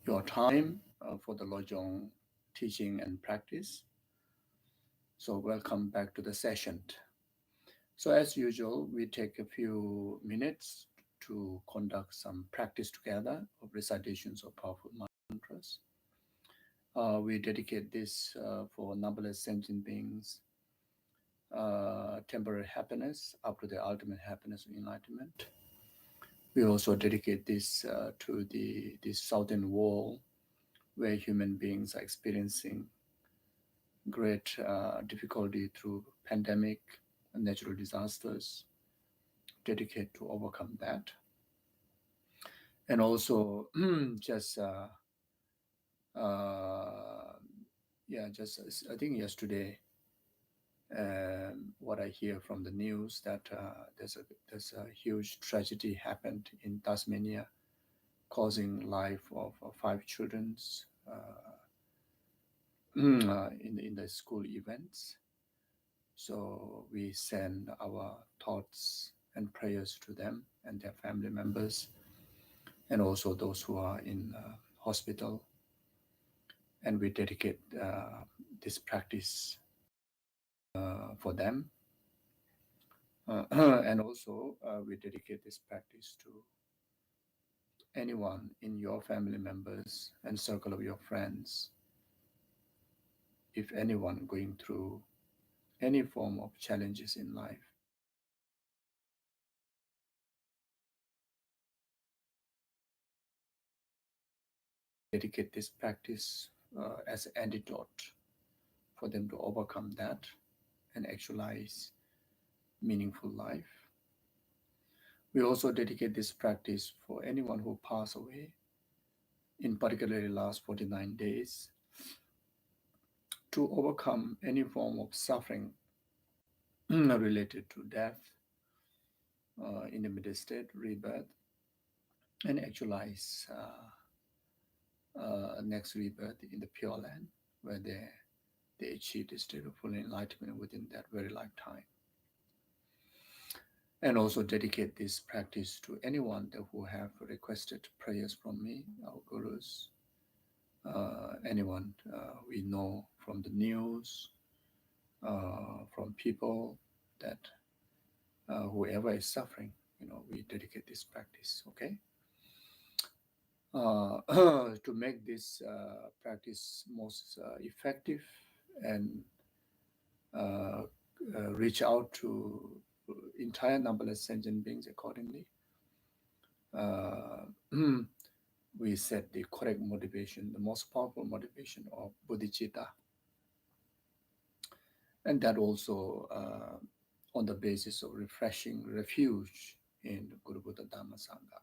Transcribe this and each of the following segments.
your time for the lojong teaching and practice. So welcome back to the session. So as usual, we take a few minutes to conduct some practice together of recitations of powerful mantras. We dedicate this for numberless sentient beings, temporary happiness up to the ultimate happiness of enlightenment. We also dedicate this to the southern world, where human beings are experiencing great difficulty through pandemic and natural disasters. Dedicate to overcome that. And also just I think yesterday, what I hear from the news that there's a huge tragedy happened in Tasmania, causing life of 5 children in the school events. So we send our thoughts and prayers to them and their family members, and also those who are in hospital. And we dedicate this practice for them. And also we dedicate this practice to anyone in your family members and circle of your friends. If anyone going through any form of challenges in life, dedicate this practice as an antidote for them to overcome that and actualize meaningful life. We also dedicate this practice for anyone who passed away, in particularly last 49 days, to overcome any form of suffering related to death, in the middle state, rebirth, and actualize next rebirth in the Pure Land, where they achieve the state of full enlightenment within that very lifetime. And also dedicate this practice to anyone who have requested prayers from me, our gurus, anyone we know from the news, from people that whoever is suffering, we dedicate this practice, okay? To make this practice most effective and reach out to entire numberless sentient beings accordingly, we set the correct motivation, the most powerful motivation of bodhicitta. And that also on the basis of refreshing refuge in Guru Buddha Dhamma Sangha.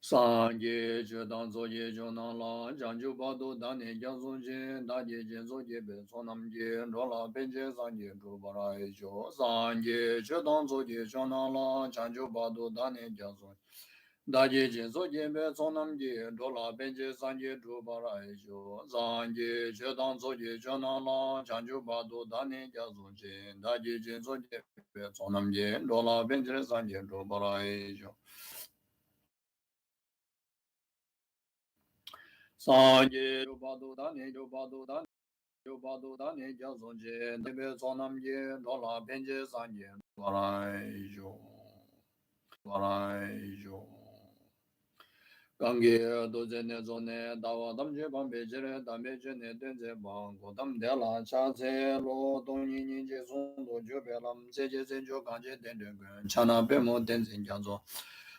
Sangye Jodang Zoye Jonala, Janju Badu Dani Jazunje, Daji Jenzoje Besonamje, Rola Benje Sangye Drubarajo, Sangye Jodang Zoye Jonala, Janju Badu Dani Jazun, Daji Jenzoje Besonamje, Rola Benje Sangye Drubarajo, Sangye Jodang Zoye Jonala, Janju Badu Dani Jazunje, Daji Jenzoje Besonamje, Rola Benje Sangye Drubarajo. Sangye Jubadu Dani Jubadu Dani Jubadu Dani Jazunje Debe Sonamje Dola Benje Sangye Varaijo Varaijo Gange Dozene Zone Dawa Damje Bambejere Damejene Denze Bango Dam Dela Chase Lo Doni Ninje Sondo Jubelam Seje Senjo Ganje Dendengen Chana Bemo Denzin Janzo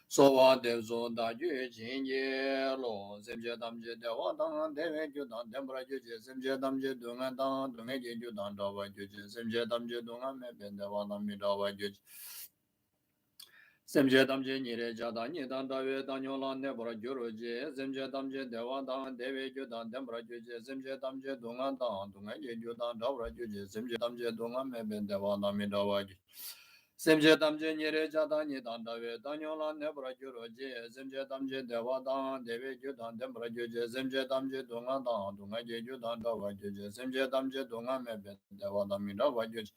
Sowa Devzo Da Yu Jinye Lo Semje Damje Dewa Dang Dewe Judan Dembra Juji Semje Damje Dungan Dang Dunga Judan Dawa Juji Semje Damje Dungan Meben Dewa Nami Dawa Juji Semje Damje Nire Jada Nidan Dawe Danyola Nebra Juruji Semje Damje Dewa Dang Dewe Judan Dembra Juji Semje Damje Dungan Dang Dunga Judan Dawa Juji Semje Damje Dungan Meben Dewa Nami Dawa Juji Semje Damje Nire Jada Nidan Dawe Danyola Nebra Juruji Semje Damje Dewa Dang Dewe Judan Dembra Juji Semje Damje Dungan Dang Dunga Judan Dawa Juji Semje Damje Dungan Meben Dewa Nami Dawa Juji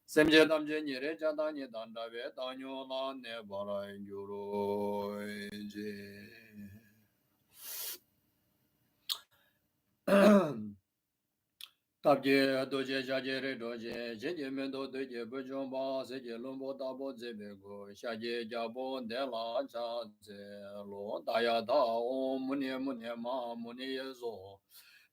Semje damje nire jadani dandave danyola ne barai gyuroje. Tabje doje jajere doje jeje mendo doje bujomba seje lumbo dabo zebego shaje jabo dela chaze lo daya da o mune mune ma mune yezo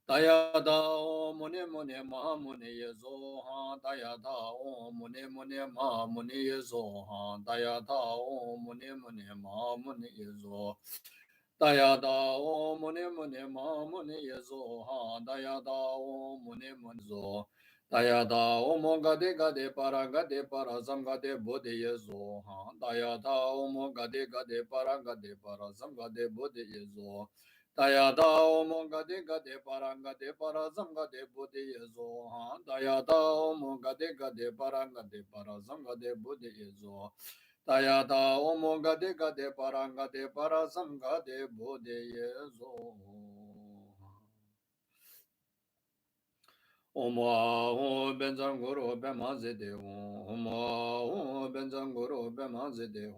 daya da o mune mune ma mune yezo ha daya da o mune mune ma mune yezo ha daya da o mune mune ma mune yezo daya da o mune mune ma mune yezo ha daya da o mune mune zo daya da o mo gade para zam gade bodhe yezo ha daya da o mo gade para zam gade bodhe yezo daya da o mo gade para zam gade bodhe yezo ha daya da o mo gade para zam gade bodhe yezo daya da o mo gade para zam gade bodhe yezo Omo benzan guru bema zede Omo benzan guru bema zede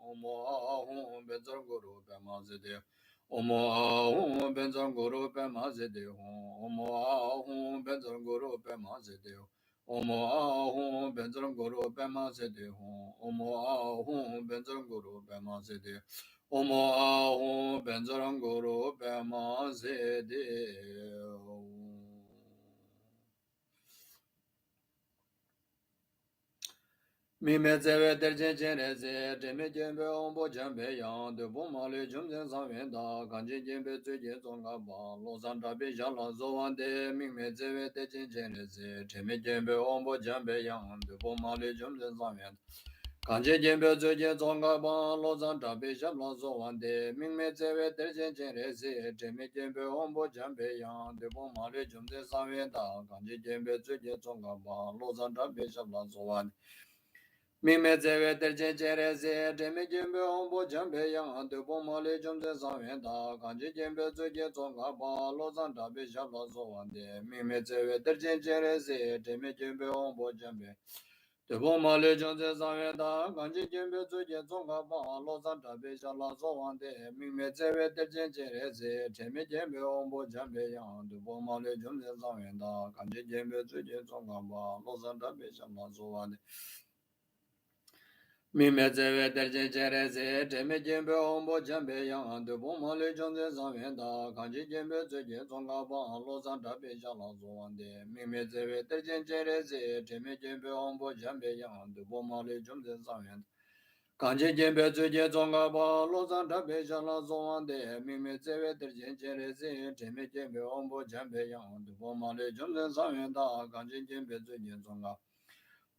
Omo benzan guru bema zede Omo benzan guru bema zede Omo benzan guru bema zede Omo benzan guru bema zede Omo benzan guru bema zede Omo benzan guru bema zede Mime zewe derjen jene ze, jeme jembe ombo jembe yang, de bo male jumzen sanwen da, kanji jembe zui jen zonga ba, lo san tabi jala zo wan de, mime zewe derjen jene ze, jeme jembe ombo jembe yang, de bo male jumzen sanwen da. Kanji jembe zui jen zonga ba, lo san tabi jala zo wan de, mime zewe derjen jene ze, jeme jembe ombo jembe yang, de bo male jumzen sanwen da, kanji jembe zui jen zonga ba, lo san tabi jala zo wan de. Mime zewe derje jere ze, jeme jembe ombo jembe yang, de bo male jumze zangwen da, kanji jembe zuje zonga ba, lo zang tabi shabla zo wande. Mime zewe derje jere ze, jeme jembe ombo jembe. De bo male jumze zangwen da, kanji jembe zuje zonga ba, lo zang tabi shabla zo wande. Mime zewe derje jere ze, jeme jembe ombo jembe yang, de bo male jumze zangwen da, kanji jembe zuje zonga ba, lo zang tabi shabla zo wande. Mime zewe derje jere ze, jeme jembe ombo jembe yang, de bo male jomze zangwen da, kanji jembe zuje zonga ba, lo zang tabi shala zo wande. Mime zewe derje jere ze, jeme jembe ombo jembe yang, de bo male jomze zangwen da. Kanji jembe zuje zonga ba, lo zang tabi shala zo wande. Mime zewe derje jere ze, jeme jembe ombo jembe yang, de bo male jomze zangwen da, kanji jembe zuje zonga.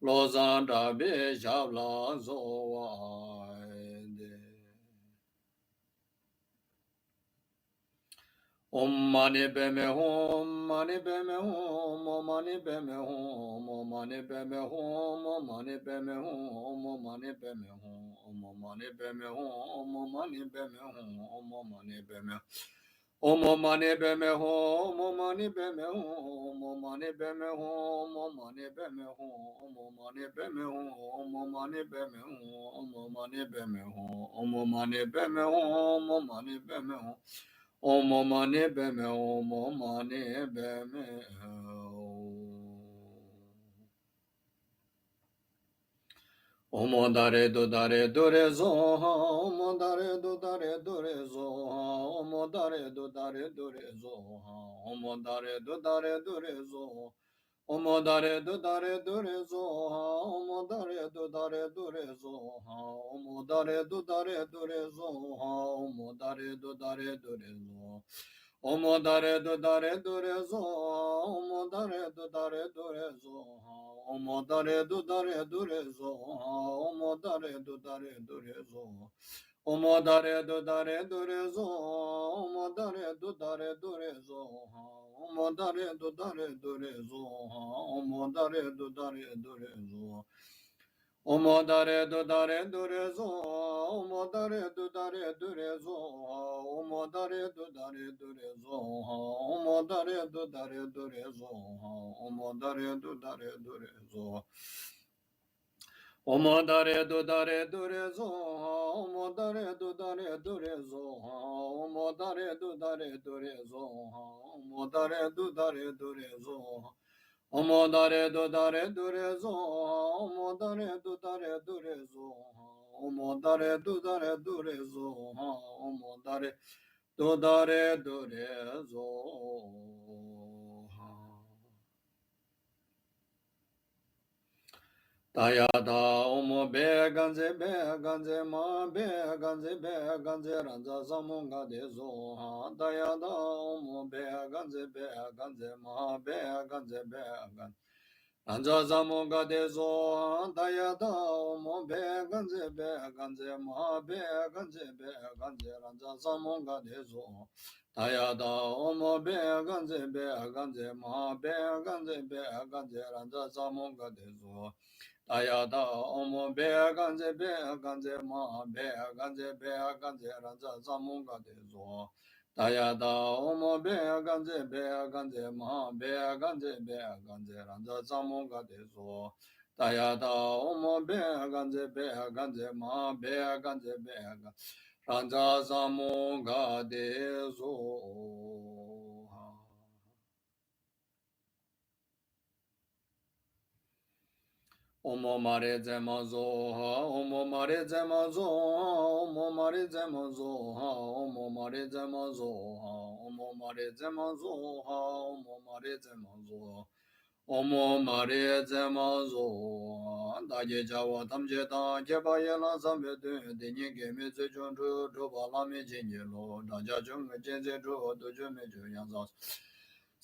Lo zang tabi shabla zo wande. Om mani padme hum, mani padme hum, om mani padme hum, om mani padme hum, om mani padme hum, om mani padme hum, om mani padme hum, om mani padme hum, om mani padme hum. Om mani padme hum, om mani padme hum, om mani padme hum, om mani padme hum, om mani padme hum, om mani padme hum, om mani padme hum, om mani padme hum, om mani padme hum. Om mani padme hum, om mani padme hum. Om dare do re zo ha, om dare do re zo ha, om dare do re zo ha, om dare do re zo. Om dare do re zo ha, om dare do re zo ha, om dare do re zo ha, om dare do re zo. Om dare do re zo ha, om dare do re zo ha, om dare do re zo ha, om dare do re zo. Om dare do re zo ha, om dare do re zo ha, om dare do re zo ha, om dare do re zo. Om dare do re zo ha, om dare do re zo ha, om dare do re zo ha, om dare do re zo ha, om dare do re zo. Omodare dudare durezo, omodare dudare durezo, omodare dudare durezo, omodare dudare durezo, omodare dudare durezo, omodare dudare durezo, omodare dudare durezo, omodare dudare durezo. Tayada omo be ganze ma be ganze ranza samunga de zo ha. Tayada omo be ganze ma be ganze ranza samunga de zo ha. Tayada omo be ganze ma be ganze ranza samunga de zo. Tayada omo be ganze ma be ganze ranza samunga de zo. Tayada omo be ganze ma be ganze ranza samunga de zo. Tayada omo be ganze ma be ganze ranza samunga de zo. Tayada omo be ganze ma be ganze ranza samunga de zo. Omo mare zemazo ha, omo mare zemazo ha, omo mare zemazo ha, omo mare zemazo ha, omo mare zemazo ha, omo mare zemazo, omo mare zemazo ha. Daje jawa tamje ta jeba yela sambe de denye geme ze jonjo jo bala me jenye lo daja jung jenze jo dojo me jo yanza.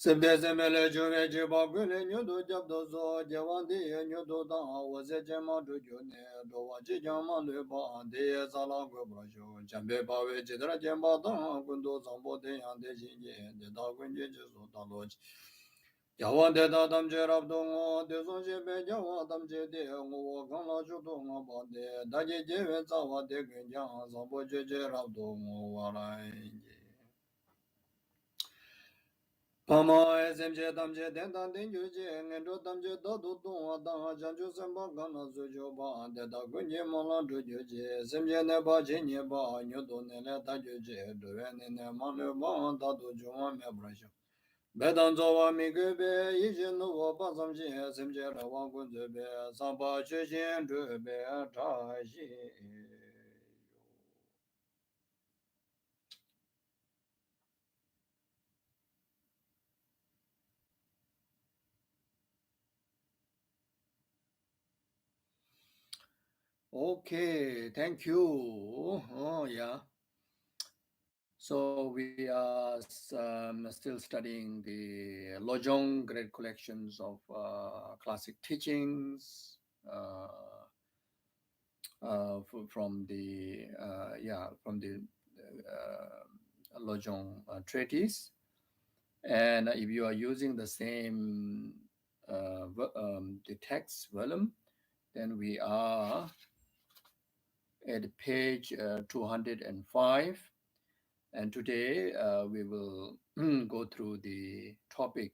Sebeze mele jume jiba gule nyudu jabdo zo jawandi nyudu da waze jema duju ne do waji jama leba de zala gobrajo jambe bawe jidra jemba da gundo zambo de yande jinje de da gunje jizo da loji jawa de da damje rabdo ngo de zo jebe jawa damje de ngo gala judo ngo ba de da je jeve zawa de gunja zambo jeje rabdo ngo warai. Pama SMJ Damje Dendan Dinjuji, Nendo Damje Dodu Dada, Janju Samba Gana Zujoba, Deda Gunye Mala Dujuji, SMJ Neba Jinyeba, Nudo Nele Tajuji, Duene Maluba, Dadu Juma Mebrasho. Bedanzowa Migube, Yijinu Bazamji, SMJ Rawa Gunzube, Samba Chujin Dube, Taji. Okay, thank you. Oh, yeah. So we are still studying the lojong great collections of classic teachings from the lojong treatise. And if you are using the same the text volume, then we are at page 205. And today we will go through the topic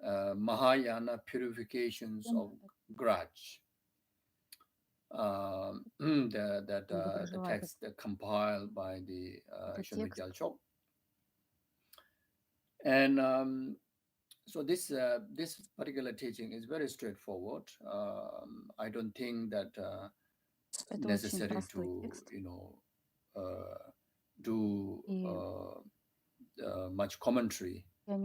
Mahayana purifications of grudge. The text compiled by the Shenmue Gyalchok. And so this particular teaching is very straightforward. I don't think that necessary to do much commentary. The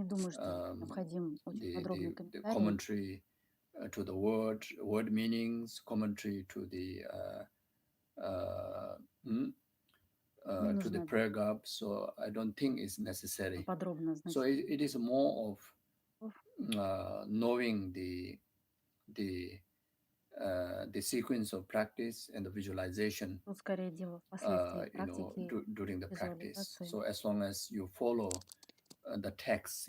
commentary to the word meanings, commentary to the to the paragraph. So I don't think it's necessary. So it is more of knowing the sequence of practice and the visualization during the practice. So as long as you follow the text,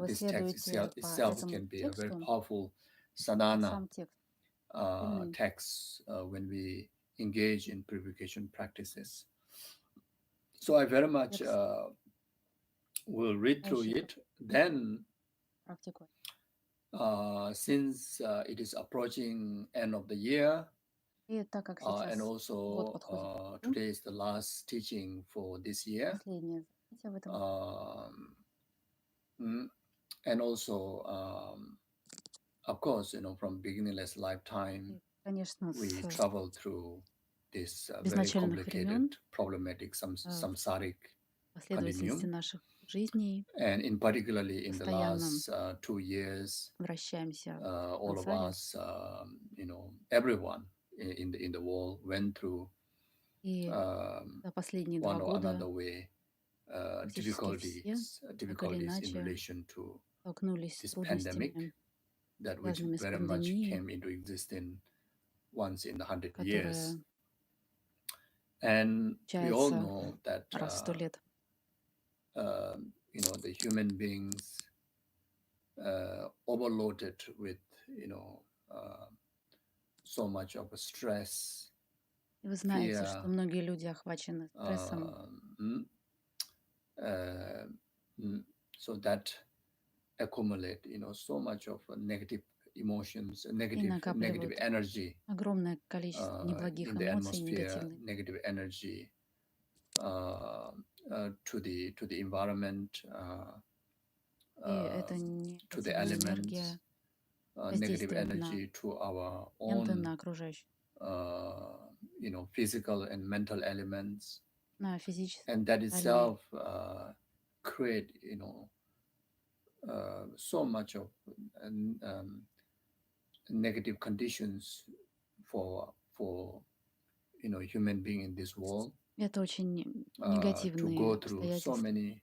this text itself can be a very powerful sadhana text when we engage in purification practices. So I very much will read through it. Then Since it is approaching end of the year, И так как and сейчас год also подходит к концу, today is the last teaching for this year, последнее занятие в этом году, um, mm, and also of course, from beginningless lifetime, и, конечно, we с travel through this very безначальных complicated, времен, problematic, в samsaric последовательности continuum. наших жизней And in particularly in the постоянно last 2 years, вращаемся в all of сансаре. us, everyone in the world went through И um, за последние one 2 or года another way практически все так или difficulties in иначе relation to столкнулись с this pandemic трудностями, that which связанными с very much пандемией, came into existence once in 100 years. которая And we all случается know that раз в 100 лет. the human beings overloaded with uh, so much of a stress, И вы знаете, что fear, многие люди охвачены стрессом, mm, uh, mm, so that accumulate so much of negative emotions, и negative накапливают energy огромное количество неблагих in the эмоций, atmosphere, негативных. negative energy to the environment, И эта to the негативная elements, энергия negative воздействует на energy to our элементы, own, на окружающих, physical and mental elements, на физические, and that ментальные. itself create, so much of um, negative conditions for human being in this world Это очень to go негативные through so обстоятельства many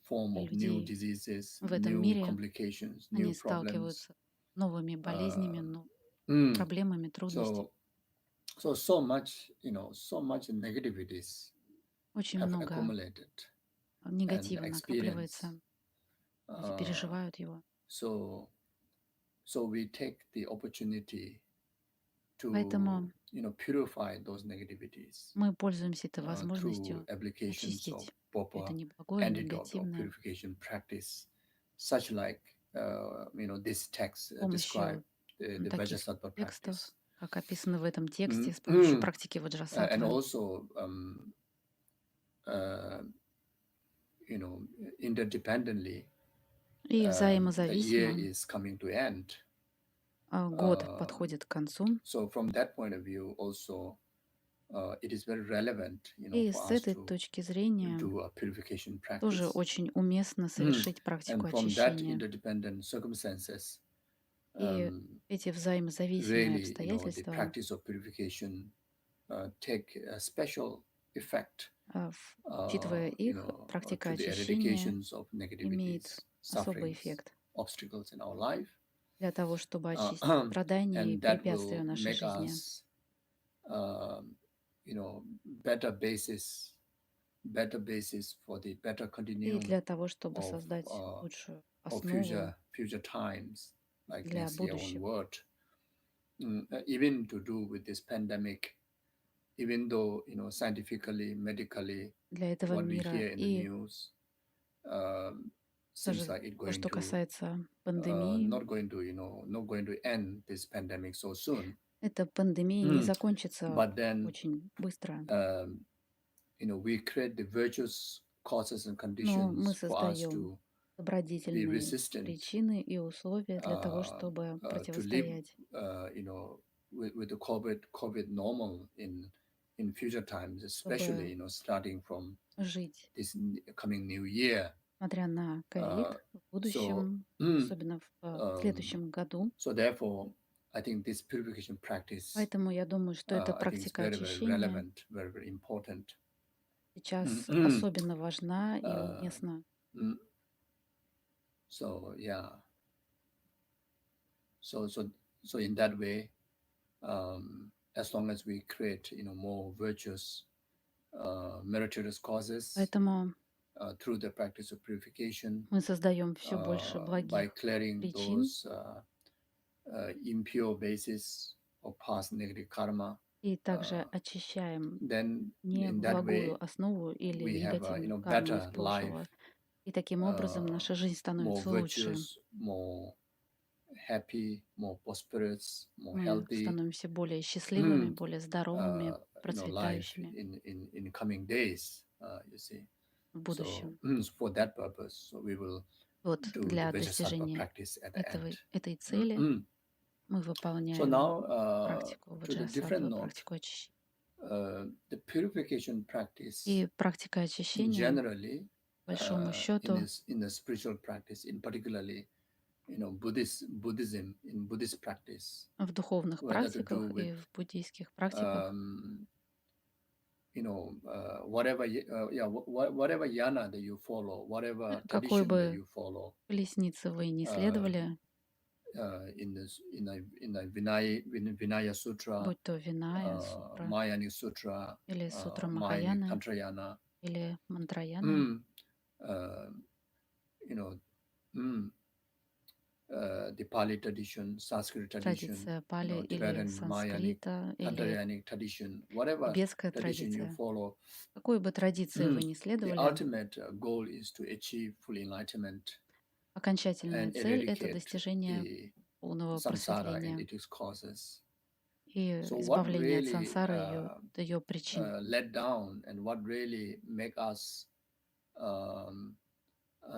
form для of new людей diseases, в этом new мире. complications, new Они problems. сталкиваются с новыми болезнями, Mm. проблемами, трудностями. So much negativities Очень have много accumulated and негатива experienced. накапливается, люди переживают его. So we take the opportunity to Поэтому purify those negativities мы пользуемся этой through возможностью applications of очистить это proper неблагое, antidote or негативное purification practice, such like this text с describe помощью the таких Vajrasattva текстов, practice. как описано в этом тексте, с помощью And практики ваджрасаттвы. also uh, interdependently, И the year взаимозависимо is coming to end. год подходит к концу. So from that point of view, also it is very relevant, И for с us этой to точки зрения do a purification тоже practice. очень уместно совершить And практику from that очищения. interdependent circumstances, И эти взаимозависимые really, the обстоятельства, practice of purification take a special effect, учитывая их, практика to the очищения eradications of имеет negativities, особый sufferings, эффект obstacles in our life, для того, чтобы очистить страдания и and that препятствия в will нашей make жизни. us, better basis for the better И continuum для того, чтобы of создать лучшую of основу future times, like для next year будущего. onward. Even to do with this pandemic, even though scientifically, medically, Для этого what we мира. hear in the И news seems даже like it то, going что to касается пандемии, not going to end this pandemic so soon. эта пандемия не закончится But then очень быстро. we create the virtuous causes and Но мы conditions for us создаем to be добродетельные resistant причины и условия для того, чтобы to live противостоять with the COVID normal in future times, especially starting from жить, this coming new year. несмотря на ковид, в будущем, особенно в следующем году. So therefore, I think this purification practice, Поэтому я думаю, что эта I think it's практика very, very очищения relevant, very, very important. сейчас особенно важна и уместна. So yeah. So in that way, as long as we create more virtuous, meritorious causes Поэтому through the practice of purification, мы создаем все больше by благих clearing причин those impure bases of past negative karma, и также очищаем then in that неблагую way основу или we have a негативную карму из better life, прошлого. И таким образом наша жизнь more становится лучше. virtuous, more happy, more prosperous, more Мы healthy, становимся более счастливыми, более здоровыми, life процветающими in coming days. You see. в So будущем. for that purpose, so we will Вот do the для Vajrasattva достижения practice at the end. этой цели мы So выполняем now практику to the different ваджрасаттвы, note, практику очищения. the purification practice И практика очищения, generally по большому счету, in the spiritual practice, in particularly Buddhism, in Buddhist practice, в духовных whether to do практиках with и в буддийских практиках, whatever whatever yana that you follow, whatever какой tradition that бы you follow, колеснице вы не следовали, in the Vinaya Sutra, будь то Виная, Сутра Mayani Sutra, или Сутра Mayani Махаяны Tantrayana, или Мантраяна, uh, you know, the Pali tradition, Sanskrit tradition, традиция Пали или Tibetan Mayanic, санскрита или Tantrayanic tradition, whatever тибетская tradition you традиция. follow, Какой бы традиции вы ни the следовали, ultimate goal is to achieve full enlightenment окончательная and цель — это eradicate достижение the полного samsara and просветления its causes. и So what избавления от really сансары и ее причин. let down and what really make us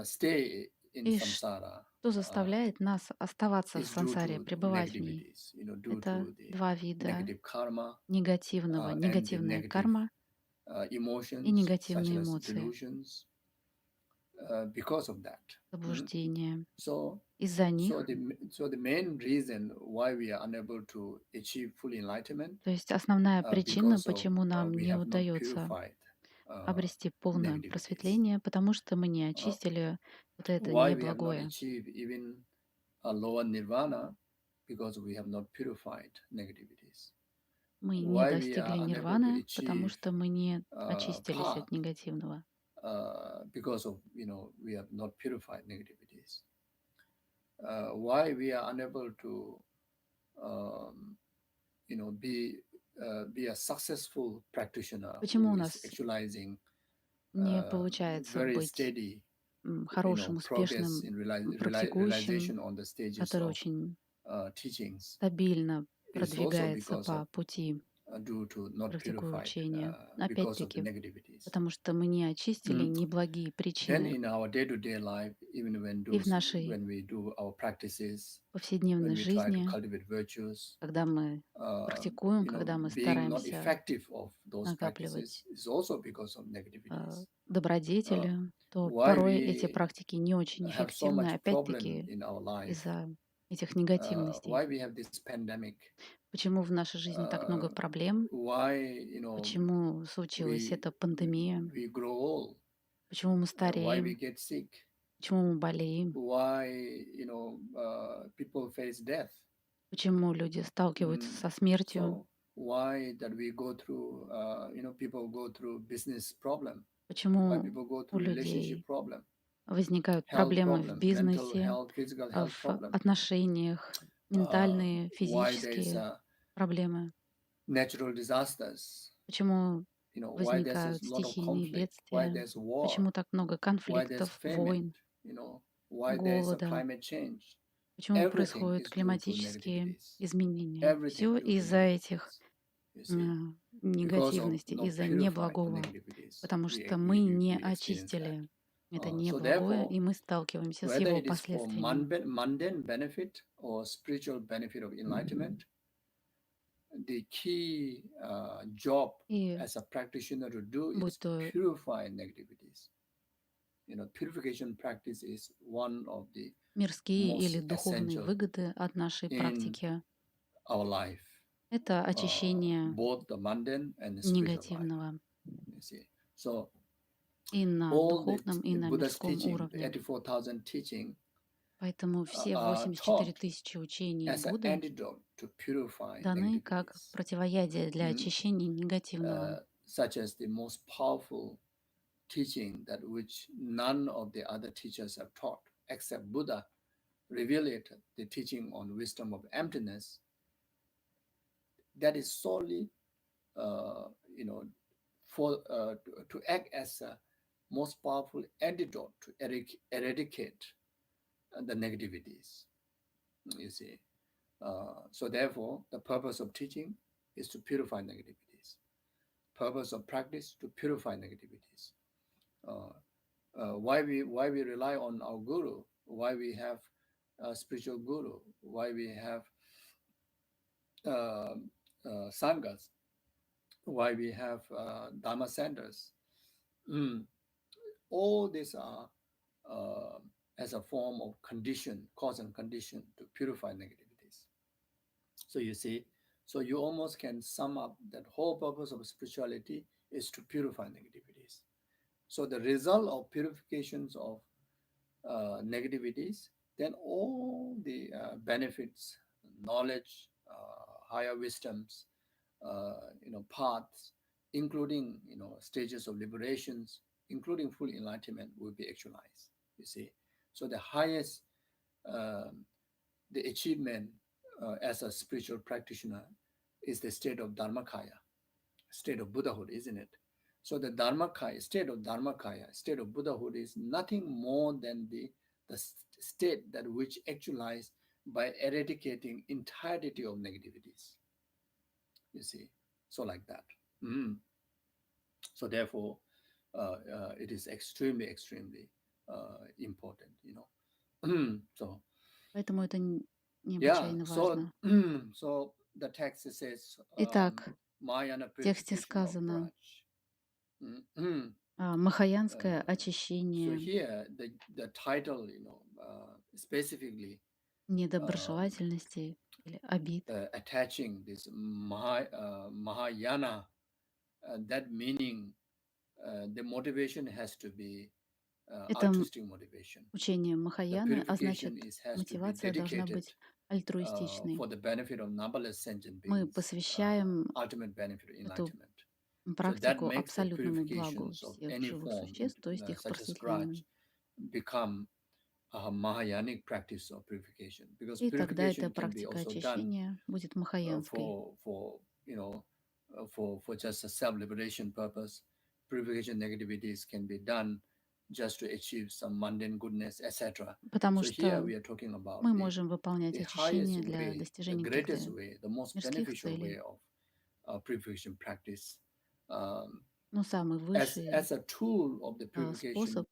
stay in И samsara что заставляет нас оставаться в is due сансаре, to пребывать в ней? negativities, due Это to the два вида negative karma and the негативная negative карма и emotions such негативные as эмоции, delusions because of that. заблуждение. So Из-за них, the main reason why we are unable to achieve full enlightenment то есть основная причина, because of почему нам we не have not удается purified обрести полное negativities. просветление, потому что мы не очистили вот это Why we have not неблагое. achieved even a lower nirvana because we have not purified negativities. Мы не Why we достигли are unable to нирваны, потому achieve что мы не очистились path от негативного. because of we have not purified negativities. Why we are unable to be a successful practitioner Почему who у is нас actualizing не получается very быть steady хорошим, progress успешным in практикующим, realization on the stages который of очень teachings стабильно is also продвигается because по of пути due to not практикуя purified учения? because of the Опять-таки, negativities. потому что мы не очистили неблагие Then причины. in our day-to-day life, even И в нашей when we do our practices, when повседневной we try to жизни, cultivate virtues, когда мы практикуем, когда мы being not стараемся effective of those накапливать practices is also because of negativities. добродетели, то Why порой эти we практики не очень have so эффективны, much problem опять-таки, in our life? из-за этих негативностей. Why we have this pandemic? Почему в нашей жизни так много проблем? Why Почему случилась эта пандемия? we grow old? Почему мы Why we стареем? get sick? Почему мы болеем? Why people face death? Почему люди сталкиваются со смертью? So why that we go through people go through business problem? Why Почему people go у through relationship людей problem? возникают Health проблемы в problem, mental бизнесе, health, physical health в problem. отношениях, ментальные, Why there is физические проблемы? natural disasters? Почему Why there's возникают a lot of стихийные conflict? Why бедствия? there's war? Почему так много Why there's конфликтов, famine? войн, Why there is a голода? climate change? Почему Everything происходят is due to климатические negativities. изменения? Everything Все due to из-за этих negativities. You see, because of негативности, not из-за purified неблагого, negativities, потому we, что мы we, не we experience that. очистили это So неблагое, therefore, и мы сталкиваемся с whether его it is for последствиями. mundane benefit or spiritual benefit of enlightenment, the key job И as a practitioner to do будь is то purify negativities. Purification practice is one of the мирские или most духовные essential выгоды от нашей in практики, our life, это очищение both the mundane and the spiritual life. негативного You see, so и на all духовном, и the на Buddha's мирском teaching, the уровне. 84,000 teaching, Поэтому все are 84 taught тысячи учений as an Будды antidote to purify даны как negativities, противоядие для очищения негативного, such as the most powerful teaching that which none of the other teachers have taught except Buddha revealed the teaching on wisdom of emptiness. That is solely, for to act as a most powerful antidote to eradicate the negativities. You see. So therefore, the purpose of teaching is to purify negativities. Purpose of practice to purify negativities. Why we rely on our guru? Why we have a spiritual guru? Why we have sanghas? Why we have dharma centers? All these are as a form of condition, cause and condition to purify negativities. So you see, so you almost can sum up that whole purpose of spirituality is to purify negativities. So the result of purifications of negativities, then all the benefits, knowledge, higher wisdoms, paths, including stages of liberations, including full enlightenment, will be actualized. You see, so the highest, the achievement as a spiritual practitioner is the state of Dharmakaya, state of Buddhahood, isn't it? So the Dharmakaya, state of Dharmakaya, state of Buddhahood is nothing more than the state that which actualized by eradicating entirety of negativities. You see, so like that. So therefore, it is extremely, extremely important, So Поэтому это yeah, необычайно важно. so the text says, Итак, Mahayana в тексте purification of сказано grudge. махаянское So очищение here the title, specifically недоброжелательности или обид. attaching this Mahayana, that meaning the motivation has to be Это altruistic motivation. учение The Махаяны, а значит, purification has to be мотивация должна dedicated быть альтруистичной. for the benefit of numberless sentient Мы beings, посвящаем ultimate benefit of эту enlightenment. So that практику makes the абсолютному благу purifications of всех any живых form, существ, то есть их such as просветлению. grudge, become a Mahayanic practice of purification, because И тогда эта purification can be практика also done очищения будет махаянской. for just a self-liberation purpose. Purification negativities can be done just to achieve some mundane goodness, etc. Потому So here что we are talking about мы можем выполнять the очищение highest для way, the достижения greatest каких-то way, the most мирских beneficial way целей. of purification practice. Но самый высший As a tool of the purification способ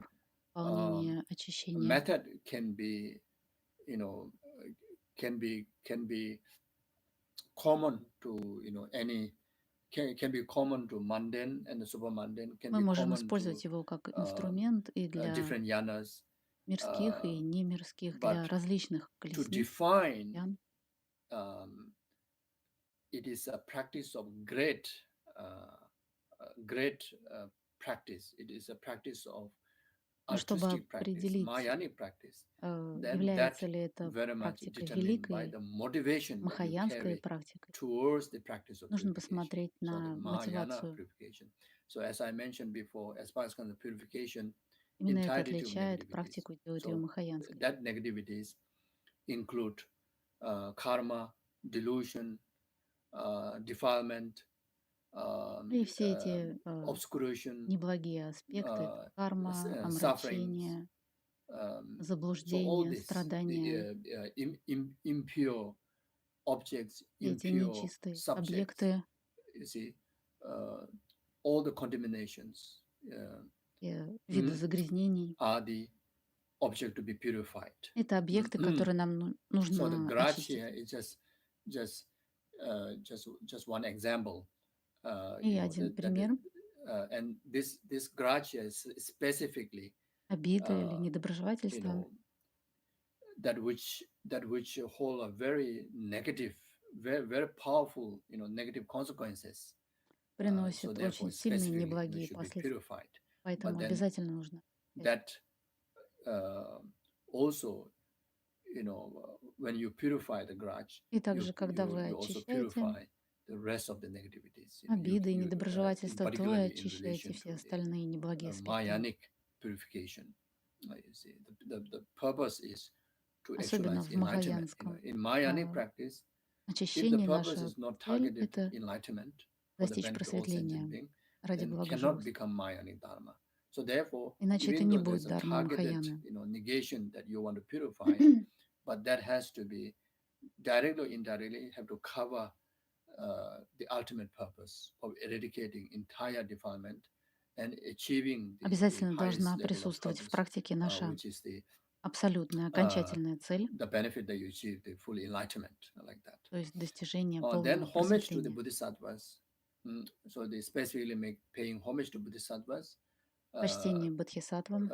выполнения очищения method can be, can be common to any, can be common to mundane and the super mundane, can мы be можем common использовать to его как инструмент и для different yanas, мирских и немирских, для but различных to колесниц. define ян. It is a practice of great practice. It is a practice of Но чтобы artistic practice, определить, Mahayanic practice. Then является that ли это very much практикой determined by великой, the motivation that you махаянской carry практикой, towards the practice of нужно purification. посмотреть So the на Mahayana мотивацию. purification. So as I mentioned before, as far as concerned purification, Именно это entirety of отличает negativities. практику дает So махаянской. that negativities include karma, delusion, defilement, И все эти obscuration, неблагие аспекты, карма, sufferings, омрачение, заблуждение, страдания, impure objects, эти impure нечистые subjects, объекты, you see, all the contaminations виды загрязнений. are the object to be purified. Это объекты, которые нам So the нужно grudge очистить. here is just one example. И один пример. And this grudge is specifically Обида или недоброжелательство, that which hold a very negative, very powerful, negative consequences. приносит So therefore, очень сильные specifically, they неблагие should be последствия. purified. Поэтому But then обязательно нужно. that also, when you purify the grudge, И также, когда вы you also очищаете purify the rest of the negativities. обиды и недоброжелательства, то вы очищаете все остальные неблагие аспекты. Mahayanic purification. You see, the purpose is to Особенно actualize в enlightenment. махаянском In Mahayanic practice, if the очищении purpose наша is not цель — targeted это enlightenment for the достичь benefit of all просветления sentient beings, ради then блага cannot живых. become Mahayanic Dharma. So therefore, Иначе это even не though будет there's a дharma targeted, Махаяны. negation that you want to purify, but that has to be directly or indirectly have to cover the ultimate purpose of eradicating entire defilement and achieving the Обязательно highest должна level of присутствовать в purpose, практике наша which is абсолютная, uh, окончательная цель, the benefit that you achieve, the full enlightenment, like that. то есть достижение Then полного homage to the просветления. bodhisattvas. So they specifically make paying homage to bodhisattvas Почтение бодхисаттвам.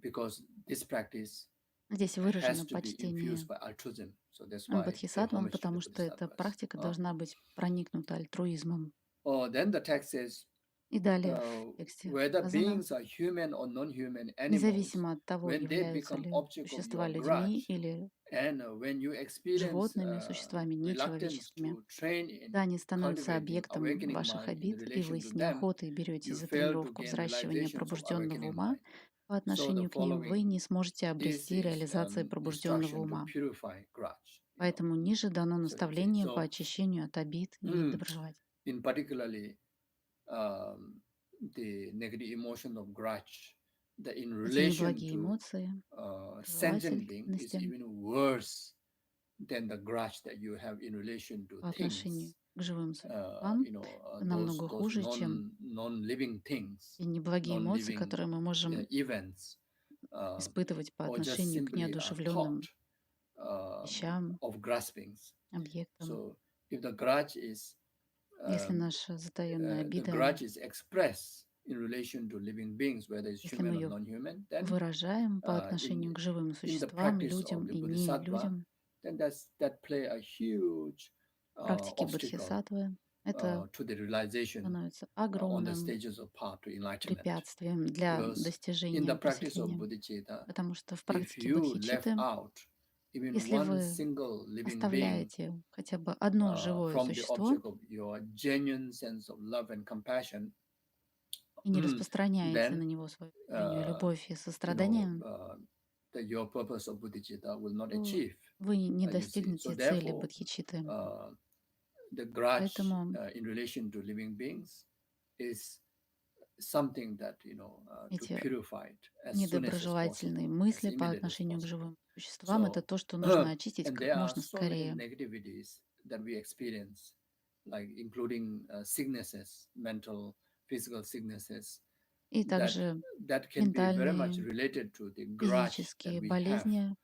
because this practice Здесь has выражено to be infused почтение by altruism. So that's why pay бодхисаттвам, homage to the потому что эта bodhisattvas. практика должна быть проникнута альтруизмом. Then the text says, И далее в тексте whether сказано, beings are human or non-human animals, независимо от того, when they являются become ли object of существа your людьми grudge, или and when you experience животными, существами reluctance нечеловеческими, to train in когда они становятся cultivating объектом awakening ваших mind in обид, и relation вы to с them, неохотой берете you за fail to тренировку gain взращивания realizations of пробужденного awakening ума, mind. по So the отношению к ним вы following, не сможете this обрести is реализации пробужденного instruction to ума. purify grudge. Поэтому ниже дано So you see, наставление по so очищению от обид и недоброжелательств. in particularly the negative emotion of grudge, that in Эти relation неблагие to эмоции, sentient being is желательности even worse than the grudge that you have in relation to по отношению things, к живым существам намного those хуже, чем non-living things, те неблагие эмоции, non-living которые мы можем events, испытывать по or just отношению к simply a неодушевленным thought вещам, of graspings. объектам. So if the grudge is Если наша затаенная the обида, grudge is expressed in relation to living beings, whether it's если мы human or ее non-human, then выражаем по отношению к живым in the существам, practice of людям the и не bodhisattva, людям, then that play a huge в практике obstacle бодхисаттвы, это to the realization становится on the огромным stages of path to enlightenment. препятствием для Because in достижения the practice of просветления. bodhicitta, Потому что в if практике you left бодхичитты, out even если one вы single living being оставляете хотя бы одно живое from the существо object of your genuine sense of love and compassion, и не распространяете на then него свою искреннюю любовь и you know сострадание, that your purpose of bodhicitta will not то achieve. вы не You see, so достигнете цели therefore, бодхичитты. the grudge Поэтому in relation to living beings is something that to эти purify it as soon as недоброжелательные possible, as мысли по immediate as отношению к possible. живым существам — это So, то, что нужно очистить and как there are можно so many скорее. negativities that we experience, like including sicknesses, mental, physical sicknesses, И также that can be very much ментальные, related to the grudge that физические we have болезни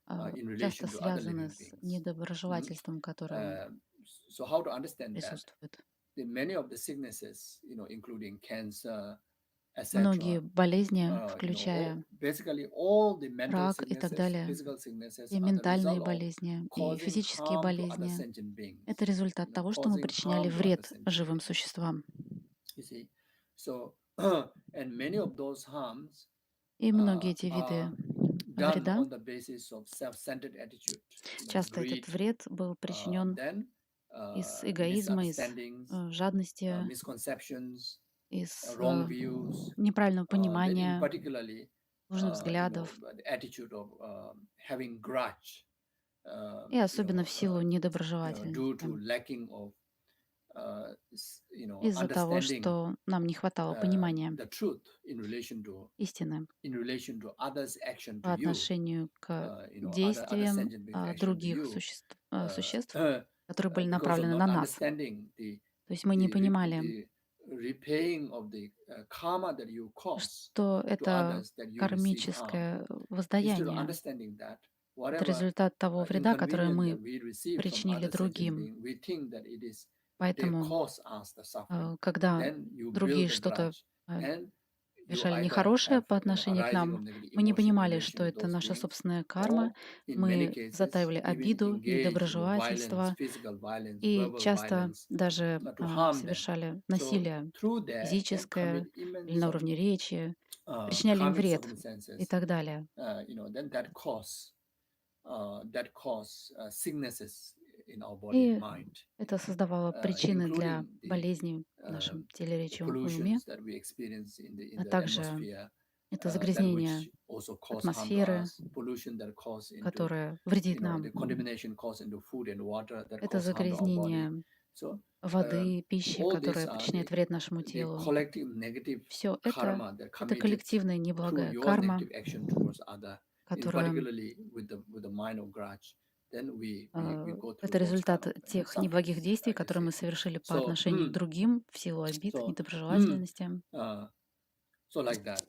in часто relation to other связаны living с beings. недоброжелательством, которое So how to understand that? присутствует. Many of the sicknesses, including cancer, Многие etc., болезни, включая basically all the mental рак и так sicknesses, далее, physical sicknesses и are the ментальные result of болезни, и causing физические harm to other болезни — sentient beings, это результат того, что мы causing причиняли harm to other вред sentient живым beings. существам. You see, so and many of those harms И многие эти виды are done вреда, on the basis of self-centered attitude, часто greed, этот вред был причинен then из эгоизма, из misunderstandings, жадности, misconceptions, из wrong views, неправильного then in понимания, particularly, ложных взглядов, the attitude of having grudge, и особенно в силу due недоброжелательности, to lacking of, из-за того, understanding что нам не хватало понимания the truth in истины relation to others' action to по you, отношению к other действиям sentient beings' action to других you, существ, которые были because of направлены not на нас. understanding То есть мы не понимали, the repaying of the karma that you cause что to это others that you receive harm. кармическое Instead of воздаяние. understanding that, Это whatever результат того вреда, который inconvenience мы that we receive from причинили other sentient другим. beings, we think that it is they Поэтому, cause us the suffering. когда Then you build другие the что-то grudge, and you совершали either нехорошее have по отношению к arising нам, of negative мы не emotion in понимали, relation что to это those наша beings, собственная карма, or in many мы cases затаивали even обиду, engage in the violence, недоброжелательство physical violence, и verbal часто violence даже to harm them. совершали So насилие through that and физическое commit или на immense уровне речи, причиняли им karmic вред и circumstances, так далее. then that cause sicknesses in our body and И mind, это создавало причины для including болезней в нашем теле, the речи и уме, pollutions that we experience in а the также atmosphere, это that загрязнение which also cause harm to атмосферы, us, pollution that cause into которое вредит нам. the contamination caused into food and water that Это cause harm to our body. загрязнение So воды, пищи, all these которая are причиняет вред нашему the телу. collective negative Все karma that это committed коллективная through неблагая your карма, negative action towards other, in которая particularly with the mind of grudge. Это результат тех неблагих действий, которые мы совершили по отношению к другим в силу обид, недоброжелательности. Like that,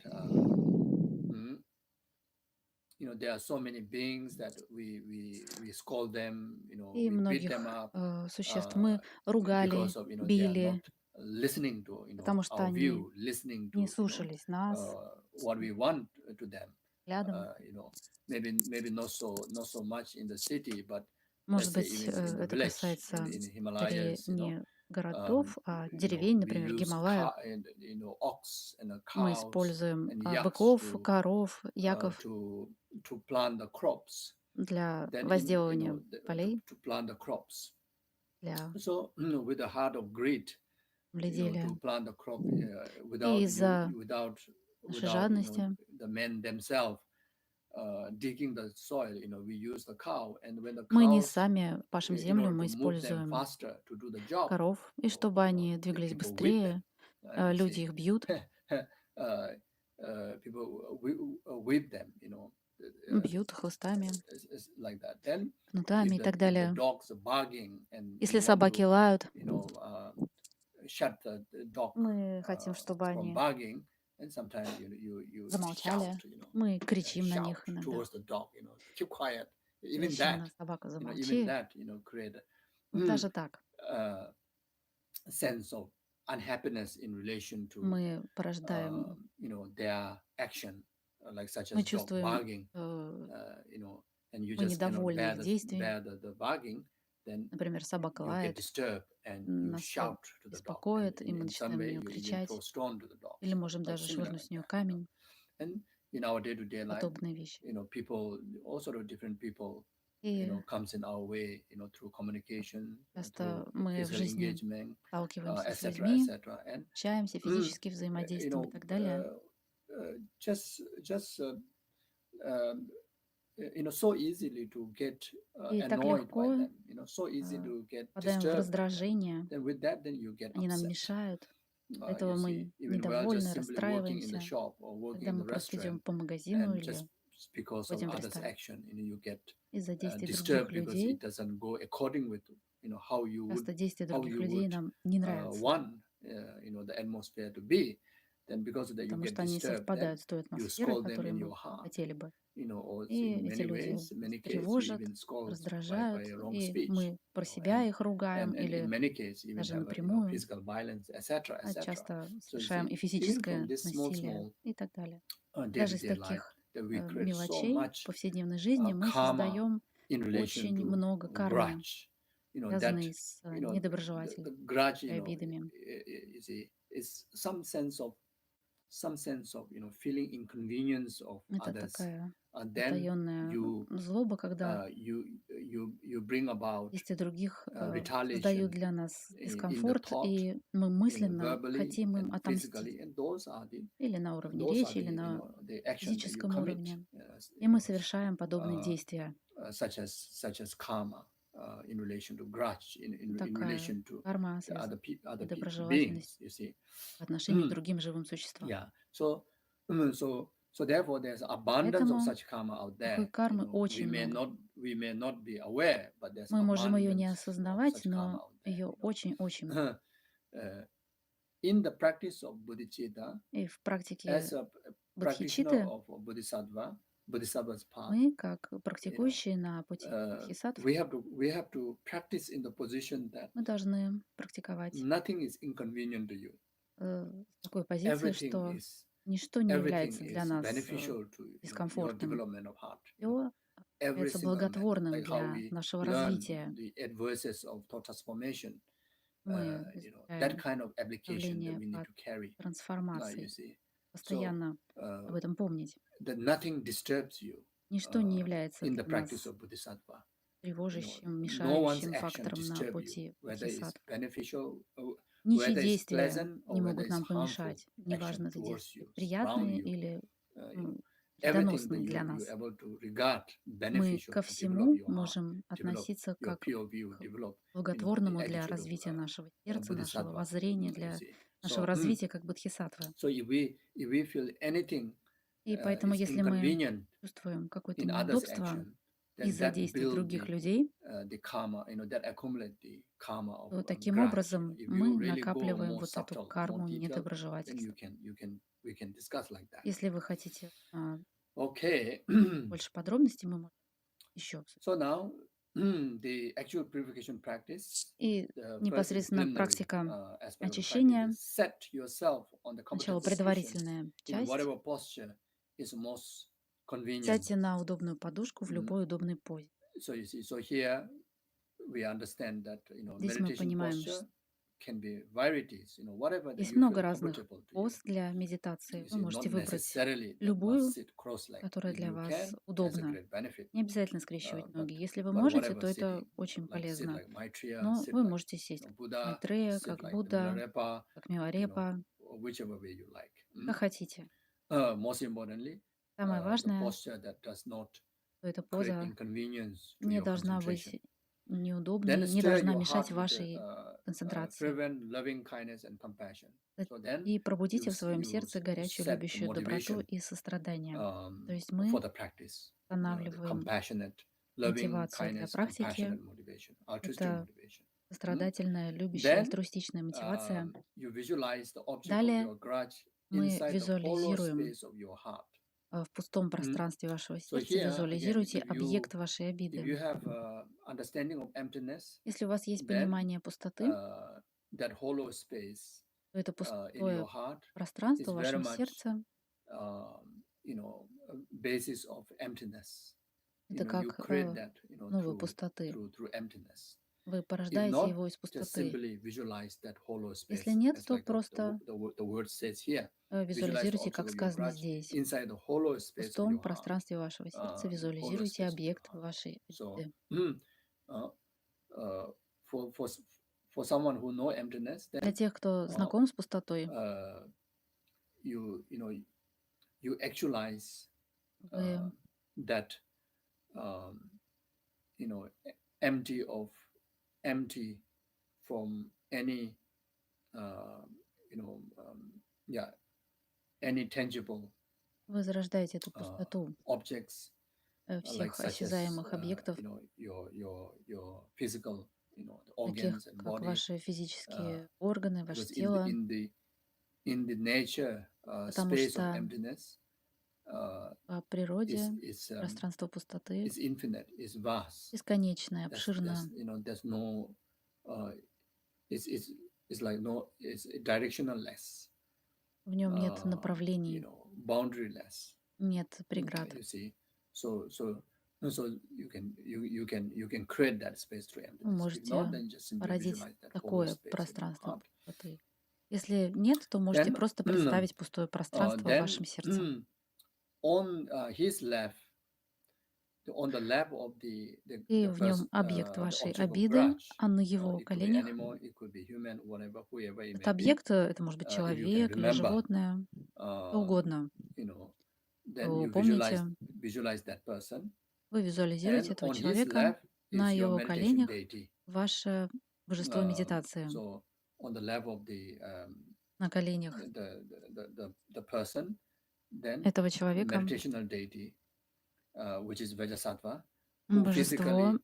there are so many beings that we scold them, И we beat them многих up существ мы ругали, because of they are not били, listening to потому что our они view, listening не to слушались нас, what we want to them. взглядом. Maybe not so much in the city, but let's Может say быть, even in the это village, касается in скорее Himalayas, не городов, а деревень, we например, в use Гималаях. and ox and Мы cows используем and yaks быков, коров, яков to plant the crops. для Then возделывания полей, to plant the crops. для So with the heart of greed, земледелия. to plant the crop И without из-за нашей жадности the men themselves digging the soil. We use the cow, and when the мы не cows, сами пашем in землю, order мы to move them используем faster to do the job, коров, и чтобы они двигались people whip them. быстрее, люди их бьют, People whip them, бьют хлыстами, like that. Then кнутами if и так the далее. dogs are barking and Если you want собаки to, лают, shut the dog мы хотим, чтобы from они barking, and sometimes you замолчали, shout, мы кричим на shout них иногда. towards the dog, keep quiet. Even Священная that, собака, even замолчи. that, create Даже так a sense of unhappiness in relation to мы порождаем, their action, like such мы as dog чувствуем, barking, and you мы just cannot недовольны их действий. bear the barking, then Например, собака you get лает, disturbed and you нас shout to the dog, and беспокоит, и мы in some начинаем на way нее you even кричать, throw stone to the dog, или можем like даже similar швырнуть like в нее that. камень, And in our day-to-day life, подобные вещи. people, all sort of different people, И comes in our way, through communication, часто through мы в physical жизни engagement, сталкиваемся с etc., людьми, etc. And общаемся, физически взаимодействуем и так далее. just so easily to get И так annoyed by легко them, so easy to get впадаем в disturbed by them. раздражение, Then with that, then you get они нам upset. мешают, You этого see, мы even we are just недовольны, simply working in the расстраиваемся, shop or working когда in мы the просто идем restaurant, по магазину and или just because of ходим в others' ресторан. action, you get Из-за действий disturbed других because it людей, doesn't go according with how you часто действия других would людей нам не нравятся, want the atmosphere to be. Then because of that you потому get что они не disturbed, then совпадают с той you атмосферой, scold them которую in мы your heart. хотели бы. Or И in эти many люди ways, in many cases, you тревожат, even scold раздражают, by a wrong и speech. мы про себя их ругаем And in или many cases, even даже have напрямую, physical violence, etc., а etc. часто So you совершаем see, и even from физическое this насилие small и так далее. Даже из day-to-day life, таких that we create so мелочей much повседневной жизни мы karma создаем in relation очень to много кармы, grudge. That связанной с the недоброжелательностью, grudge, обидами. you see, is some sense of feeling inconvenience of Это others. такая And then потаенная злоба, когда you bring about действия других retaliation создают для нас in the дискомфорт, thought, и мы мысленно verbally хотим им and отомстить. physically, and those are Или на уровне the речи, или на the action that you физическом commit, уровне. И мы совершаем подобные действия. such as karma in relation to grudge, in Такая relation to карма, other связанная с beings, доброжелательностью you see. по отношению к другим живым существам. Yeah. So therefore, there's abundance of Поэтому such karma out такой there. кармы очень много. We may not be aware, but there's Мы можем ее не abundance of осознавать, such karma но out there. ее очень-очень много. In the practice of bodhicitta, И в практике as a practitioner бодхичитты of bodhisattva's path, мы, как практикующие на пути бодхисаттв, we have to practice in the position that мы должны практиковать nothing is inconvenient to you. с такой позиции, Everything что is ничто не является для нас beneficial to your дискомфортным. development of heart. Все Every является single matter, благотворным like how для we нашего learn развития. the adverses of thought transformation. Мы That изучаем kind of application that направление we need по to carry. You трансформации, see, постоянно об этом помнить. that nothing disturbs you Ничто не является in the для practice нас of bodhisattva. тревожащим, No one's мешающим action фактором на disturb you, пути whether it's бодхисаттв. beneficial, Ничьи whether it's действия pleasant, or не whether могут it's нам harmful помешать. action Неважно, это towards действия you, around приятные you. или Everything that вредоносные для you're нас. able to regard Мы beneficial ко to develop всему your heart, можем develop относиться your как pure view, к develop the благотворному для attitude of развития нашего сердца, нашего bodhisattva. воззрения, You для see. нашего развития как бодхисаттвы. So if we feel anything И поэтому, is если мы inconvenient чувствуем какое-то in others' неудобство action, из-за that действий build других людей, the karma, that accumulate the karma of то таким grudge. образом If мы you really go накапливаем more вот эту subtle, more карму detailed, then недоброжелательства. we can discuss like that. Если вы хотите Okay. больше подробностей, мы можем еще обсудить. So now the actual purification practice. И The first is непосредственно preliminary практика aspect of the practice очищения, is set yourself on the сначала comfortable position предварительная in часть. whatever posture is most convenient. Сядьте на удобную подушку в любой удобной позе. So you see, so here we understand that Здесь мы meditation понимаем, posture can be varieties, whatever that есть you много feel разных comfortable to you. поз для медитации. You Вы see, можете not выбрать necessarily that must любую, sit cross-legged. которая If для you вас can, has a удобна. great benefit. Не обязательно скрещивать ноги. Если вы But можете, whatever то это sitting, очень like sit полезно. like Maitreya, Но sit вы like можете сесть как Buddha, Майтрея, sit как like the Будда, Milarepa, как Миларепа, whichever way you like. как хотите. Most importantly, Самое the важное, posture that does not что эта create поза inconvenience to не your должна concentration. быть неудобной, Then не stir должна your мешать heart with вашей концентрации. fervent, loving kindness and compassion. So then И пробудите в своем you сердце горячую, set the любящую доброту motivation и сострадание. То есть for мы the practice. The устанавливаем compassionate, loving мотивацию для kindness, практики. compassionate motivation, altruistic Это motivation. сострадательная, любящая, Then альтруистичная мотивация. you visualize the object of Далее your grudge мы inside the hollow визуализируем space of your heart. в пустом пространстве вашего So сердца, here, again, визуализируйте объект вашей if обиды. you have understanding of emptiness, Если у вас есть then понимание пустоты, that hollow space то это in пустое your heart пространство is в very вашем much, сердце, basis of emptiness. это You как create that, новой пустоты. through emptiness. Вы If порождаете not, его из just пустоты. simply visualize that hollow space, Если нет, as то like просто the word says here. Visualize the визуализируйте, object как of your сказано grudge здесь. inside the hollow В space of пустом your heart. пространстве вашего сердца Hollow визуализируйте space of your объект heart. вашей So, обиды. for someone who know emptiness, Для then тех, кто знаком с пустотой, you actualize вы that empty from any any tangible возрождаете эту пустоту objects всех such as осязаемых объектов, your physical таких organs and как body, ваши физические органы, ваше because тело, in the nature потому space of что emptiness по природе is пространство пустоты infinite, is vast. бесконечное, обширное. There's no it's like it's directionless. В нем нет направлений, Boundaryless. нет преград. You see, so you can create that space through emptiness. Вы If можете not, then just simply породить visualize that hollow такое space in your пространство heart. пустоты. Если нет, то можете Then, просто представить пустое пространство в then вашем сердце. on his left, on the lap of the И в нем person, объект the вашей object of обиды, grudge. а на его It could be коленях animal, it could be human, whoever it may этот be. объект, это может быть If you can человек или remember, животное, что угодно. Then То you помните, visualize that person, вы визуализируете and этого on his человека, left на is your его meditation коленях deity. ваше божество медитации. So on the left of На коленях the person, then этого человека meditational deity, which is Vajrasattva, who божество physically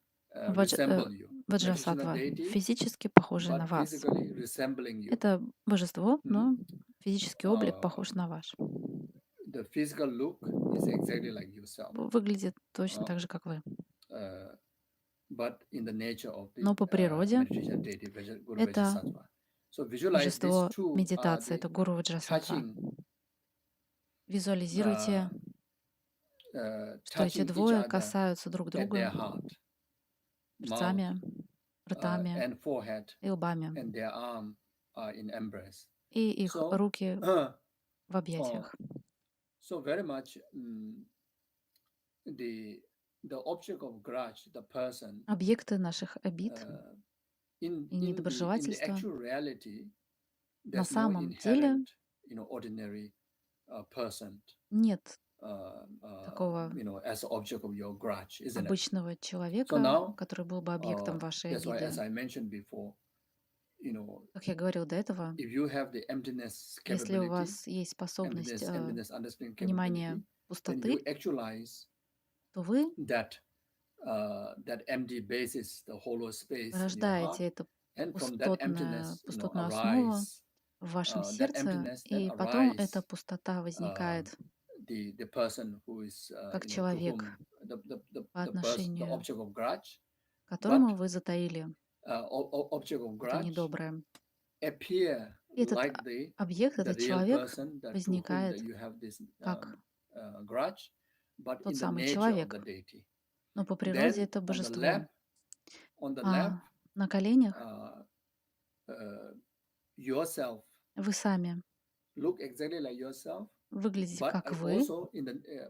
resemble you. Meditational Ваджрасаттва, deity, физически похожее but на вас. physically resembling you. Это божество, но физический облик похож на ваш. The physical look is exactly like yourself. Выглядит точно так же, как вы. But in the nature of the Но по природе meditation deity, Guru это Vajrasattva. So visualize божество these two are медитации, the это гуру Ваджрасаттва. touching, Визуализируйте, что эти touching each двое other касаются друг at their друга heart, mouth, сердцами, ртами and forehead, и лбами, and their arm are in embrace. и их So, руки в объятиях. so very much the object of grudge, the person, Объекты наших обид in и the недоброжелательства actual reality, на there's no самом деле inherent, ordinary person, нет такого as object of your grudge, isn't it? обычного So человека, now, который был бы объектом вашей that's why, as обиды. I mentioned before, Как я говорил до этого, if you have the emptiness если у capability, вас есть способность emptiness understanding понимания capability, then пустоты, you actualize то вы that that empty basis, the hollow space in your heart, Порождаете эту and from that emptiness, пустотную основу arise в вашем that сердце, emptiness, then и потом эта arise пустота возникает the person who is как to человек whom по the отношению object of grudge, к but которому вы затаили object of это grudge недоброе. appear И этот like объект, the этот real человек person that to whom that возникает you have this как grudge, but тот in the самый nature of the человек, deity. но по природе Then это on the божество. left, А на коленях uh, yourself вы сами look exactly like yourself, выглядите but как вы, also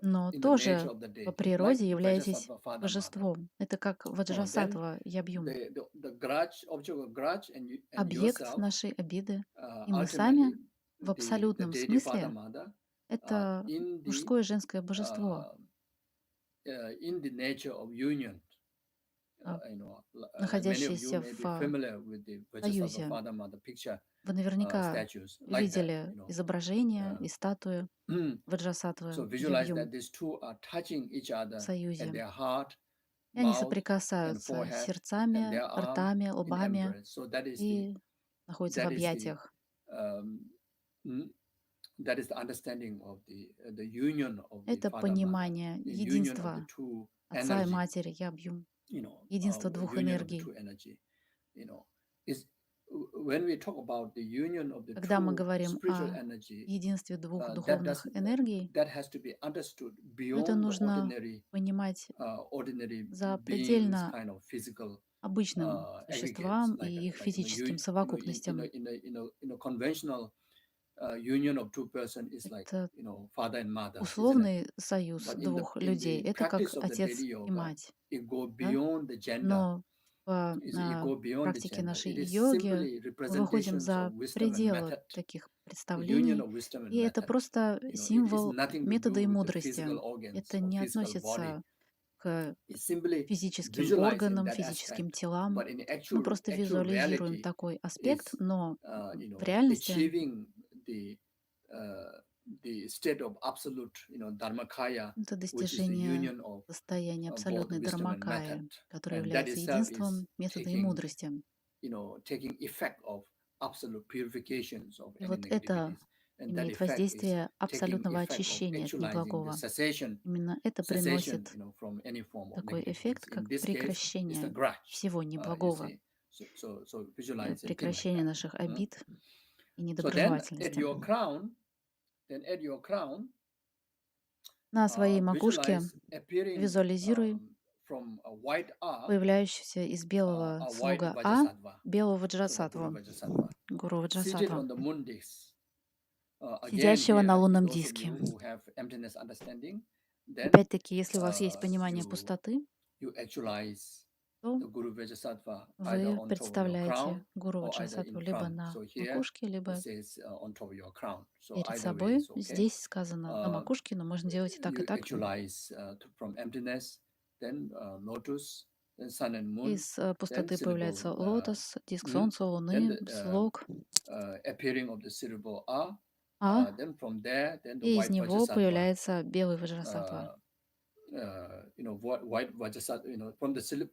но in the nature тоже of the по deity, like природе являетесь Vajrasattva Father Mother. божеством. Это как Then ваджрасаттва ябьюм, the grudge, object of grudge, and объект yourself, нашей обиды. И мы ultimately сами в the абсолютном deity Father смысле Mother это in the мужское и женское божество, nature of union. а, Like many of you находящееся may be в familiar with the Vajrasattva союзе. Father Mother picture Вы наверняка statues like that, видели изображения и статуи So Ваджрасаттвы visualize Ябьюм that these two are touching each в other at союзе. their heart, И они mouth, and соприкасаются forehead, and сердцами, their arm ртами, in лбами embrace. So that is и находятся в объятиях. um, mm, that is the understanding of the union of the Это Father Mother, понимание the union of the единства two Отца и energy, Матери Ябьюм, единство двух union of the энергий. two energy. Is when we talk about the union of the Когда мы true говорим spiritual о energy, единстве двух духовных энергий, that has to be understood это beyond the нужно понимать ordinary за beings, предельно kind of physical обычным aggregates, существам и like их физическим совокупностям. in a conventional union of two person is like Это father and mother, isn't it? условный союз But двух in людей. the Это как practice of the отец daily и yoga, мать. it go Да? beyond the gender. Но в It go beyond the практике gender. нашей It is йоги simply мы выходим representations of за wisdom and пределы method. таких The union представлений, of wisdom and и это method. просто It is символ nothing to метода do и with the мудрости. physical organs Это or не physical body. относится к It's simply физическим visualizing органам, that физическим aspect. телам. But in Мы просто actual визуализируем reality такой аспект, is но в реальности achieving the state of absolute dharmakaya, это which is the достижение union of состояния both абсолютной wisdom and method, дharmakaya, которое and that является itself is единством метода и taking мудрости. taking effect of absolute purifications of И any вот это negativities, and that имеет effect is воздействие taking абсолютного effect of очищения от actualizing the неблагого. cessation Именно это cessation приносит from any form of такой negativities. эффект, In как this case, it's the прекращение grudge, всего you неблагого, see. So visualize a thing like прекращение that. наших обид и So then, недоброжелательности. at your crown, На своей макушке visualize appearing визуализируй from a white arc, появляющийся из белого a white слога Vajrasattva, белого so the Guru ваджрасаттву, Vajrasattva, гуру seated ваджрасаттва, on the moon disk. Again, сидящего на here, лунном those of диске. you who have emptiness understanding, then Опять-таки, если у вас есть понимание пустоты, you actualize то the Guru Vajrasattva either вы on top of your crown представляете гуру or either ваджрасаттву in либо front. на So here макушке, it либо says on top of your crown. So перед either way собой. is okay. Здесь сказано на макушке, но можно делать и так, и You так. actualize from emptiness, then lotus, then sun and moon, Из пустоты then появляется syllable, лотос, диск then солнца, луны, the слог, appearing of the syllable A. а, Then from there, then the и из white него Vajrasattva. появляется белый ваджрасаттва. White Vajrasattva, from the syllable.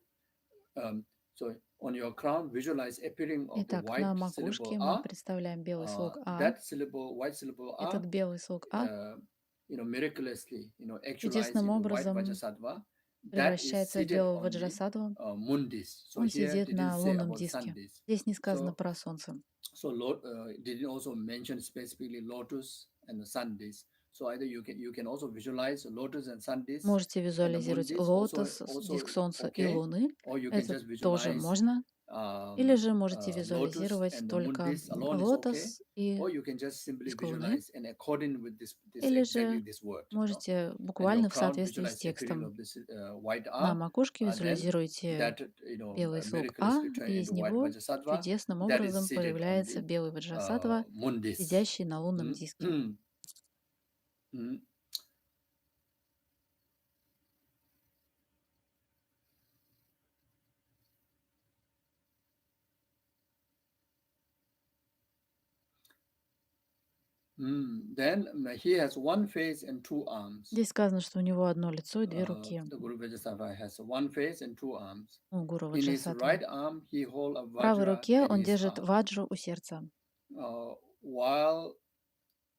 So on your crown, visualize appearing of the Итак, white на syllable макушке мы A. представляем белый слог А. That syllable, white syllable A, Этот белый слог А miraculously, actualize чудесным in the white образом Vajrasattva. That is превращается в seated белого on the ваджрасаттву. moon disk. So Он here сидит didn't на say лунном about sun диске. disk. Здесь не сказано So, про солнце. so didn't also mention specifically lotus and the sun disk. So either you can also visualize lotus and sun disk Можете and the moon визуализировать disk лотос, also диск солнца и okay, луны. or you can Это just тоже visualize можно. Или же можете lotus визуализировать and the moon только disk alone is okay, лотос и or you can just simply диск луны. visualize and according with this Или exactly же this word. можете And your буквально в crown соответствии с visualize appearing текстом. of this white На R, макушке then визуализируйте that белый слог А, miraculously turn и из into white него Vajrasattva чудесным that is образом seated on появляется the белый ваджрасаттва, moon disk. сидящий на лунном диске. Then he has one face and two arms. Здесь сказано, что у него одно лицо и две руки. The Guru Vajrasattva has one face and two arms. У гуру In his Ваджрасаттвы. right arm, he holds a В правой vajra руке in он his держит heart, ваджру у сердца, while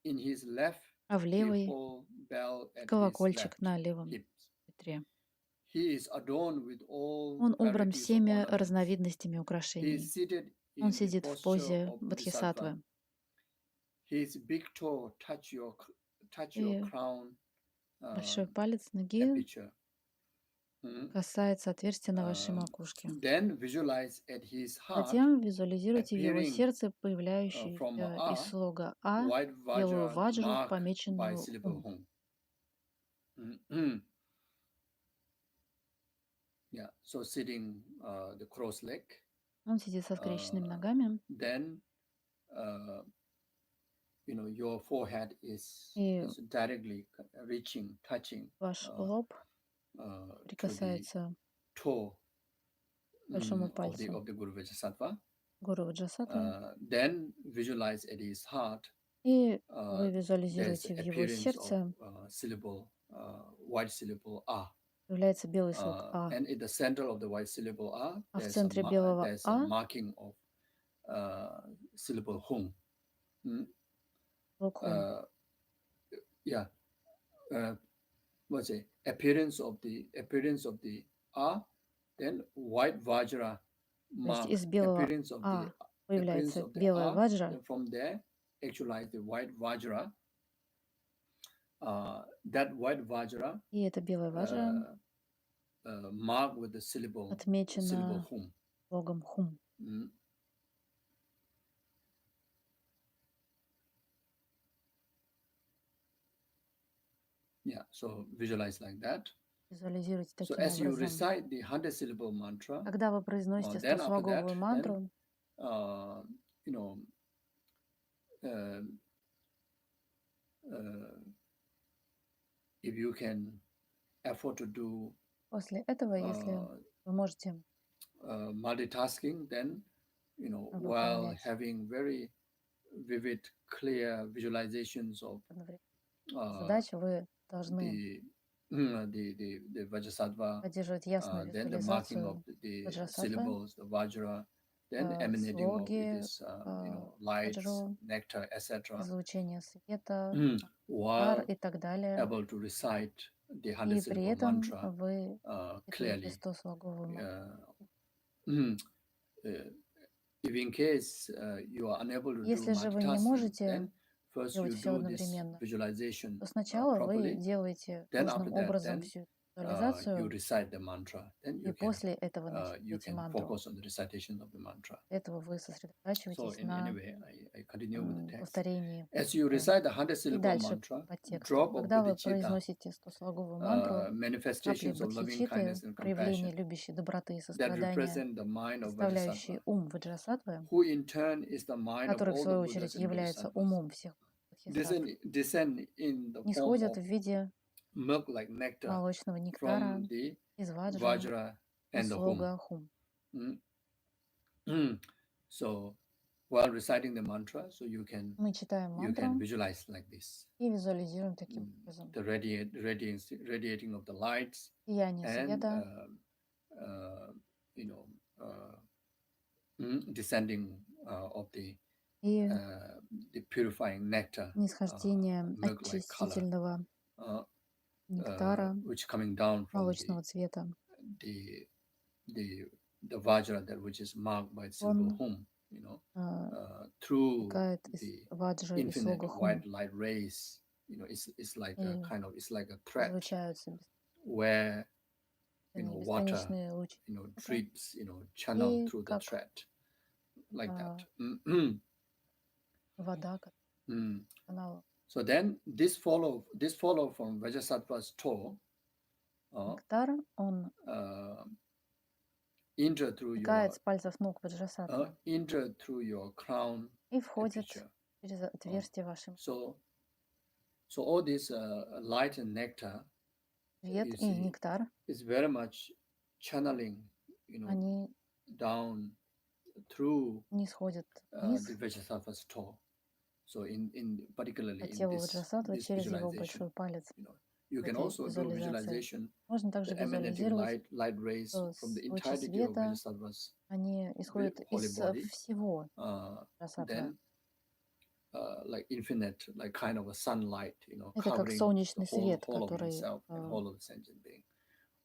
in his left, а в he левой holds bell at his колокольчик left на левом hip. бедре. He is adorned with all Он убран varieties of всеми ornaments. разновидностью He украшений. is seated Он in the сидит в posture позе of бодхисаттвы. bodhisattva. His big toe touch your И crown большой палец ноги aperture. касается отверстия на вашей макушке. Then visualize at his heart Затем визуализируйте в его appearing сердце from появляющуюся A из слога А white белую vajra ваджру, marked by помеченную syllable Ум. hum. Yeah, so sitting the cross leg. Он сидит со скрещенными ногами, Then your forehead is и directly reaching, touching ваш лоб to the прикасается toe к большому of пальцу the Guru Vajrasattva. гуру Ваджрасаттвы. Then visualize at his heart И вы there's визуализируете в его appearance сердце of syllable, white syllable A. появляется белый слог А, And in the center of the white syllable A, а в центре белого there's a А marking of syllable hum. слог Хум. Yeah. What's it? Appearance of the A, then white vajra То есть mark из белого appearance of А the появляется appearance of the белая A. ваджра, Then from there, actualize the white vajra. That white vajra и эта белая ваджра marked with the syllable отмечена hum. слогом Хум. Yeah, so visualize like that. Визуализируйте So таким as you образом. recite the 100-syllable mantra, Когда вы произносите then after that, 100-слоговую мантру, if you can afford to do после этого, если вы можете multitasking, then while выполнять having very vivid, clear visualizations of задачу, вы должны the Vajrasattva, поддерживать ясную then the marking of визуализацию the Ваджрасаттвы, syllables, the Vajra, then emanating of слоги, this lights, ваджру, nectar, etc. излучение света, While пар и так далее. able to recite the И 100-syllable при этом mantra вы читаете clearly. 100-слоговую If in case you are unable to do Если же вы не multitasking, можете then first you делать все do this одновременно, visualization то сначала вы properly. делаете Then after нужным that, образом then всю you визуализацию, recite the mantra. Then и после этого you начинаете can мантру. focus on the recitation of the mantra. Для этого вы So сосредотачиваетесь in на any way, I continue with the text. повторении. As you recite the И 100-syllable дальше mantra, по тексту. drop of Когда вы bodhicitta, произносите 100-слоговую мантру, капли manifestations of loving kindness бодхичитты, and проявление compassion любящей доброты и that сострадания, represent the mind of представляющие Vajrasattva, ум Ваджрасаттвы, who in turn is the mind of который в all the свою Buddhas очередь and является Bodhisattvas, умом всех бодхисаттв, descend in the form нисходят of в виде milk-like nectar молочного нектара from the из ваджры Vajra и and the hum. слога Хум. So while reciting the mantra, so you can Мы читаем мантру visualize like this: и визуализируем таким образом. the radiating of the lights Сияние and света descending of the и purifying nectar, нисхождение milk-like color, очистительного нектара which coming down from молочного цвета. the Vajra, that which is marked by syllable hum, through Вытекает из the ваджры и infinite слога Хум. white light rays. It's like a kind of, it's like a thread Излучаются where water бесконечные лучи. drips, channel И through the как thread, like that. вода, канал. So then this follow from Vajrasattva's toe, Нектар, он enter through вытекает your с пальцев ног Ваджрасаттвы crown и входит aperture. через отверстие вашей. So all this light and nectar, Свет you и see, нектар, is very much channeling, они down through не сходят вниз the Vajrasattva's toe. So particularly по in телу Ваджрасаттвы this через его visualization, большой палец you в can этой also do визуализации. visualization. Можно также The emanating визуализировать, light rays что from the лучи entirety of света, Vajrasattva's они исходят holy из body, всего Ваджрасаттвы. then like infinite, like kind of a sunlight, Это как covering the солнечный свет, whole of который himself and whole of the sentient being.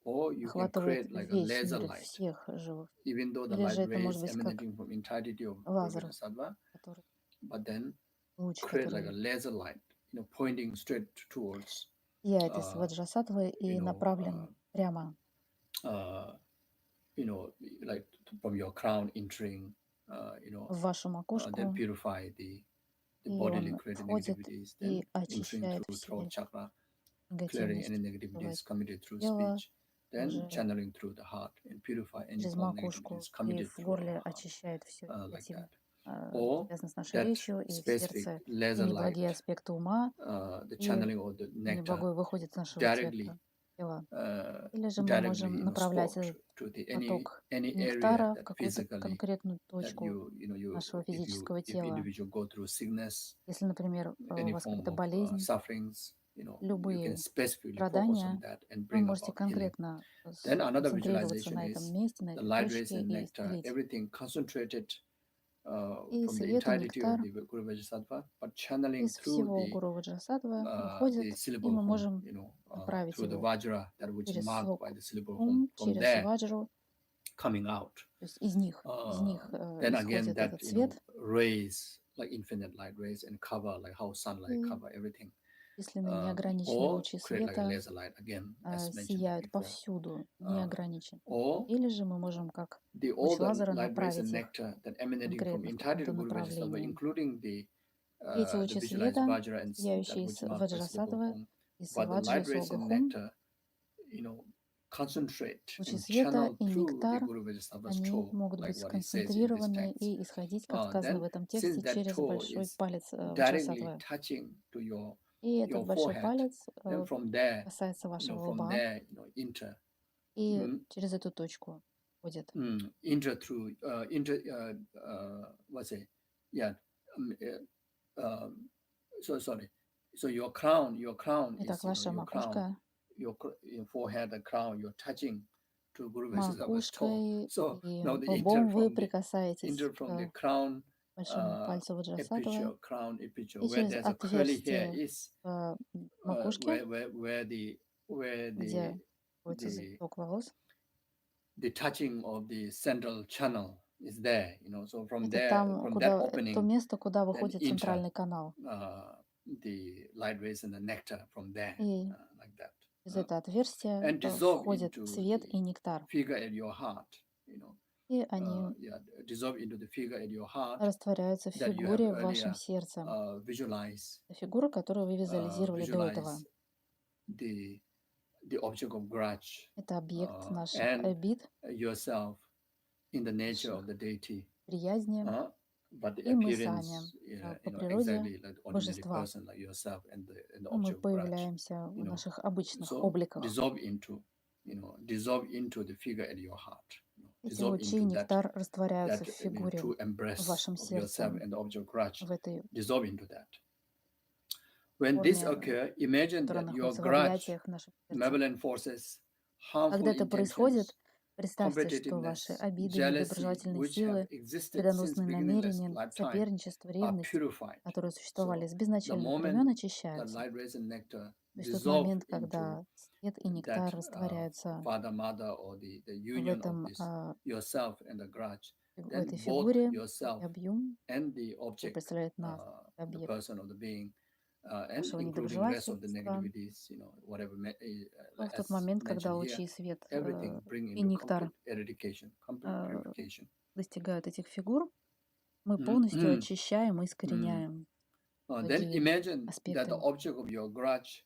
Or you can охватывает create like a весь laser мир, light, всех живых. even though the Или же light это может rays быть как emanating from entirety of лазер, Vajrasattva, который, but then луч, create like a который laser light, pointing straight towards, сияет из Ваджрасаттвы и направлен прямо, like from your crown entering, в вашу then макушку, purify the и bodily он created входит negativities, и then entering очищает through все throat chakra, clearing any негативность, negativities committed through тело, speech, then также channeling through the heart and purify any через thought макушку negativities и committed в through our горле heart, очищает все like негативное, that. Or связано с нашей that речью, и в specific сердце laser все неблагие light, аспекты ума, the и channeling of the nectar неблагое выходит из нашего directly, тела. Или же мы можем directly, направлять spot этот to the поток any area нектара в that какую-то physically конкретную that точку you нашего if физического if тела. individual go through sickness, Если, например, у any вас form какая-то of болезнь, sufferings, you can любые specifically focus on страдания, that and вы bring можете about healing. конкретно Then another сконцентрироваться visualization на этом is месте, на the этой light rays точке and и nectar, исцелить. everything concentrated И from the свет и entirety of нектар the Guru Vajrasattva, but channeling из through всего Гуру Ваджрасаттвы the выходит, и syllable мы hum, можем направить through the его Vajra, that which is через marked by слог the syllable hum. ум, From через there, ваджру, coming out. то есть из них Then again, исходит that этот свет. rays, like infinite light rays, and cover like how sunlight И cover everything. численные неограниченные Or лучи create like a света laser light again, as mentioned сияют before. повсюду, неограниченно. Or Или же мы можем как all луч the лазера light rays and направить их nectar that emanating from конкретно в entirety каком-то of Guru Vajrasattva, направлении. including the И эти лучи visualized света, Vajra and that сияющие which из marked by syllable Ваджрасаттвы, hum, из but the ваджры, light rays слога and хум, nectar, concentrate лучи and света channel и through the нектар, Guru Vajrasattva's они toe, могут like быть what he says in this сконцентрированы text. и исходить, как сказано в Then, этом since тексте, that через toe большой is палец directly Ваджрасаттвы. touching to И этот your большой forehead, палец then from there, касается вашего from лба, there, enter, и через эту точку ходит. enter through, what's it? Yeah. So sorry. So your crown Итак, is, ваша your crown, макушка, your forehead, the crown, you're touching to Guru Vajrasattva's toe. макушкой So и now the лбом вы прикасаетесь from the к crown большому пальцу Ваджрасаттвы, crown aperture, и where через there's a curly hair отверстие is, в макушке, where где находится завиток волос, the touching of the central channel is there, so from это there, там, from that куда, то opening, место, куда then выходит enter центральный канал. the light rays and the nectar from there, И like that. из этого отверстия And dissolve входит into свет и the нектар. figure at your heart, И они dissolve into the figure at your heart растворяются в that you have фигуре в earlier вашем сердце. visualized, Фигура, которую вы визуализировали до этого. the object of grudge Это объект наших and обид, yourself in the nature of наших the deity, приязни, but the и мы сами appearance, по природе exactly like ordinary божества. person like yourself and the И мы object of grudge, появляемся в наших обычных so обликах. dissolve into the figure at your heart. Эти лучи и нектар растворяются в фигуре, true в embrace вашем of yourself сердце, and the object of grudge, в этой dissolve into that. When this форме, occur, imagine которая that your находится в grudge, объятиях нашего сердца. malevolent forces, harmful Когда это происходит, intentions, представьте, что ваши competitiveness, обиды, jealousy, недоброжелательные which have силы, existed since вредоносные beginningless намерения, lifetime, соперничество, are ревность, purified. которые существовали So с the безначальных времен, moment that очищаются. light rays and nectar То есть тот dissolve момент, into когда свет и нектар that растворяются father, mother, or the в union of этом, this yourself and the grudge, в then этой both фигуре, yourself объем, and the который object, представляет нас, the объект person or the being, and нашего including rest of the недоброжелательства, negativities, whatever в тот as момент, когда mentioned here, лучи и свет everything bring и into нектар complete eradication, complete purification. достигают этих фигур, мы полностью очищаем и искореняем Then благие imagine that аспекты. the object of your grudge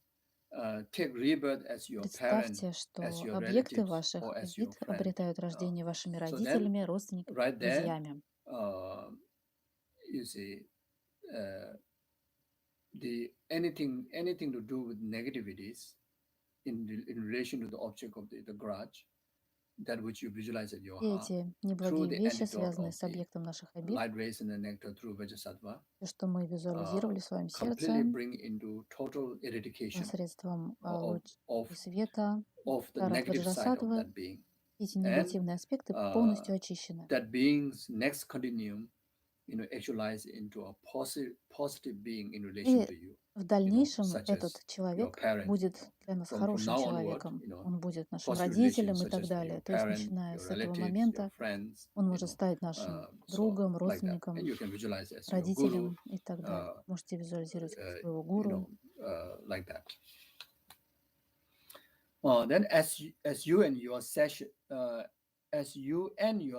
take rebirth as your parent, Представьте, что as your объекты relatives, ваших or as обид your friend. обретают рождение вашими So then, родителями, родственниками, right there, друзьями. you see, anything to do with negativities in relation to the object of the grudge, that which you visualize in your Все heart эти through неблагие the вещи, antidote связанные of с the объектом наших обид, light rays and the nectar through Vajrasattva, все, что мы визуализировали в своем completely сердце bring into total eradication посредством of, лучей of, света, of the даров negative side of Ваджрасаттвы, that being. эти And негативные аспекты полностью очищены. that being's next continuum, actualize into a positive being in relation И to you, в дальнейшем such этот as your человек parent. будет для нас From хорошим now onward, человеком. Он будет нашим positive родителем relations и such так as далее. your То есть, parent, начиная your с этого relatives, your момента, friends, он может стать нашим so другом, like that. And родственником, you can visualize as your guru, родителем и так далее. Можете визуализировать как своего гуру. Like that. Then as you end your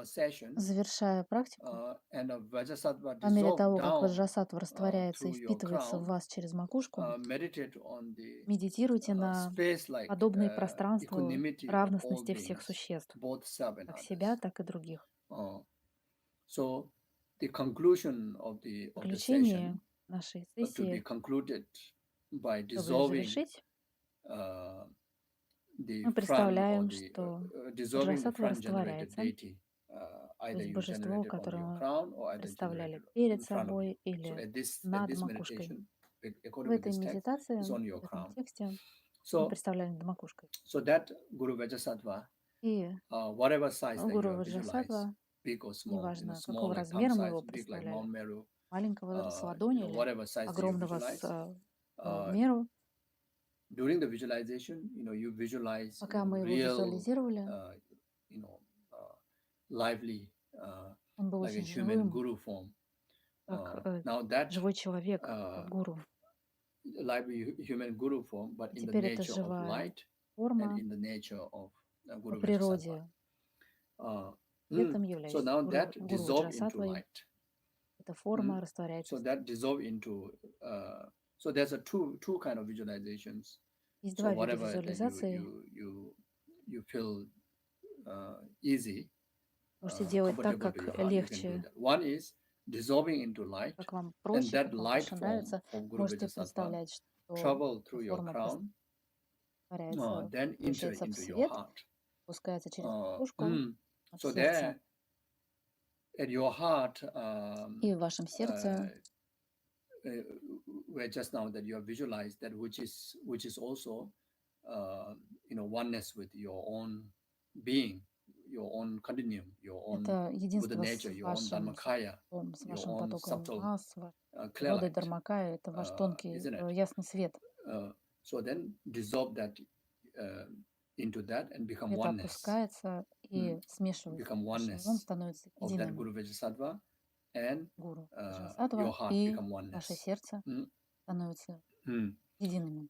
session, Завершая практику, and a Vajrasattva по мере dissolve того, как down ваджрасаттва растворяется и through your впитывается в crown, вас через макушку, meditate on the медитируйте на space like подобные пространству equanimity of all равностности всех beings, существ, both self and как others. себя, так и других. So the conclusion of the В заключение session нашей to be сессии, concluded by чтобы dissolving завершить, the мы front or представляем, the что dissolving the ваджрасаттва front generated растворяется, deity, то either есть you божество, generated on которое your мы crown or either представляли generated перед in front of you. собой So или at над this макушкой. meditation, В according to этой this text, медитации, is on your в этом crown. тексте мы So представляли над макушкой. that Guru Vajrasattva, И whatever size that you гуру have visualized, Ваджрасаттва, big or small, неважно, small какого like thumb размера мы size, его big like представляли, Mount Meru, маленького с ладони или whatever size that you огромного visualize, в меру. during the visualization, you visualize Пока мы его real, визуализировали, lively, он был like a очень human живым, guru form. как Now that живой человек, как гуру. lively human guru form, but in the Теперь это nature of живая light and форма in the nature of по Guru Vajrasattva. природе. Светом So является now that гуру dissolve into Ваджрасаттвой. light. Эта форма растворяется. So that dissolve into. So there's a two kind of visualizations. Есть So два вида whatever that визуализации. you feel easy, Можете делать так, comfortable to your как heart, you can do легче, that. One is dissolving into light, как вам and проще, that как вам light больше form нравится. of Guru Можете Vajrasattva представлять, что travel through your форма crown, растворяется, then enter превращается в into your свет, heart. спускается через макушку в So сердце. there, at your heart, И в вашем сердце, where just now that you have visualized that which is also oneness with your own being, your own continuum, your own это Buddha единство nature, с your own вашим Dharmakaya, с your вашим own потоком subtle ума, с clear природой light, Дharmakая, это ваш тонкий, isn't it? ясный свет. So then dissolve that into that and become Это oneness. опускается и смешивается. Become Вашим oneness умом становится of that единым. Guru Vajrasattva and Гуру your Ваджрасаттва heart и become ваше oneness. сердце становятся едиными.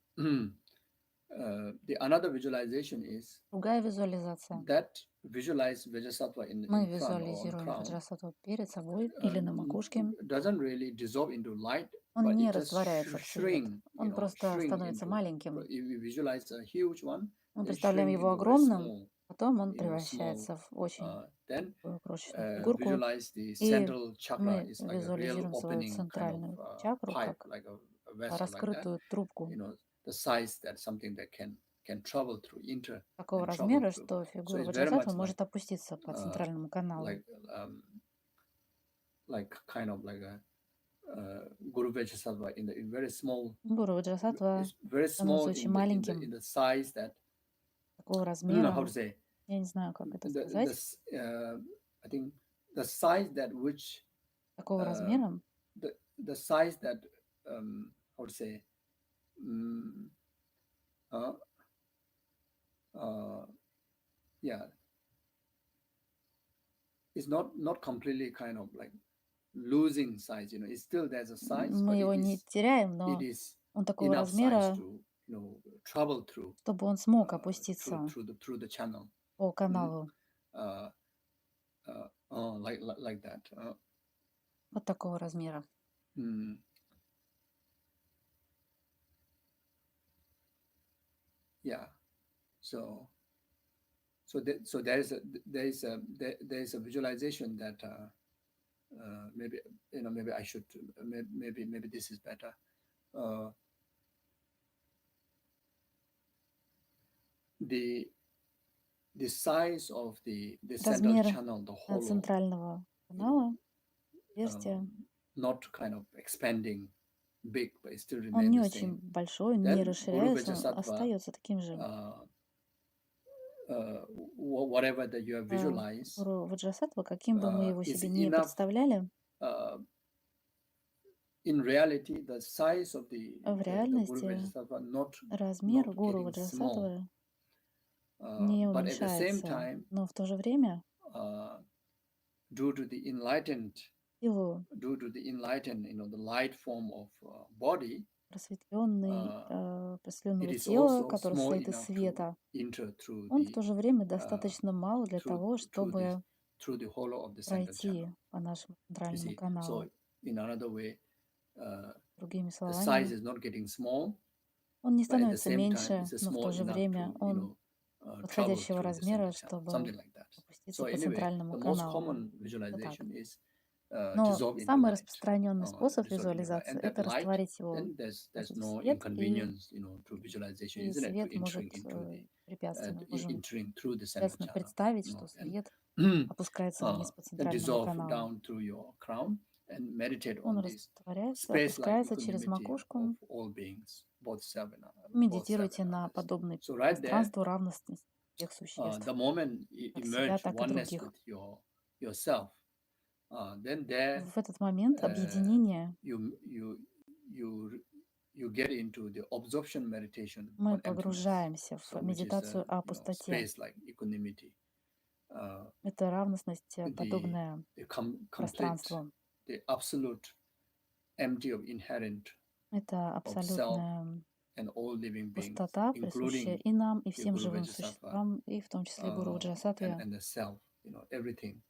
The another visualization is Другая визуализация. that visualize Vajrasattva in Мы front or on визуализируем crown Ваджрасаттву перед собой или на макушке. doesn't really dissolve into light, Он but не it just растворяется в свет. shrink, Он просто становится into. маленьким. If we visualize a huge one, Мы then представляем shrink его into very огромным, small, потом он small. превращается в очень Then такую крошечную фигурку. visualize the И central chakra мы is like a real визуализируем свою opening kind центральную of чакру pipe, как like a vessel like that. раскрытую трубку The size that something that can travel through, enter такого and travel размера, through. что So фигура it's very Ваджрасаттвы much может опуститься по центральному каналу. Like kind of like a Guru Vajrasattva in very small. Гуру Ваджрасаттва Very small становится очень маленьким, in the size that. такого размера. How to say? Я не знаю, как это сказать. I think the size that which. Такого размера. The size that how to say? Yeah. It's not completely kind of like losing size, it's still there's a size. Мы его не теряем, но он такого размера, чтобы он смог опуститься through the channel. По каналу. Like that. Вот такого размера. Yeah. So there is a visualization that maybe maybe I should maybe this is better. the size of the central Размер channel, the hollow, центрального you know, канала, отверстия, not kind of expanding big, but it still он remain не the очень same. большой, не Then Guru расширяется, он Vajasattva, остается таким же. Whatever that you have visualized, Гуру Ваджрасаттва, каким бы мы его is себе не enough. представляли, In reality, the size of the в Guru реальности Vajasattva not размер Гуру getting small, Ваджрасаттвы не but at the same уменьшается, time, но в то же время, due to the enlightened, силу the light form of body, просветленного it is тела, also которое small состоит из enough to света, enter through он в the то же время достаточно мал для того, through чтобы the hollow of the central пройти channel. по нашему You центральному see, каналу. so in another way, Другими the size словами, is not getting small, он не but at the становится same time, меньше, it's но в small то же enough время to он travel подходящего through the размера, central channel, чтобы something like that. опуститься So по anyway, центральному the most каналу. common Вот так. visualization is Но dissolve in the самый light. распространенный способ Dissolve in the light, визуализации — and это that light, растворить его then there's в no свет, inconvenience, to visualization, и isn't it? To свет может entering into the препятствовать. Мы можем entering through the central ясно channel, представить, что and свет опускается вниз по then центральному dissolve каналу. down through your crown and meditate Он on this растворяется, space-like опускается через equanimity макушку. of all beings, both self and both self Медитируйте and на others. подобное So right there, пространство равности всех существ, the moment you как себя, emerge так и oneness других. with yourself, then there В этот момент объединения you get into the absorption meditation мы on emptiness, погружаемся в which is медитацию о пустоте. space-like equanimity. Это равностность, The подобная complete, пространству. the absolute empty of inherent Это of self абсолютная and all living beings, пустота, присущая including и нам, и the всем Guru живым Vajasattva, существам, и в том числе Гуру Ваджрасаттве. and the self, everything.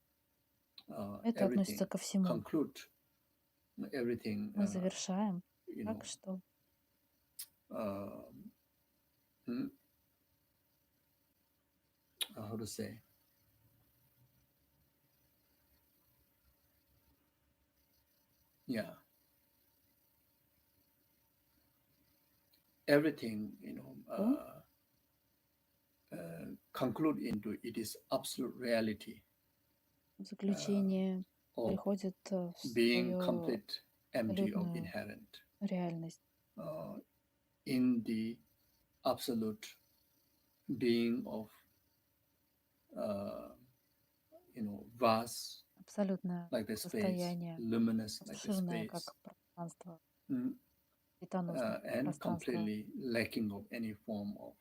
Это относится ко всему. Conclude everything. Мы завершаем. Так что how to say? Yeah. Everything, conclude into it is absolute reality. в заключение приходит в Being свою complete empty of абсолютную inherent. реальность. In the absolute being of vast, Абсолютное like the space, состояние, luminous, like the обширное, space, как пространство, светоносное and пространство. completely lacking of any form of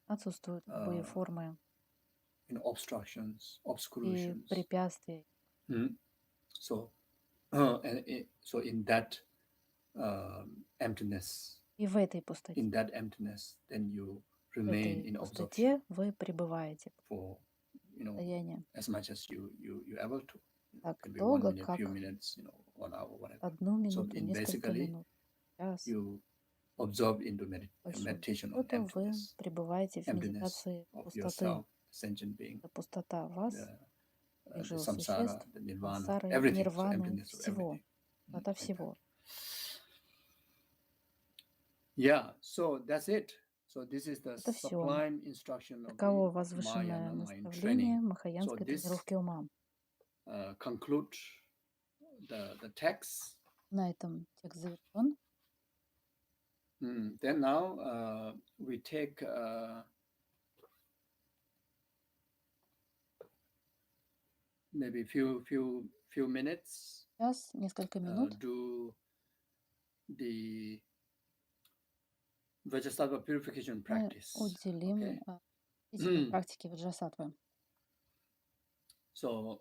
Отсутствуют любые формы obstructions, и obscurations. препятствий. So in that emptiness, И в этой пустоте, then you в remain этой in absorption пустоте вы пребываете for в состоянии as much as you able to. так Could be 1 долго, minute, как few minutes, 1 hour, whatever. 1 минуту, in несколько basically, минут, час. You absorb into Большую meditation on частоту вы emptiness, пребываете в медитации of пустоты. yourself, sentient being, Это пустота вас, the живых samsara, существ, the nirvana, сансары, everything. So нирваны, emptiness of всего. everything. Это всего. Yeah, so that's it. So this is the Это все. sublime instruction of Таково the возвышенное Mahayana mind наставление training. махаянской So this тренировки ума. Conclude the text. На этом текст завершен. Then now we take maybe few minutes. Сейчас, несколько минут. Do the Vajrasattva purification Мы practice. уделим практике Ваджрасаттвы. So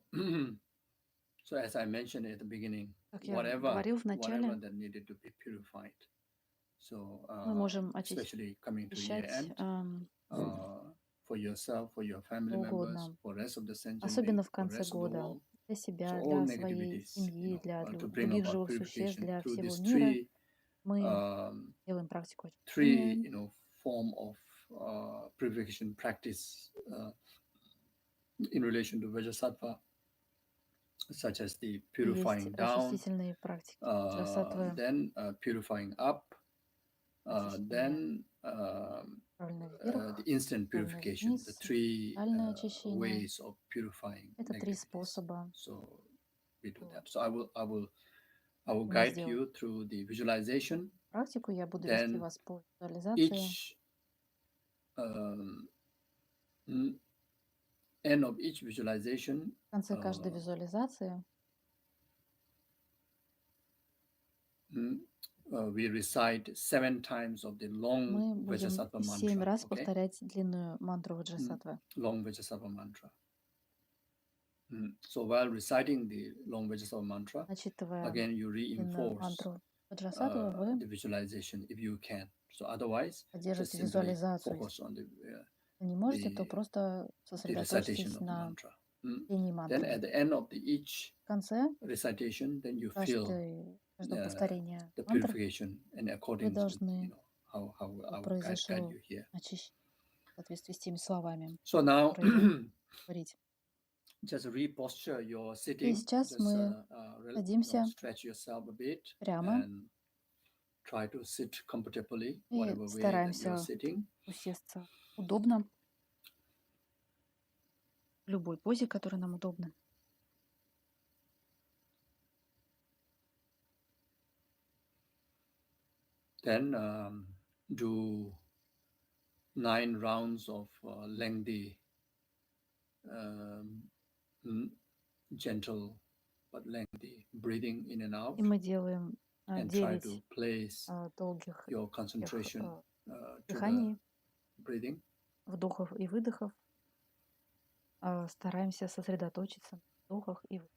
as I mentioned at the beginning, как я говорил в начале, whatever that needed to be purified. So мы можем especially coming to очищать year end, for yourself, for your family members, for rest of the sentient особенно beings, в конце года, для себя, для своей семьи, для других живых существ, для всего мира. Мы делаем практику очищения. Three, form of purification practice in relation to Vajrasattva, such as the purifying Есть down, очистительные практики Ваджрасаттвы, then purifying up, then правильно the вверх, instant правильно purification, the вниз, three тотальное очищение. ways of purifying Это 3 negativities. способа. So we do Вот. that. So I will Мы guide сделаем you through the visualization. практику, я буду вести Then вас по визуализации. each mm, end of each visualization, В конце каждой визуализации we recite 7 times of the long мы будем Vajrasattva 7 mantra. раз Okay, повторять длинную мантру Ваджрасаттвы. long Vajrasattva mantra. So while reciting the long Vajrasattva mantra, Начитывая again you длинную reinforce мантру Ваджрасаттвы, вы the visualization if you can. So otherwise, just поддержите simply визуализацию. focus on the Если не можете, то просто the recitation сосредоточьтесь of the на mantra. пении Then мантры. at the end of each В конце recitation, then you feel каждого повторения the мантры purification in вы accordance with должны, how I will guide произошло you here. очищение в соответствии с теми словами, So now, которые я говорить. just reposture your И sitting. сейчас Just мы садимся stretch yourself a bit прямо and try to sit comfortably, и whatever way that you are стараемся sitting. усесться удобно, в любой позе, которая нам удобна. Then do 9 rounds of lengthy, gentle but lengthy breathing in and out, И мы делаем and try to 9 place долгих your concentration to дыханий, the breathing. вдохов и выдохов. Стараемся сосредоточиться на вдохах и выдохах.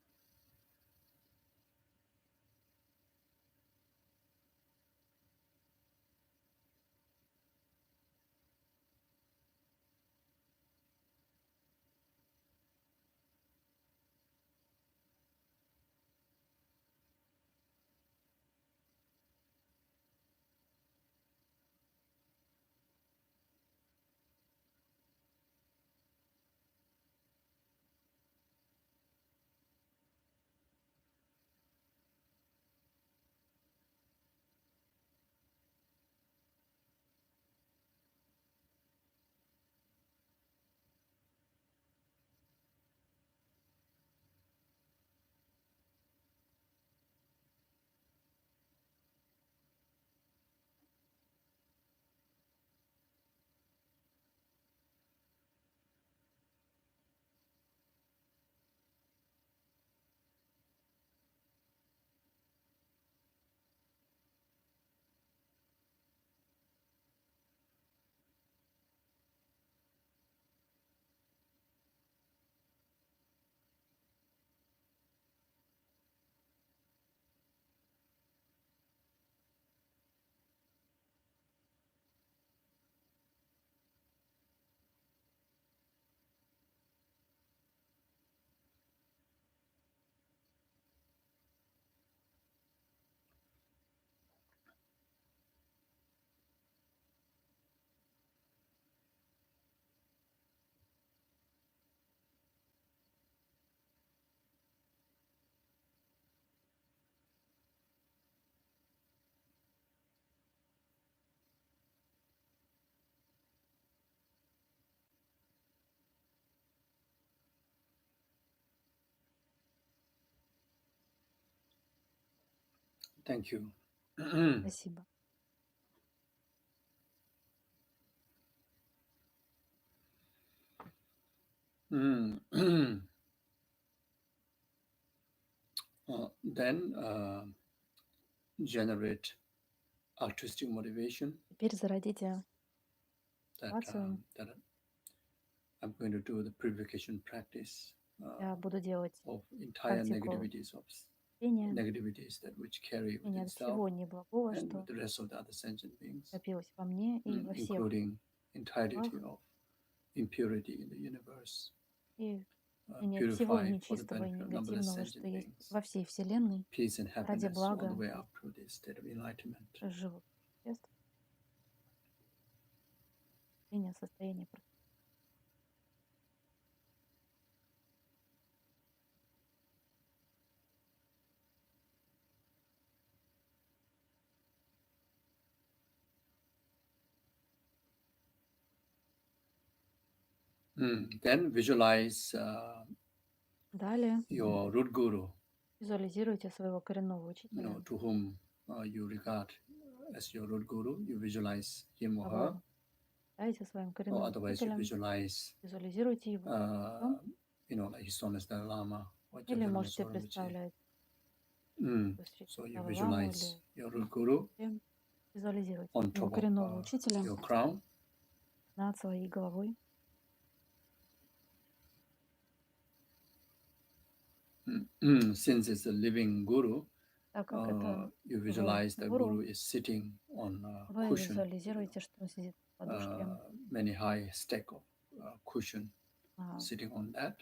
Thank you. Спасибо. Then generate altruistic motivation Теперь зародите that мотивацию. I'm going to do the purification practice Я буду делать of entire практику negativities чтения that which carry within от self всего неблагого, and что with the rest of the other sentient beings, скопилось во мне и во всех, including entirety of impurity in the universe, и от всего purify for the нечистого и benefit of numberless негативного, что sentient есть beings, во всей Вселенной, peace and ради happiness all the блага way up to the state of enlightenment. живых существ, состояния. Then visualize Далее your root guru, визуализируйте своего коренного учителя, to whom you regard as your root guru. You visualize him or her, кого считаете своим or коренным otherwise you учителем, visualize, визуализируйте его лицом, like His Holiness Dalai Lama or или Jagannatha можете Rinpoche. представлять So Сри you Далай Ламу visualize или your root guru визуализируйте on его top of коренного учителя your crown. над своей головой. Since it's a living guru, Так как это you живой visualize the гуру, guru is sitting on a вы cushion, визуализируете, что он сидит на подушке, many high stack of cushion, на sitting on that.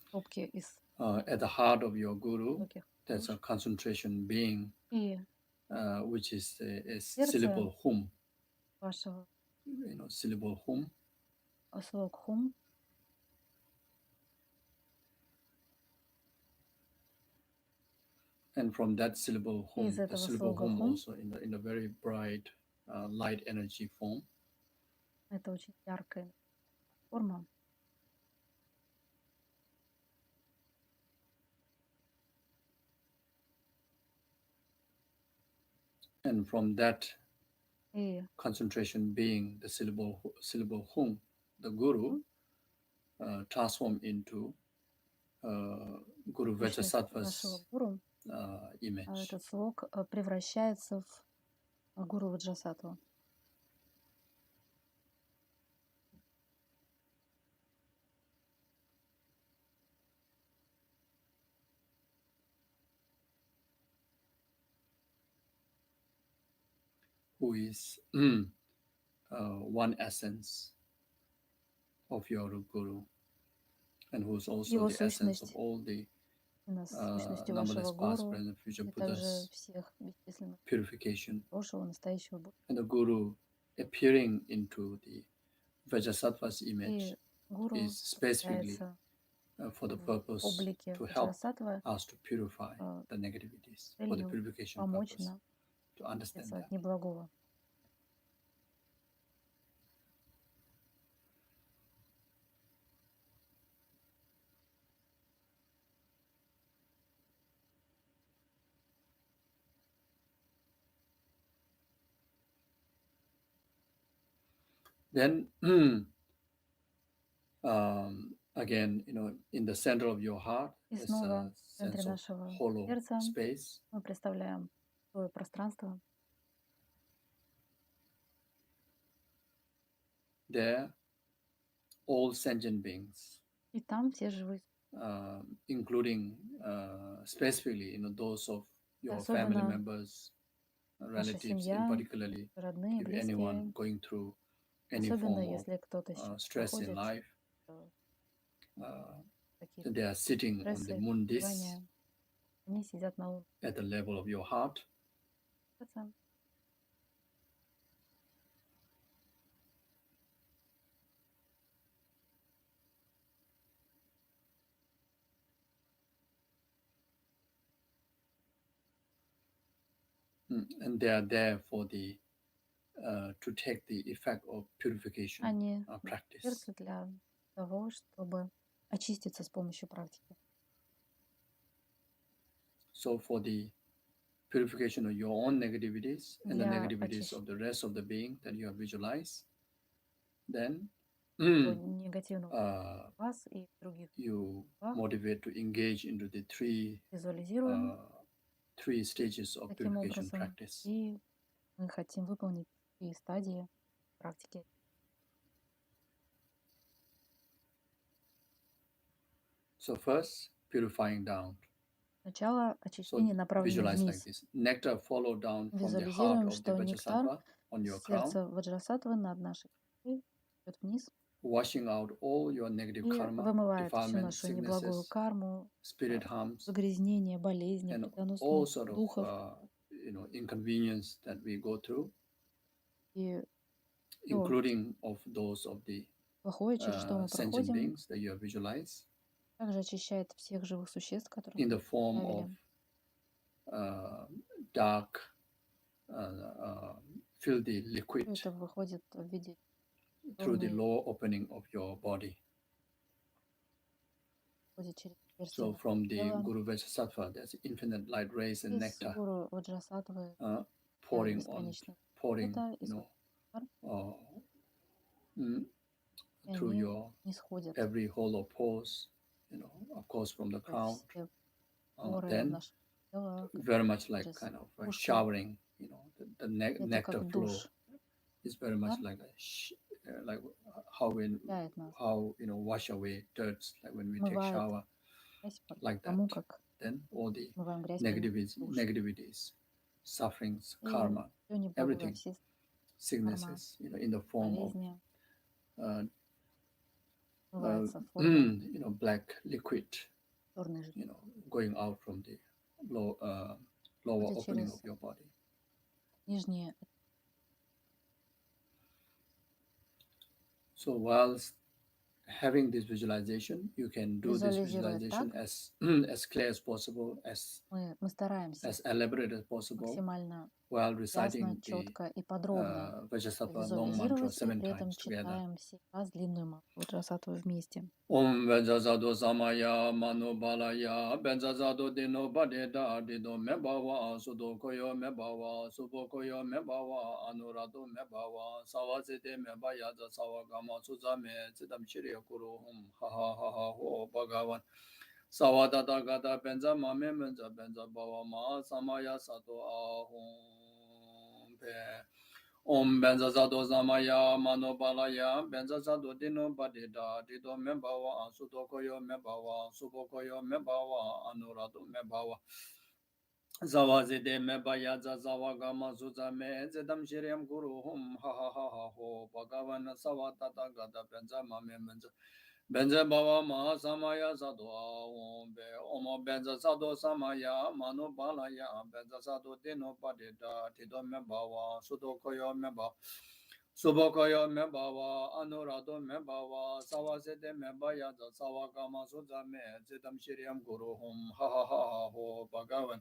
стопке из At the heart of your guru, высоких there's a подушек. concentration being, И which is a сердце syllable hum, вашего syllable hum. слог хум, And from that syllable и hum, из the этого syllable слога hum хум, also in a very bright light energy form. это очень яркая форма, And from that и concentration being the syllable hum, the guru transform into Guru сущность вашего Vajrasattva's гуру, image. этот слог превращается в гуру Ваджрасаттву. Who is one essence of your guru, and who is also Его the essence of сущность, all the именно сущностью numberless вашего past, гуру, present, future и также Buddhas всех бесчисленных purification, прошлого, настоящего Будды. and the guru appearing into the Vajrasattva's image И гуру is specifically появляется for the в purpose облике to help Ваджрасаттвы us to purify с the negativities, for the целью purification помочь purpose, нам to understand избавиться that. от неблагого. Then again, in the center of your heart И is снова a в центре sense of нашего hollow сердца space. мы представляем свое пространство. There, all sentient beings, И там все живые, including specifically, those of your family особенно members, наша relatives, in семья, particularly, родные, if anyone близкие, going through any особенно form of если кто-то сейчас stress in проходит life, какие-то they are sitting on the стрессы, moon disk переживания, они сидят на at the level of your heart. сердце. And they are there for the to take the effect of purification Они practice. сердце для того, чтобы очиститься с помощью практики. So for the purification of your own negativities and the Для negativities of the rest of the being that you have visualized, then негативного вас и других you motivate to engage into the визуализируем three stages of таким purification образом, practice. и мы хотим выполнить 3 стадии практики. So first, purifying down. Сначала очищение направлено Visualize like вниз. this. Nectar follow down from the heart Визуализируем, of the что нектар Vajrasattva on your с crown, сердца Ваджрасаттвы над нашей головой идет вниз washing out all your negative и karma, вымывает всю defilements, нашу неблагую sicknesses, карму, spirit harms, загрязнение, болезни, and all вредоносных sort of духов inconvenience that we go through, и including of those of the плохое, через что мы sentient проходим. beings that you have visualized, Также очищает всех живых существ, которые in the form of представили. dark feel the liquid это выходит в виде through the черной, lower opening of your body. выходит через So отверстие from the тела. Guru Vajrasattva, there's infinite light rays and Из nectar гуру Ваджрасаттвы pouring бесконечный pouring, света и you пар, know, и through они your нисходят every hollow pores, you know, of course from the crown. все поры в Then нашем теле, very much like через kind of like ушко. showering, you know, the Это nectar как flow душ. is very much Пар like like how питает нас, wash away dirt, like when we take смывает shower, грязь, like that. потому как Then all the смываем грязь при душе. negativities, sufferings, И karma, все неблагое, everything, все sicknesses, you know, in the form of болезни смывается в форме you know, black liquid, черной you жидкости. know, going out from the lower Выходит opening of через your body. нижние. So whilst having this visualization, you can do this Визуализируя visualization так, as clear as possible, мы стараемся as elaborate as possible, максимально while ясно, reciting the четко и подробно Vajrasattva long mantra визуализировать, и 7 при этом times together. читаем 7 раз длинную мантру Ваджрасаттвы вместе. Om Vajrasattva Samaya Manu Balaya Vajrasattva Dino Badeda Dido Mebawa Sudo Koyo Mebawa Subo Koyo Mebawa Anurado Mebawa Sawasite Mebayaza Sawagama Suzame Siddham Shirya Kuru Hum Ha Ha Ha Ha Ho Bhagavan Sawadata Gata Benza Mame Benza Benza Bawa Ma Samaya Sato Ahum Pe Om Benza Zato Samaya Mano Balaya Benza Zato Dino Badida Dido Mebawa Sudokoyo Mebawa Subokoyo Mebawa Anurado Mebawa Zawazide Mebaya Zawagama Suzame Zedam Shiriam Guru Hum Ha Ha Ha Ha Ho Bhagavan Savatata Gata Benza Mame Benza Benza Baba Ma Samaya Sato Om Be Om Benza Sato Samaya Mano Balaya Benza Sato Dino Badida Dido Mebawa Sudokoyo Mebawa Subokoyo Mebawa Anurado Mebawa Sawasede Mebaya Sawagama Suzame Zedam Shiriam Guru Hum Ha Ha Ha Ha Ho Bhagavan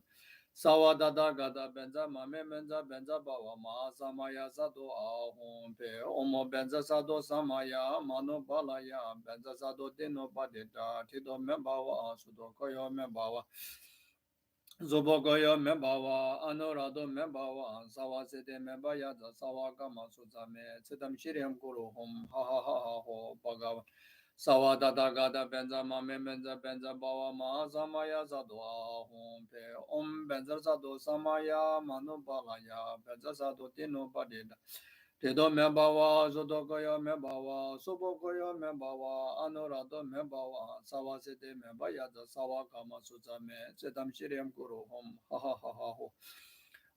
Sawadada Gada Benza Mame Benza Benza Bawa Ma Samaya Sato Ahum Pe Omo Benza Sato Samaya Mano Balaya Benza Sato Dino Badita Tido Mebawa Sudokoyo Mebawa Zubokoyo Mebawa Anurado Mebawa Sawasede Mebaya Sawagama Suzame Siddham Shiriam Guru Hum Ha Ha Ha Ha Ho Bhagavan Sawadada Gada Benza Mame Benza Benza Bawa Ma Samaya Sato Ahum Pe Om Benza Sato Samaya Manu Balaya Benza Sato Dino Badida Tido Mebawa Zudokoyo Mebawa Subokoyo Mebawa Anurado Mebawa Sawasede Mebaya Sawagama Suzame Siddham Shiriam Guru Hum Ha Ha Ha Ha Ho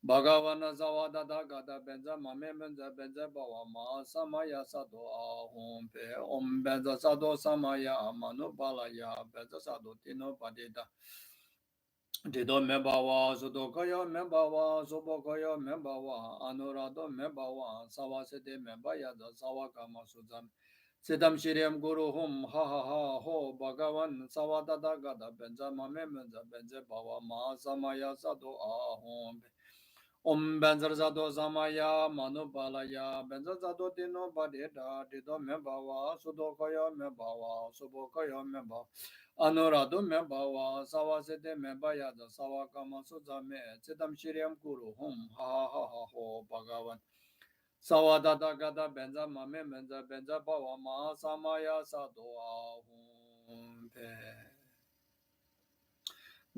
Bhagavana Sawadada Gada Benza Mame Benza Benza Bawa Ma Samaya Sato Ahum Pe Om Benza Sato Samaya Manu Balaya Benza Sato Dino Badida Dido Mebawa Sudokoyo Mebawa Subokoyo Mebawa Anurado Mebawa Sawasede Mebaya Sawagama Suzam Siddham Shiriam Guru Hum Ha Ha Ha Ho Bhagavan Sawadada Gada Benza Mame Benza Benza Bawa Ma Samaya Sato Ahum Om Benza Sato Samaya Manu Balaya Benza Sato Dino Badida Dido Mebawa Sudokoyo Mebawa Subokoyo Mebawa Anurado Mebawa Sawasede Mebaya Sawagama Suzame Siddham Shiriam Guru Hum Ha Ha Ha Ha Ho Bhagavan Sawadada Gada Benza Mame Benza Benza Bawa Ma Samaya Sato Ahum Pe.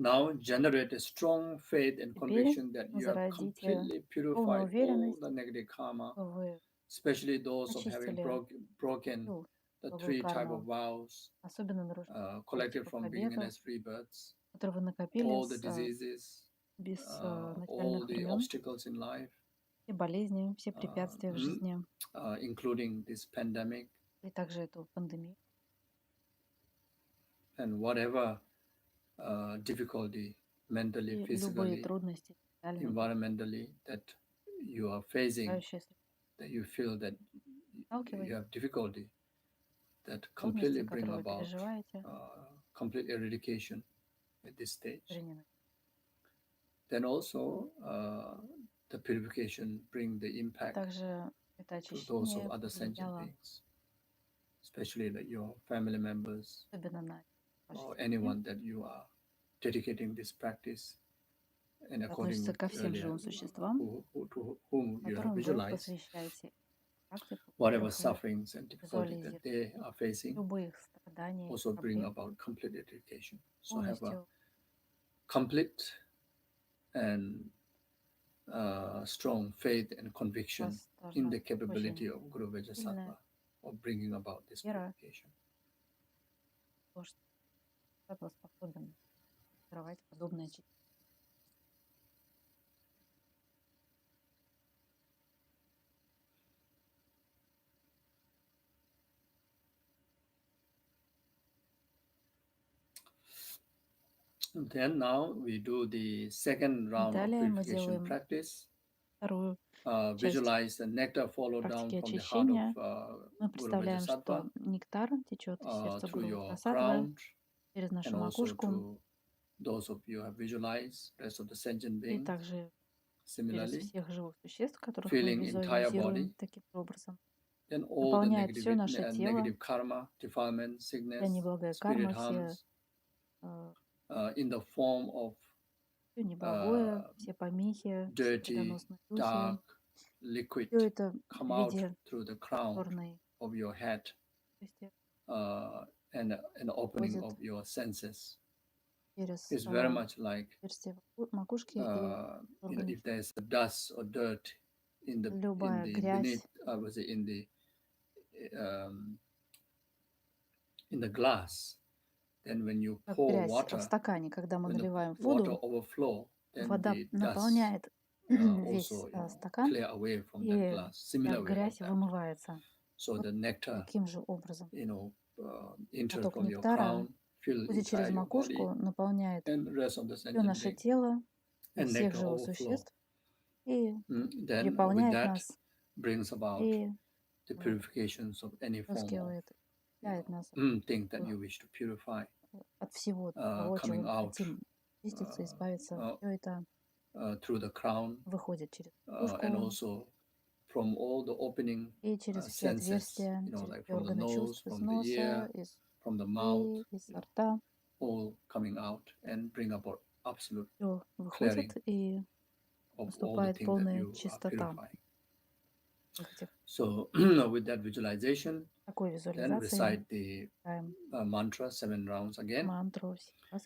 Now generate a strong faith and Теперь conviction that you have зародите completely полную purified all уверенность, the negative karma, что вы especially those of having очистили broken всю the благую three type of карму, vows особенно нарушив collected типов from beginning обетов, as free births, которые вы накопили all the с diseases, all начальных the времен, obstacles in life, все болезни, все препятствия в жизни, including this pandemic, и также эту пандемию, and whatever difficulty mentally, и любые physically, трудности, социальные, environmentally that you are facing, окружающие that you feel that you сталкиваетесь, have difficulty, that трудности, completely bring которые вы about переживаете, complete eradication at this stage. искоренены. Then also the purification bring the impact Также это to those of очищение other sentient повлияло beings, especially your family members особенно на вашей or семье, anyone that you are dedicating this practice and according относится with ко всем earlier живым существам, to whom you have которым вы visualized посвящаете практику, whatever которых вы sufferings and difficulties that визуализируете. they are facing Любые их страдания, also bring проблемы about complete dedication. So have a полностью complete and strong faith and у conviction вас in должна the быть capability очень of Guru сильная Vajrasattva of bringing about this вера purification. в то, что Саттва способен даровать подобное очищение. Then now we do the second round of Далее мы purification делаем practice. вторую часть Visualize the nectar follow down практики from the heart of очищения. Мы Guru представляем, Vajrasattva что нектар течет из сердца through Гуру your Ваджрасаттвы crown через and нашу also макушку, to those of you who have visualized rest of the sentient и beings. также через Similarly, всех живых существ, которых мы filling entire визуализируем body, таким же образом. then all the Наполняет все наше тело, negative karma, defilement, вся sickness, неблагая spirit карма, все harms in the form of все неблагое, все помехи, все dirty, вредоносные духи. dark liquid Все это come в out виде through the crown черной of your head жидкости and an opening ходит of your senses. через It's very much like отверстие макушки и органы. if there's dust or dirt in the Любая beneath, грязь I would say in the glass, then when you как pour грязь в water, стакане, когда мы when the наливаем water воду, overflow, then вода the dust наполняет весь also стакан, clear away from that и glass. вся Similar way like грязь that. вымывается. So Вот the nectar, таким же образом. enters Поток from your нектара, crown, fill ходит через entire your body макушку, наполняет and rest of the все sentient наше being, тело и and всех nectar живых overflow. существ, и Then with переполняет that нас, brings about и the purifications of any form of выплескивает, питает нас thing that you wish to purify, от всего того, чего coming мы out хотим очиститься, избавиться. Все это through the crown выходит через and макушку also from all the opening и через все senses, отверстия, через like все from the органы nose, чувств, из from the ear, носа, из from the mouth, из рта. all coming out and bring about absolute Все clearing выходит, и of all the наступает things that полная you are чистота purifying. этих. So with that visualization, Такой then визуализации recite the читаем mantra 7 rounds again. мантру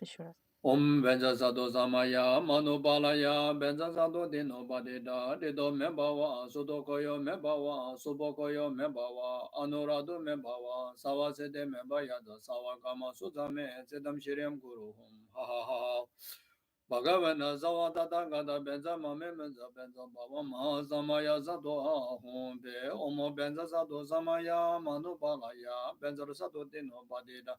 еще раз. Om Benza Sado Samaya Manu Balaya Benza Sado Dino Badida Dido Mebawa Sudokoyo Mebawa Subokoyo Mebawa Anuradu Mebawa Sawasede Mebayada Sawakama Sudame Sedam Shirem Guru Hum Ha Ha Ha Bhagavana Zawada Gada Benza Mame Benza Benza Baba Ma Samaya Sado Hum Be Omo Benza Sado Samaya Manu Balaya Benza Sado Dino Badida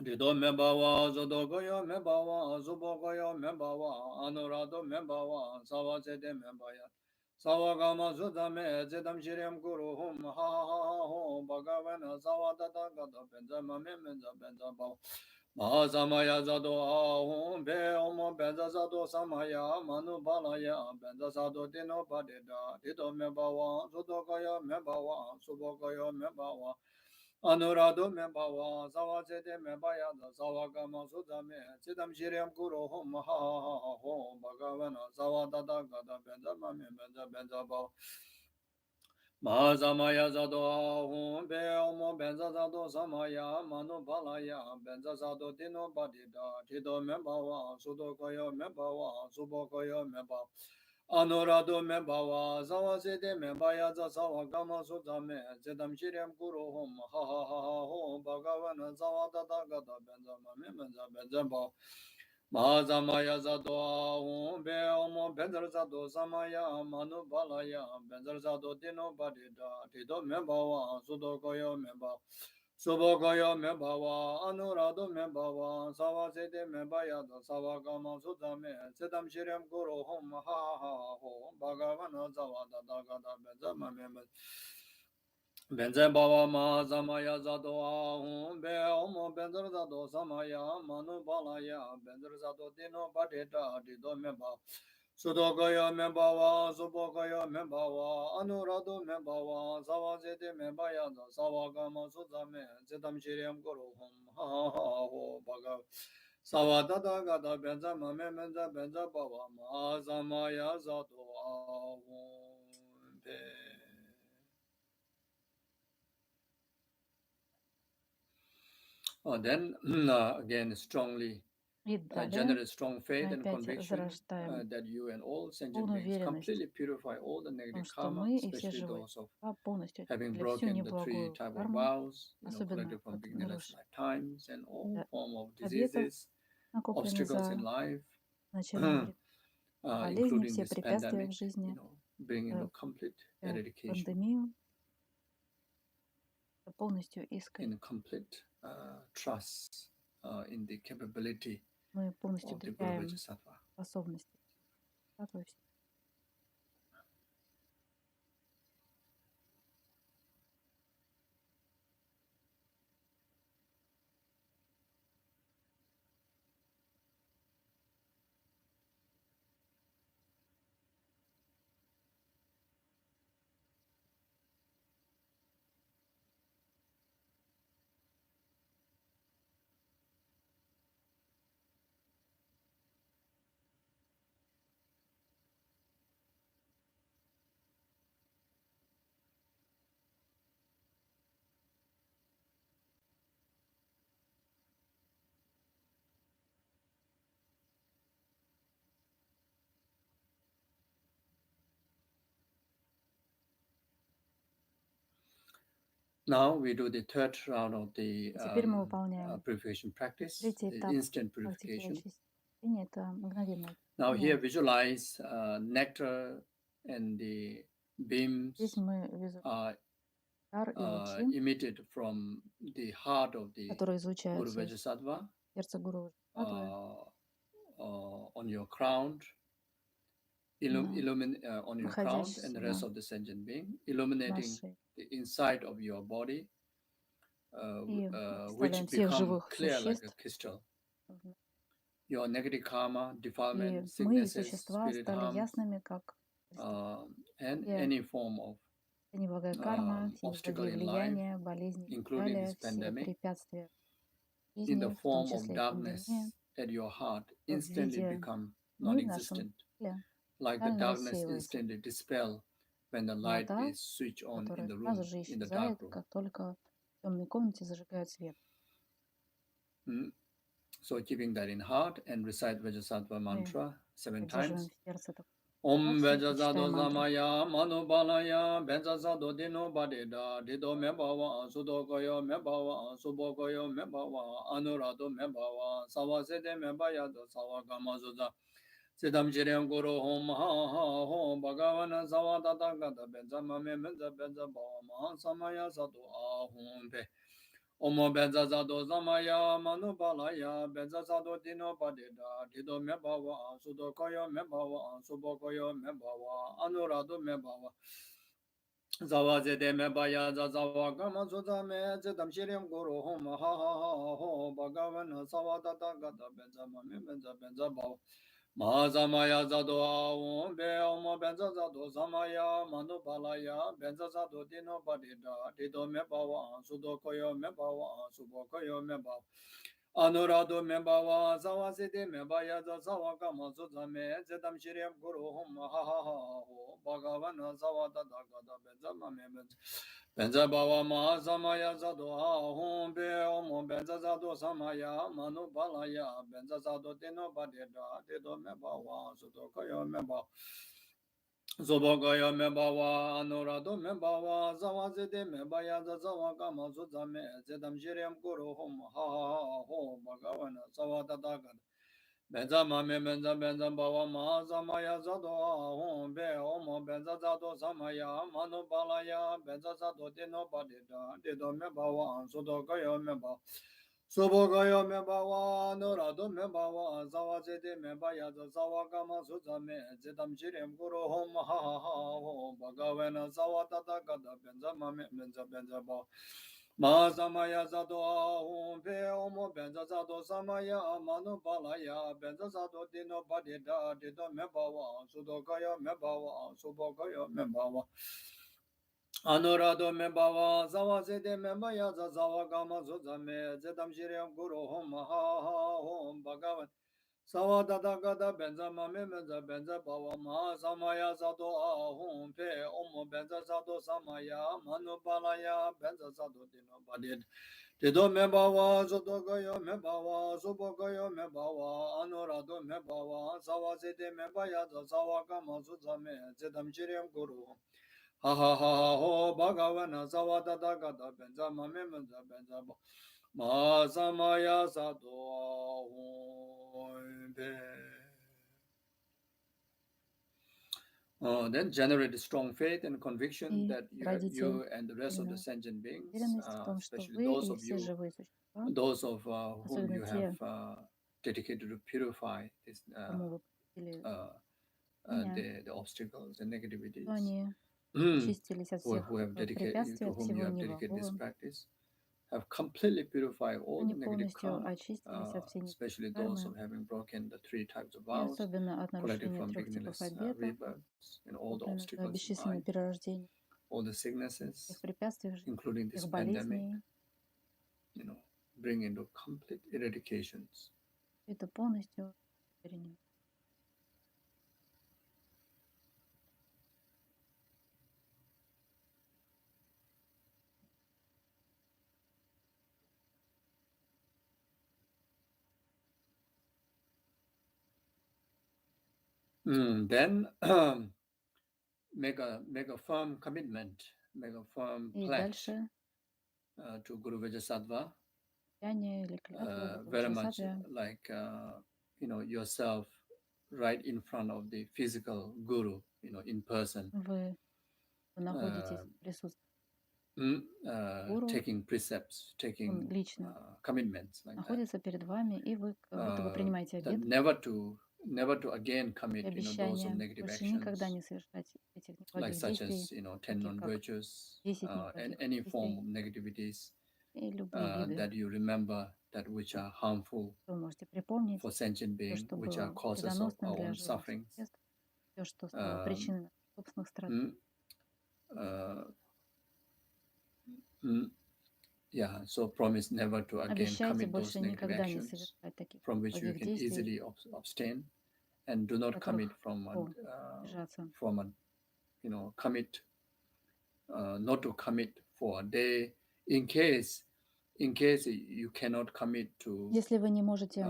Dido Mebawa, Zodogoyo Mebawa, Zubogoyo Mebawa, Anurado Mebawa, Sawasede Mebaya, Sawagama Zudame, Zedam Shirem Guru Hum, Ha Ha Ha Hum, Bhagavana, Sawadata Gata, Benza Mame Benza Benza Bawa, Mahasamaya Zado Ahum, Be Omo Benza Zado Samaya, Manu Balaya, Benza Zado Dino Badida, Dido Mebawa, Zodogoyo Mebawa, Subogoyo Mebawa, Anurado Mebawa, Zawazede Mebaya, Zawagama Sudame, Sidam Shiriam Guru Hum Ha Ha Hum, Bhagavana, Zawadada Gada Benza Mame Benza Benza Bawa. Mahazamaya Zado Hum, Be Omo Benza Zado Samaya, Manu Balaya, Benza Zado Dino Badida, Tido Mebawa, Sudokoyo Mebawa, Subokoyo Mebawa. Anurado Mebawa, Zawazede Mebaya, Zawagama Sudame, Zedam Shiriam Guru Hum, Ha Ha Ha Hum, Bhagavana, Zawadada Gada Benza Mame Benza Benza Bawa. Mahazamaya Zado Hum, Be Omo Benza Zado Samaya, Manu Balaya, Benza Zado Dino Badida, Tido Mebawa, Sudokoyo Mebawa. Subogoyo Mebawa, Anurado Mebawa, Sawasede Mebaya, Sawagama Sudame, Sedam Shirem Guru Hum Ha Ha Hum, Bhagavana Zawada Gada Benza Mame Benza Bawa Mahazamaya Zado Hum, Be Omo Benza Zado Samaya, Manu Balaya, Benza Zado Dino Badita, Dido Meba. Sudokoyo Membawa, Subokoyo Membawa, Anurado Membawa, Savazete Membayada, Savagama Suzame, Zetam Shiriam Guru Hum, Ha Ha Ho Baga, Savadada Gada Benza Mame Menza Benza Baba, Mazamaya Zato Ahum Pe. Then again, strongly. Generate strong faith and conviction that you and all sentient beings completely purify all the negative karma, especially those of having broken the three type of vows, collected from beginningless lifetimes, and all form of diseases, obstacles in life, including this pandemic, bringing complete eradication, in complete trust in the capability мы полностью of the доверяем Bodhisattva. способности. Now we do the third round of the Теперь мы выполняем purification practice, третий the этап instant практики purification. очищения. Это мгновенное Now here очищение. visualize nectar and the beams Здесь мы визуализируем дар и лучи, emitted from the heart of the которые Guru излучаются из Vajrasattva сердца Гуру Ваджрасаттвы, on your crown, on your crown and the rest of the sentient being, illuminating the inside of your body, which become clear like a crystal. Your negative karma, defilement, sicknesses, spirit harm, and any form of obstacle in life, including this pandemic, in the form of darkness at your heart, instantly become non-existent, like the darkness instantly dispel when the light is switched on in the room, in the dark room. как только в темной комнате зажигают свет. So keeping that in heart and recite Vajrasattva mantra 7 times. Om Vajrasattva Samaya Manubalaya Vajrasattva Dino Badida Dido Mebawa Sudokoyo Mebawa Subokoyo Mebawa Anurado Mebawa Savasede Mebayado Savagama Suza Siddham Shirem Guru Hom Ha Ha Hom Bhagavana Savadata Gata Benzama Menza Benza Bawa Maha Samaya Satu Ahum Pe Omo Benzazato Samaya Manubalaya Benzazato Dino Badida Dido Mebawa Sudokoyo Mebawa Subokoyo Mebawa Anurado Mebawa Zawazede Mebaya Zazawa Gama Suzame Zedam Shiriam Guru Hom Ha Ha Ha Ho Bhagavana Sawadata Gata Benzama Menza Benza Bawa Mazamaya Zado Aum Be Omo Benzazato Samaya Manubalaya Benzazato Dino Badida Dido Mebawa Sudokoyo Mebawa Subokoyo Mebawa Anurado Mebawa Zawasidi Mebaya Zawakama Suzame Zedam Shiriam Guru Hum Ha Ha Ha Ho Bhagavana Sawadata Gata Benzama Benzabawa Mazamaya Zado Ahum Be Omo Benzazato Samaya Manubalaya Benzazato Dino Badida Dido Mebawa Sudokoyo Mebawa Zobokoyo Mebawa Anurado Mebawa Zawazide Mebaya Zawakama Suzame Zedam Shiriam Guru Hum Ha Ha Ho Bhagavana Sawadata Gata Benzama Benza Benza Bawa Mazamaya Zado Ahum Be Omo Benzazato Samaya Manubalaya Benzazato Dino Badida Dido Mebawa Sudokoyo Mebawa Subokoyo Mebawa Anurado Mebawa Zawazide Mebaya Zawakama Suzame Zedam Shiriam Guru Hum Ha Ha Ha Ho Bhagavana Sawadata Gata Benzama Benza Benza Bawa Ma samaya zato ahum pe omo benza zato samaya manu palaya benza zato dino padida dito mebawa sudo kaya mebawa subo kaya mebawa Anurado mebawa zawa zede mebaya zawa gama zuzame zedam shirem guru hom ha hom bhagavan Sawa dada gada benza mame benza bawa ma samaya zato ahum pe omo benza zato samaya manu palaya benza zato dino padida Dido mebawa, zodogoyo mebawa, subogoyo mebawa, anurado mebawa, zawazide mebaya, zawagama zuzame, zedam chirem guru. Ha ha ha ha ho, bhagavana, zawadada gada, benza mame benza benza ba. Ma samaya sato be. Then generate strong faith and conviction И that родите you and the rest of the именно sentient beings, уверенность в том, что especially вы those и of все you, живые существа, those of whom особенно you have те, dedicated to purify this, кому вы посвятили меня, the obstacles and что negativities, они who очистились от всех have dedicated, препятствий, to от whom you всего have dedicated this невозвола. practice, have completely purified all Они the negative полностью karma, очистились от всей especially those неприкасаемой, of having broken the 3 types of и vows, особенно от collected нарушения from 3 типов beginningless обетов, rebirths, and all the купленных за obstacles in бесчисленные life, перерождения, all the всех sicknesses, препятствий в жизни, including this всех pandemic, болезней. Bring into complete eradications. Это полностью искоренено. Then make a firm commitment, make a firm И pledge дальше to Guru Vajrasattva, влияние или клятва very much Ваджрасаттвы. like yourself right in front of the physical Guru, in person. Вы находитесь в присутствии гуру, Taking precepts, он taking лично commitments like that. находится перед вами, и вы как будто бы принимаете обет Never to again и commit those of обещание negative больше никогда actions, не совершать этих like неблагих such as действий, 10 таких как non-virtues 10 and неблагих any form действий of negativities и любые виды, that you remember that which are harmful что вы можете припомнить, for sentient все, beings, что which are было causes of вредоносным our для own живых sufferings. существ, все, что стало причиной наших собственных страданий. Yeah, so promise never to again Обещайте commit those больше negative никогда не actions совершать таких from which you благих can действий, easily abstain, and do not commit которых from держаться. commit not to commit for a day in case you cannot commit to Если вы не можете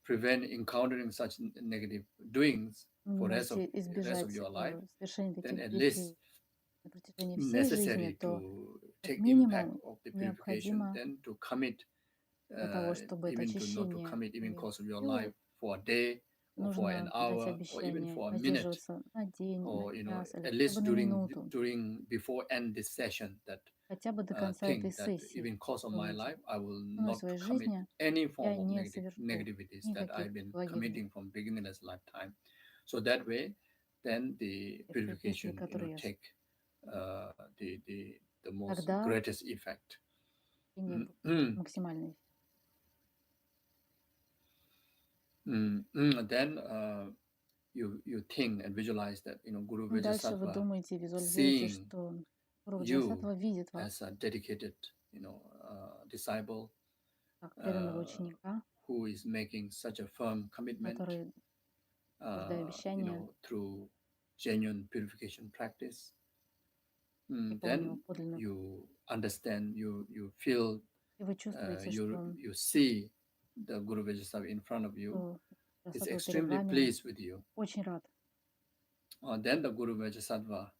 prevent encountering such negative doings for the rest of избежать your life, совершения then таких at least действий на протяжении всей жизни, necessary то to как take impact минимум of the purification, необходимо then to commit для того, чтобы это even to not to очищение commit even имело course of your силу, life for a day or for an нужно дать hour or even обещание for a minute, поддерживаться на день, на or час или at хотя бы least на минуту, before end this session, that хотя бы до конца этой think that сессии. even course of my life Думайте, I will в not своей commit жизни any я form of не совершу negativities that никаких I've been благих committing from beginningless lifetime. So that way, then the действий, purification которые я take the most тогда greatest effect. Максимальный. Then you think and visualize that Guru Дальше вы Vajrasattva думаете, визуализируете, seeing что Гуру you Ваджрасаттва видит вас as a dedicated disciple как преданного ученика, who is making such a firm commitment который, утверждая обещание, through genuine purification practice. Then выполнил подлинную. you understand, you feel, И вы чувствуете, что you see the Guru Vajrasattva in front of you is перед extremely вами pleased with you. очень рад. Then the Guru Vajrasattva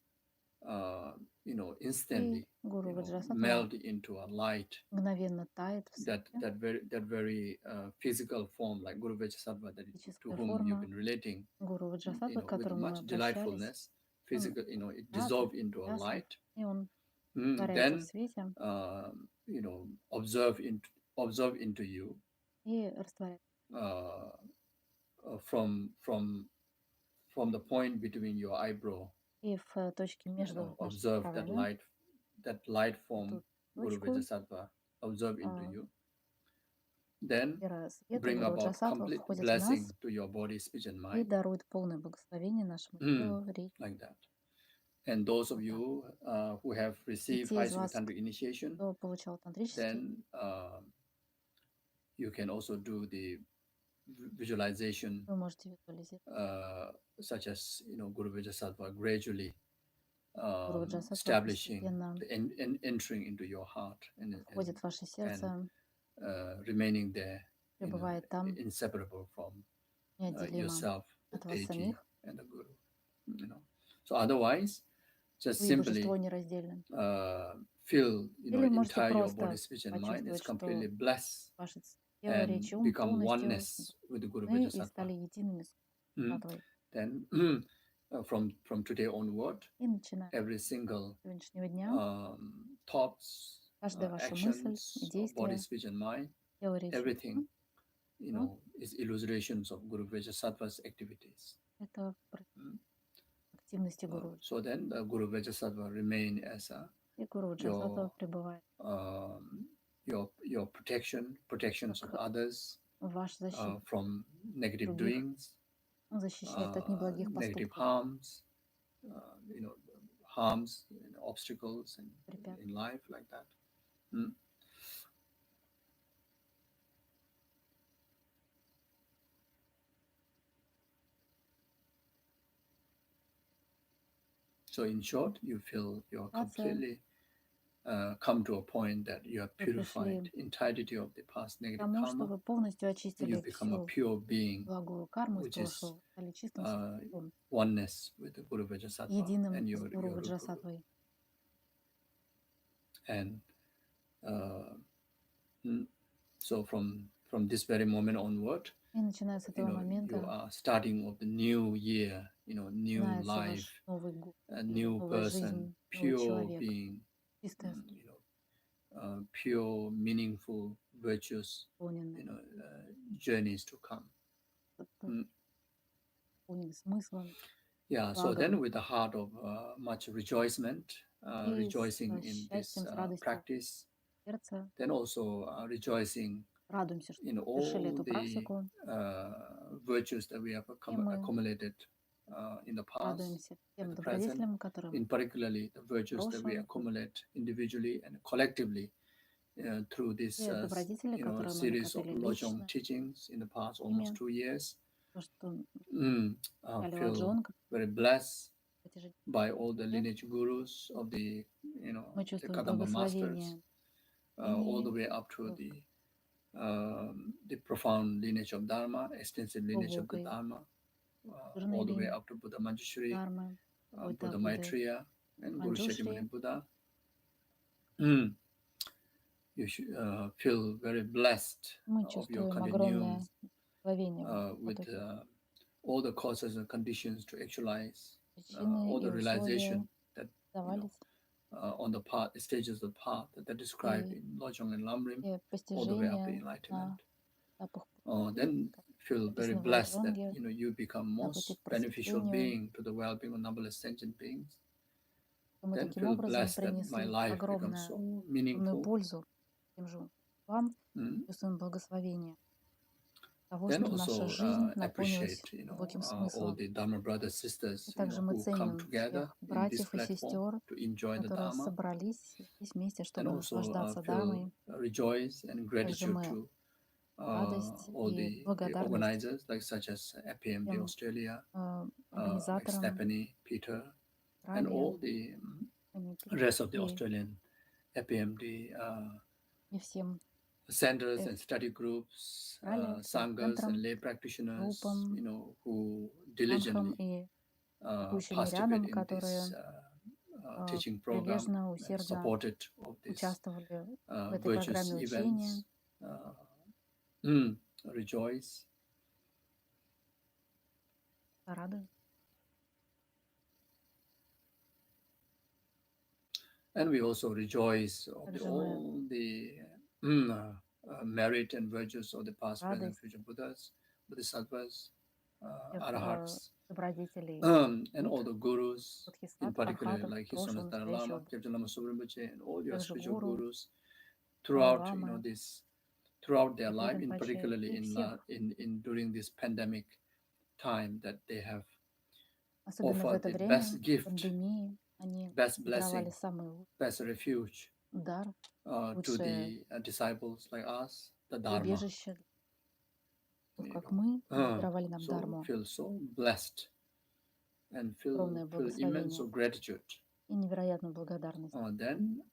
instantly Гуру Ваджрасаттва melt into a light, мгновенно тает в свете. that very physical form, like Guru Vajrasattva, to whom форма you've been relating, Гуру Ваджрасаттвы, к with которому мы much обращались, delightfulness, physical, it радостный, dissolved into a счастлив, light. и он растворяется в свете Then observe into you и растворяется from the point between your eyebrow И в точке между нашими observe правами, that light form эту Guru точку Vajrasattva observe into а, you, then сфера света, bring Гуру about Ваджрасаттва complete входит в нас blessing to your body, speech, and и mind. дарует полное благословение нашему телу, речи. Like that. And those of Вот так. you who have И received те high из school вас, tantric initiation, кто получал тантрический, then you can also do the visualization, вы можете визуализировать. such as Guru Vajrasattva gradually Гуру Ваджрасаттва establishing постепенно the entering into your heart входит в ваше and сердце, remaining there, пребывает там, inseparable from неотделимо yourself, the от вас deity, самих. and the Guru. So otherwise, just Вы и simply божество нераздельны. feel Или можете entire your body, просто speech, and mind is почувствовать, completely что blessed ваше тело, речь и and ум become полностью oneness with the Guru и Vajrasattva. стали едиными с Саттвой. Then from today onward, И начиная every с single сегодняшнего дня, thoughts, каждая ваша мысль и actions of body, действие, speech, and mind, тело, речь и everything, ум, is illustrations of Guru Vajrasattva's activities. это активности Гуру. So then the Guru Vajrasattva remain as И Гуру Ваджрасаттва пребывает your protections of others ваш защитник from negative других, doings, он защищает от неблагих negative поступков, harms, harms and obstacles in life, like that. So in short, you feel you're completely come to a point that you have purified entirety of the past negative тому, что karma. вы полностью You очистили become a всю pure being, благую карму из which is прошлого, стали чистым существом, oneness with the Guru Vajrasattva единым and с your Гуру Guru. Ваджрасаттвой. And so from this very moment onward, И начиная с этого you момента are starting of the new year, new начинается life, ваш Новый год, a new новая person, жизнь, новый pure человек, being, чистая, pure, meaningful, virtuous, исполненная, journeys to come. исполненная смыслом. Yeah, so then with the heart of much rejoicement, rejoicing in this practice, сердца, then also rejoicing радуемся, что in совершили all эту the практику, virtues that we have accumulated in the past, радуемся тем in the present, добродетелям, которые in particularly the virtues that we accumulate individually and collectively through this добродетели, которые мы series of накопили lojong лично, teachings in the past almost 2 years. то, что I дали feel лоджонг, very blessed by all the lineage gurus of the мы the чувствуем Kadamba masters, благословение all the way up to the profound lineage of Dharma, extensive lineage of the глубокой Dharma, жирной all the way линии up to Buddha Manjushri, Дхармы, Buddha Maitreya, and Guru Манджушри. Shakyamuni Buddha. You should feel very blessed Мы of your чувствуем continued огромное благословение with all the causes and conditions to actualize причины all и the realization условия that давались, on the path, the stages of the path that are described in Lojong and Lamrim, и all the way up to постижения enlightenment. на этапах Then feel very описаны в blessed that лоджонге, you become на most пути к beneficial просветлению. being to the well-being of numberless sentient beings. Мы Then таким feel образом blessed that my принесли life becomes so огромную meaningful. пользу тем же вам, чувствуем благословение того, Then что наша also жизнь наполнилась appreciate глубоким all смыслом. the Dharma brothers, sisters, И также мы who come ценим together всех in this братьев и platform сестер, to enjoy the которые Dharma. собрались здесь вместе, And чтобы also наслаждаться feel Дharмой. rejoice and Также gratitude мы to радость all и the благодарность organizers, like such as FPMT тем Australia, like организаторам Stephanie, Peter, and Австралии, all the rest of the Australian FPMT и всем centers and study groups, sanghas and lay practitioners, группам, who санхам diligently и живущим participate мирянам, in которые this teaching program прилежно, and усердно supported of this участвовали в этой virtuous программе учения. events. Rejoice. Рады. And we also rejoice of Также all the merit and virtues of the past, present, future Buddhas, Bodhisattvas, Arahats, Добродетелей and all the gurus, in бодхисаттв, particular архатов, like His прошлого, Holiness Dalai Lama, настоящего, Gеше Ламы Кончога, and all your также spiritual гуру, gurus Далай throughout, Ламы, throughout their Препод life, in Rinpoche particularly и всех, in during this pandemic time, that they have особенно в offered это the best время gift, пандемии, они best даровали blessing, самый лучший best refuge дар, to лучшее the disciples like us, the Dharma. убежище, как мы, даровали нам So дарму, feel so blessed and огромное feel immense благословение gratitude. и невероятную благодарность. Then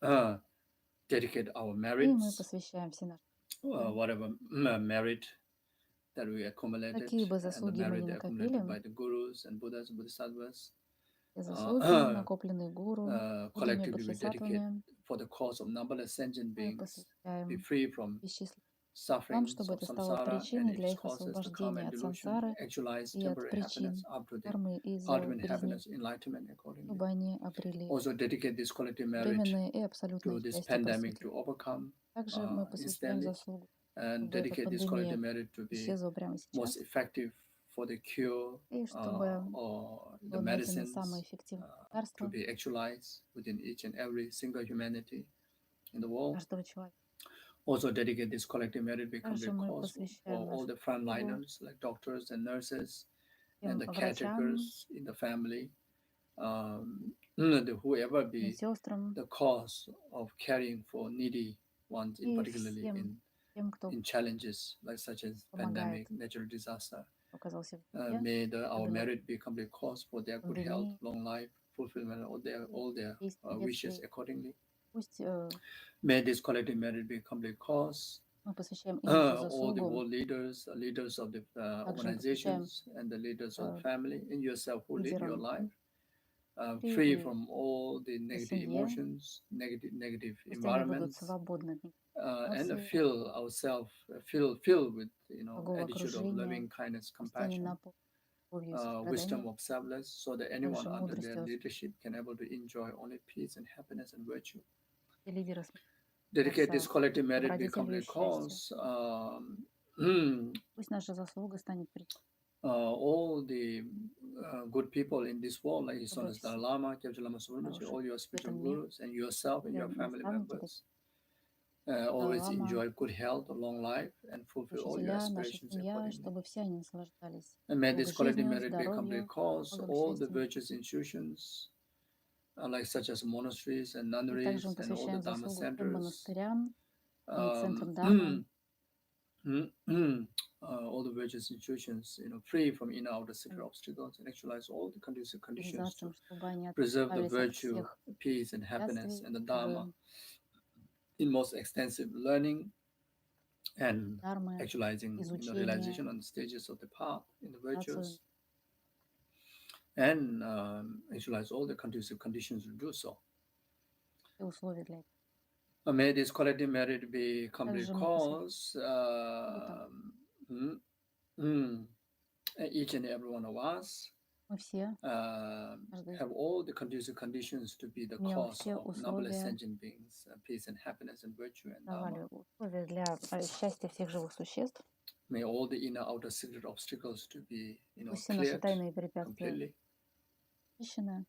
dedicate our И мы merits, посвящаем все наши whatever merit that we accumulated, какие бы and the заслуги мы merit ни accumulated by накопили, the gurus and Buddhas and Bodhisattvas, все заслуги, накопленные гуру, Буддами, collectively we dedicate бодхисаттвами, for the cause of numberless sentient мы beings, be посвящаем free from бесчисленным нам, suffering чтобы of это стало samsara and причиной для its их causes, the karma освобождения and от delusion, сансары actualize и от temporary happiness причин up to the кармы из ultimate призны, happiness, enlightenment accordingly. чтобы они обрели Also dedicate this collective merit временное и to абсолютное this счастье по pandemic сути. to overcome Также мы посвящаем instantly, заслугу, and чтобы эта dedicate this collective пандемия merit to be исчезла прямо most сейчас, effective for the cure и чтобы or the было найдено самое medicines эффективное to лекарство be actualized within each and every single humanity in the world. каждого человека. Also dedicate this collective merit become the Также мы cause for посвящаем all нашу the заслугу frontliners like doctors and nurses всем and the врачам caretakers in the family, whoever и be сестрам the cause of caring for needy ones, in и particularly всем тем, кто in challenges like such as помогает, pandemic, natural disaster. оказался в беде, May our особенно merit become the cause for their good health, пандемии, long life, fulfillment of all their действий, wishes бедствий. accordingly. Пусть May this collective merit become the cause. мы посвящаем им эту All the заслугу, world leaders of the также мы посвящаем organizations and the leaders of the family, and yourself who live your лидерам life free и from all the negative семье. emotions, negative Пусть они будут environments, свободны от and эмоций, fill ourselves filled with другого attitude of окружения. loving kindness, Пусть они compassion, наполнены любовью и wisdom состраданием, of selfless, so that anyone также under their мудростью leadership can able to enjoy only peace and happiness and virtue. и лидеры Dedicate this становятся collective merit become добродетелью и the счастьем. cause. Пусть наша заслуга станет причиной, All the good people in this world, like His чтобы Holiness Dalai все Lama, Gеше Ламы Кончога, хорошие all your в spiritual этом мире, gurus, and yourself and все your family наставники, members, Далай always Лама, enjoy good health, long life, and fulfill all your учителя, наша aspirations семья, accordingly. чтобы все они наслаждались And may this долгой collective жизнью, merit become the здоровьем, cause благом, all the счастьем. virtuous institutions, like such as monasteries and И также мы nunneries and all the посвящаем Dharma заслугу всем centers, монастырям и центрам Дharмы, all the virtuous institutions, free from inner outer secret obstacles, and actualize all the conducive conditions to организациям, чтобы они preserve the избавились от virtue, всех peace, and happiness, препятствий, and the Dharma чтобы in most extensive learning and Дharмы, actualizing изучение, realization on the stages of the path in the медитацию, virtues, and actualize all the conducive conditions to do so. все условия для этого. May this collective merit be complete Также мы cause посвящаем each and every one of us мы все, каждый have all the conducive conditions to be the имел cause все of numberless условия, sentient beings, peace and happiness and virtue and давали dharma. условия для счастья всех живых существ. May all the inner outer secret obstacles to be Пусть все наши cleared тайные препятствия completely. очищены.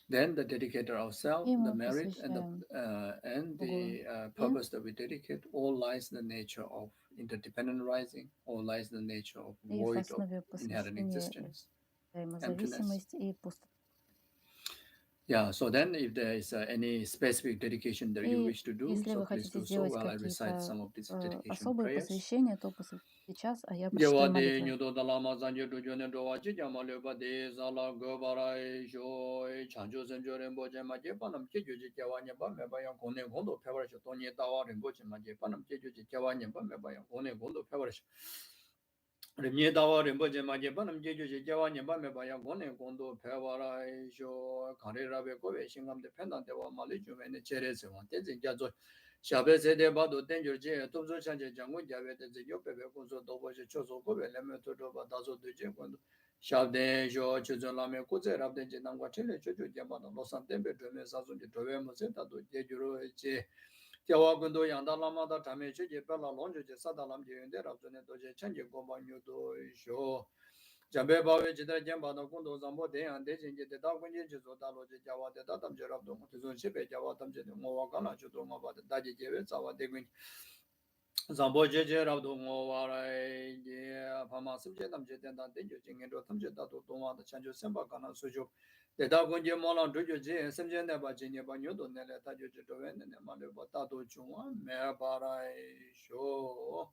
Then the dedicator ourselves, И the мы merit посвящаем and Богу the и purpose that we dedicate all lies in the nature of interdependent rising, all lies in the nature of в void of основе inherent посвящения existence, emptiness. взаимозависимость и пустота. Yeah, so then if there is any specific dedication that you И wish to do, если so вы please хотите do so сделать while I recite какие-то some of these dedication особые prayers. посвящения, то посвятите сейчас, а я прочитаю Gewade молитвы. nyudo dalama zanje du jone do wa chi jama le ba de zala go barai sho chanjo senjo rembo je ma je panam che ju je jawa nya ba me ba yang gone gondo phebar sho to ni da wa rembo je ma je panam che ju je jawa nya ba me ba yang gone gondo phebar sho remye da wa rembo je ma je panam che ju je jawa nya ba me ba yang gone gondo phebarai sho kare ra be ko be singam de phendan de wa ma le ju me ne chere se wa de je ja zo 샤베 세데 바도 땡저제 도저 찬제 장고 자베데 제 옆에 고소 도보제 초소 고베 레메토도 바다zo 되제 권도 샤데 조 초존라메 고제랍데 제 남과 텔레 조조 제마도 노산 템베 되메 사존제 도베 모세다도 제주로 제 Jawa Gundo Yanda Lama da Tame Chiji Pella Lonjo Sadalam Yunde Rabzone Doje Changi Gomba Nyudo Sho. Jambe Bawe Jidra Jamba no Gundo Zambo De and Dejin de Dagunji Jizo Dalo Jawa de Datam Jerabdo Mutizon Shipe Jawa Tam Jedi Mowakana Judo Maba Daji Jewe Sawa Deguin. Zambo Jeje Rabdo Mowarai Pama Subje Tam Jetan Dejo Jingendo Tam Jetato Doma the Chanjo Semba Kana Sujo. The Dagunji Molan Dujo J, Semjan Bajin Banyudo Nele Tajo Joven and Maleba Tato Chuma, Meabarai Show.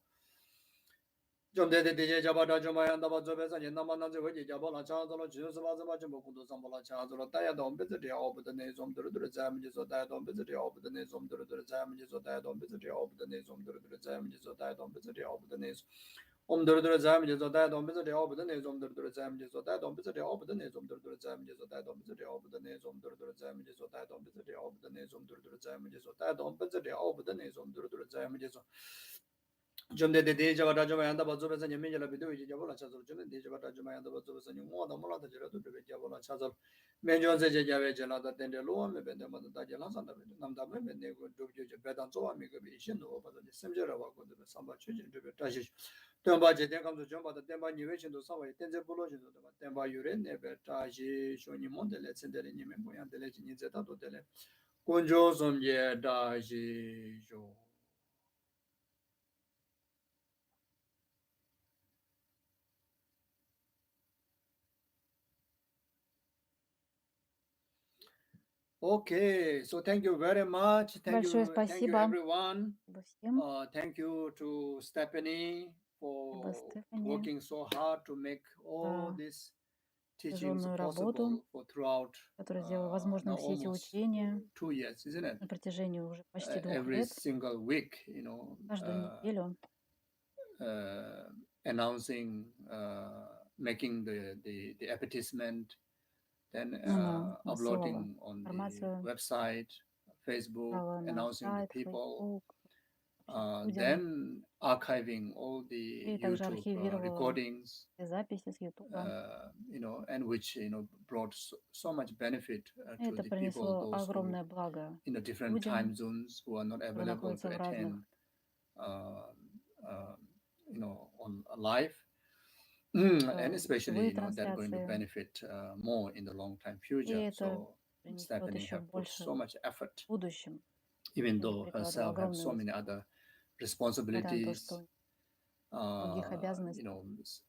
John de Jabada Joma and the Bazobes and Namana Jabala Chazolo, Jesus Bazabajamokudo Zambola Chazolo, Diadon Visitor over the names of the damages of Diadon Visitor over the names of the damages of Diadon Visitor over the names of the damages of Diadon Visitor over the names. The damages of Diadon Visitor over the names of the damages of Diadon Visitor over the names of the damages of Diadon Visitor over the names of the damages of Diadon Visitor over the names of the damages of Diadon Visitor over the names of the damages of Jumde de Java Java and the Bazovas and Yamila Bidu, Javola Chazal, Jum de Java Java and the Bazovas and more than Mola Java to Javola Chazal. Major Java Jala than the Loam, and the Mother Dajalas and the Namdam, and they would do better so I make a vision over the same Java with the Samba children to be Tashish. Tembaji, then comes to jump at the Temba innovation to some way, Tenzepology to the Temba Urin, never Tashi, showing Monte, let's send the name and the legend in Zetato Tele. Conjo some ye Daji. Okay, so thank you very much. Thank Большое you спасибо everyone. всем. Thank you to Stephanie for working so hard to make all these teachings possible for throughout которая сделала возможным все эти учения 2 years, isn't it? на протяжении уже почти 2 Every лет. single week, you know, Каждую неделю announcing, making the advertisement, then uploading on the website, Facebook, announcing to people, then archiving all the YouTube recordings, you know, and which, you know, brought so much benefit to the people, those who in the different time zones who are not available to attend, you know, on live. And especially, you know, they're going to benefit more in the long time future. So Stephanie have put so much effort, even though herself has so many other responsibilities, you know,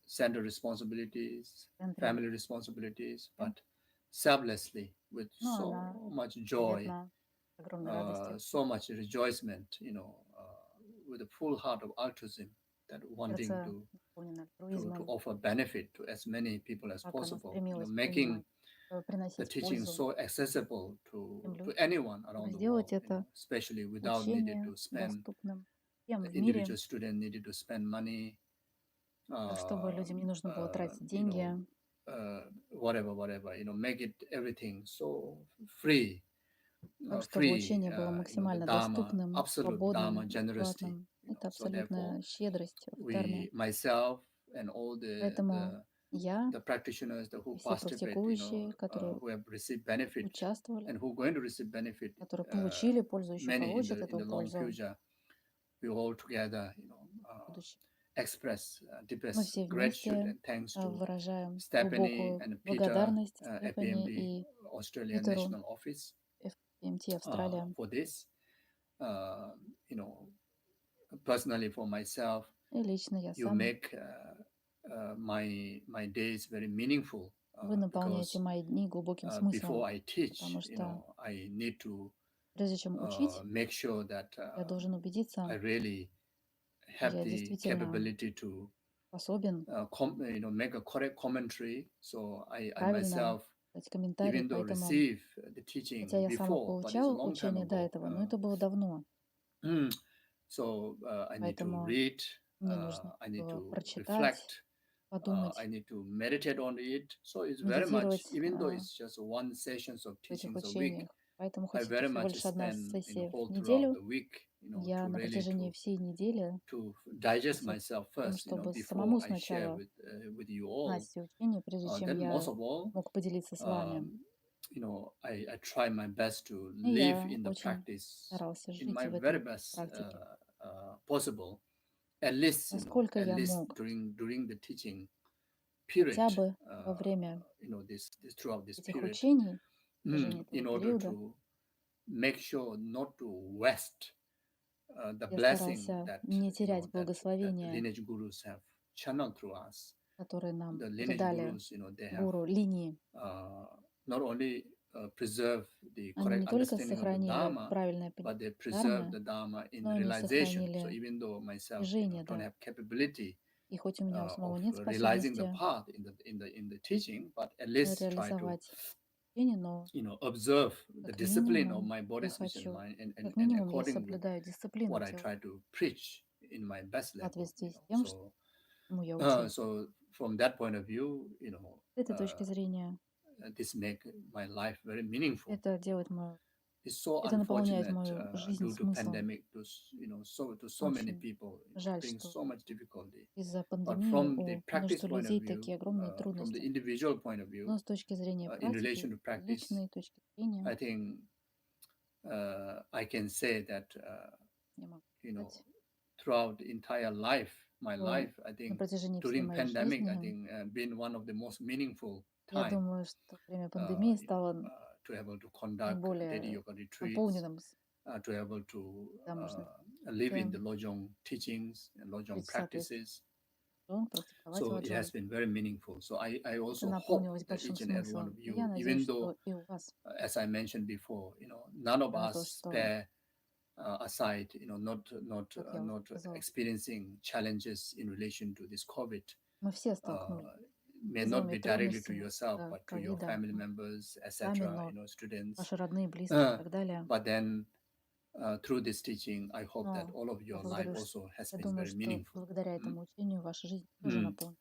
center responsibilities, family responsibilities, but selflessly, with so much joy, so much rejoicement, you know, with a full heart of altruism, that wanting to offer benefit to as many people as possible, you know, making the teaching so accessible to anyone around the world, you know, especially without needing to spend, the individual student needed to spend money, whatever, you know, make it everything so free, free, Dharma, absolute Dharma generosity. You know, so therefore, we, myself, and all the practitioners who participate, you know, who have received benefit and who are going to receive benefit, many in the long future, we all together, you know, express deepest gratitude and thanks to Stephanie and Peter, FPMT Australia National Office, for this. You know, personally for myself, you make my days very meaningful, because before I teach, you know, I need to make sure that I really have the capability to you know, make a correct commentary. So I myself, even though receive the teaching before, but it's a long time ago. So I need to read, I need to reflect, I need to meditate on it. So it's very much, even though it's just one session of teachings a week, I very much spend, you know, whole throughout the week, you know, to really to digest myself first, you know, before I share with you all. Then most of all, I try my best to И live я in the очень practice старался in жить my в very этой best практике. possible. At least, Насколько at я least мог, during the teaching хотя period, бы во время this throughout this этих period, учений, в протяжении этого in order периода, to make sure not to waste the я blessing старался that не терять that the благословения, lineage gurus have channeled through us. которые нам The lineage передали gurus, they have гуру, линии. not only preserve the Они correct не только understanding of the сохранили Dharma, правильное but they понимание preserve дхармы, the Dharma in но они realization. So сохранили even though myself, движение, don't да. have capability И хоть у меня у самого of нет realizing the способности path in the teaching, but at least try to реализовать учение, но observe the как discipline of минимум my body, я speech, and хочу, mind, как and минимум я according with соблюдаю дисциплину what I тела try to preach in my best в level. соответствии с тем, So чему я учу. so from that point of view, С этой точки зрения this make my life very meaningful. это делает мою, It's so это наполняет unfortunate мою жизнь due to смыслом. pandemic, to so many Очень people, жаль, brings что so much difficulty. из-за But пандемии from the у practice множества point of людей view, такие огромные from the трудности. individual point of view, Но с точки зрения in relation практики, to practice, личной точки зрения, I think I can say that я могу сказать, throughout the entire life, my что life, I на think протяжении всей during моей pandemic, I жизни, think been one of the most meaningful я time думаю, что время пандемии стало to able to conduct daily наиболее yoga retreats, наполненным, to able to когда можно live in the lojong teachings and lojong жить в соответствии practices. с лоджонгом, практиковать So it has лоджонг. been very meaningful. So I Это also hope наполнилось that большим each and every one смыслом. of И я you, надеюсь, even though, что и у вас, as I mentioned before, none of несмотря на то, us что, spare aside, как я уже not сказала, experiencing challenges in relation to this COVID, мы все uh, столкнулись may с not вами be directly to трудностями yourself, из-за but to your ковида, family members, сами, etc., но students. ваши родные, близкие и так далее. But then through this teaching, I hope that Но all of я your life благодарю, also has я been думаю, very что meaningful. благодаря этому учению ваша жизнь тоже наполнена.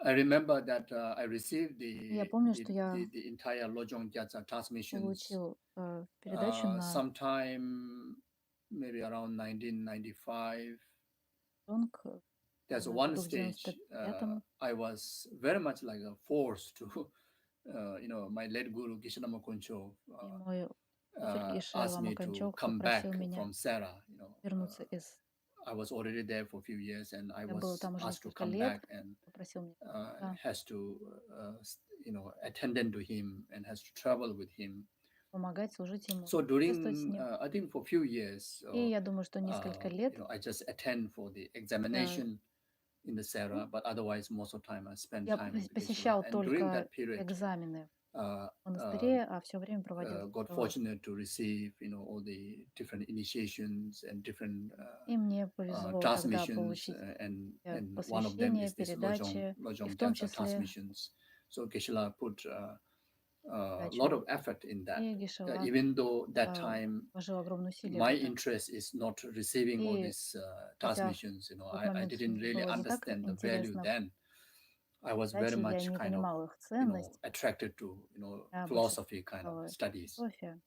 I remember that I received И я помню, что я the entire Lojong Gyatso transmissions получил передачу на sometime maybe around 1995. лоджонг There's в one году в stage 95-м. I was very much like forced to, my late guru Gеше Ламы Кончога И мой учитель Геше asked Ламы me to Кончога come попросил back меня from Sarah. вернуться из... I was already there for a few years, and I Я был was там уже asked to несколько come лет, back and попросил меня вернуться, has to, attend to him and has to travel with him. помогать, служить ему, So путешествовать с during, ним. I think for a few years, И я думаю, что несколько лет I just attend for the я, examination in the Sarah, but otherwise most of the time I spend я time with the Geshe-la. посещал And during только that period, экзамены в монастыре, а все время проводил got дела. fortunate to receive, all the different initiations and different И мне повезло тогда transmissions, получить and one of them посвящение, is this передачи, и lojong в том Gyatso числе transmissions. So Geshe-la put a lot of effort in that, и Геше-ла even though that time вложил огромное усилие в my это. interest is not receiving all И these хотя в transmissions. тот I момент didn't мне really было не так understand the value интересно then. I was very передачи, я much не kind of, понимала их ценность, attracted to, я больше philosophy kind of стала studies. философия.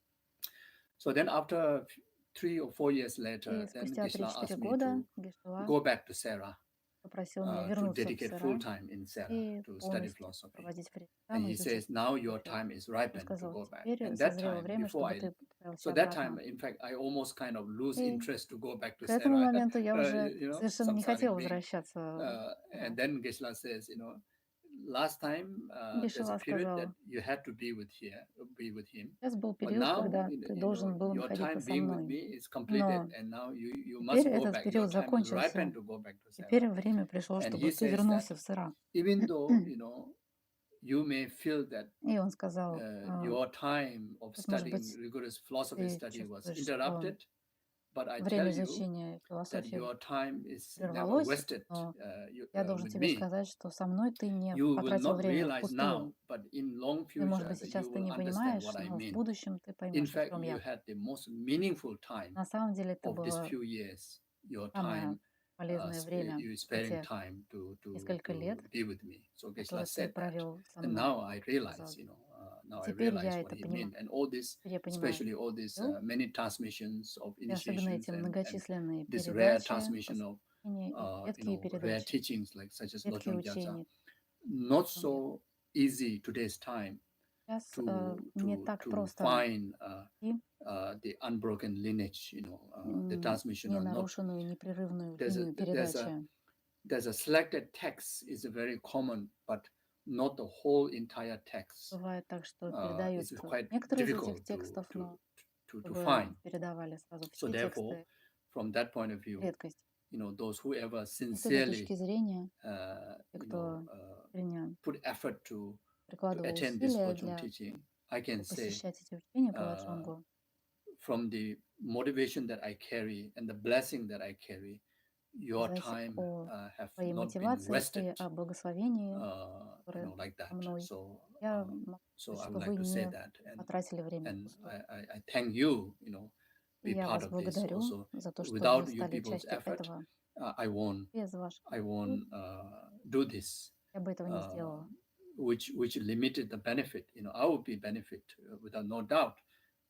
So then after 3 or 4 years И later, then спустя Geshe-la 3-4 asked me года to Геше-ла go back to Sarah, попросил меня to вернуться в dedicate full сарай time in Sarah и to study полностью philosophy. проводить время And там и he изучать says, now your философию. time is Он ripened to сказал, go back. теперь And that созрело time, время, before чтобы ты отправился so that time, обратно. in fact, I almost kind of lose И interest to go back to к этому Sarah, моменту я уже совершенно не samsaric хотела being. возвращаться. And then Geshe-la says, last time there's a Геше-ла period that сказала, you had to be with him. сейчас был But период, now, когда ты должен был your находиться time со being with мной. me is completed, Но and now you теперь must go этот back. Your период time is закончился. ripened to go back to Теперь Sarah. время пришло, And чтобы he ты says that вернулся в сара. even though, you may feel that И он сказал, your time of как, может studying быть, rigorous philosophy ты study was чувствуешь, что interrupted, but I tell время you изучения that философии your time is never прервалось, wasted но я должен with тебе me. сказать, что со мной ты не You will потратил not время realize впустую. now, but in long И, может future быть, сейчас you ты will не understand понимаешь, what I но в mean. будущем ты In поймешь, о fact, чем you я. had the most meaningful time На самом деле это of these было few years. Your самое time, полезное время, you sparing эти time to несколько лет, be with me. So Geshe-la которые ты said that, провел со and мной. now I realize, Сказал. now I Теперь realize я what это he понимаю. meant, and all this, Теперь я понимаю, especially all these many transmissions of и особенно initiations эти and многочисленные this rare передачи, transmission of посвящения, редкие rare передачи, teachings like such as редкие Lojong Gyatso, учения. not so easy today's time Сейчас не to так to просто find найти the unbroken lineage, the transmission or not. ненарушенную, непрерывную There's a линию передачи. there's a selected text is very common, but not the whole entire text. Бывает так, что передают It's quite некоторые из этих difficult текстов, но to чтобы find. передавали сразу So все therefore, тексты, from that point of view, редкость. those whoever И с этой sincerely точки зрения, те, кто искренне put effort to прикладывал attend this усилия lojong teaching, I can чтобы say посещать эти учения по лоджонгу, from the motivation that I carry and the blessing that I carry, your сказать time о have своей not been мотивации и wasted, о благословении, которое like that. со мной. So, Я могу so сказать, I что would вы like to say не that, потратили время and впустую. I thank you, И be я part вас of this благодарю also. за то, что вы Without you стали people's частью effort, этого. I won't Без ваших усилий do this, я бы этого не сделала. which limited the benefit. I would be benefit without no doubt,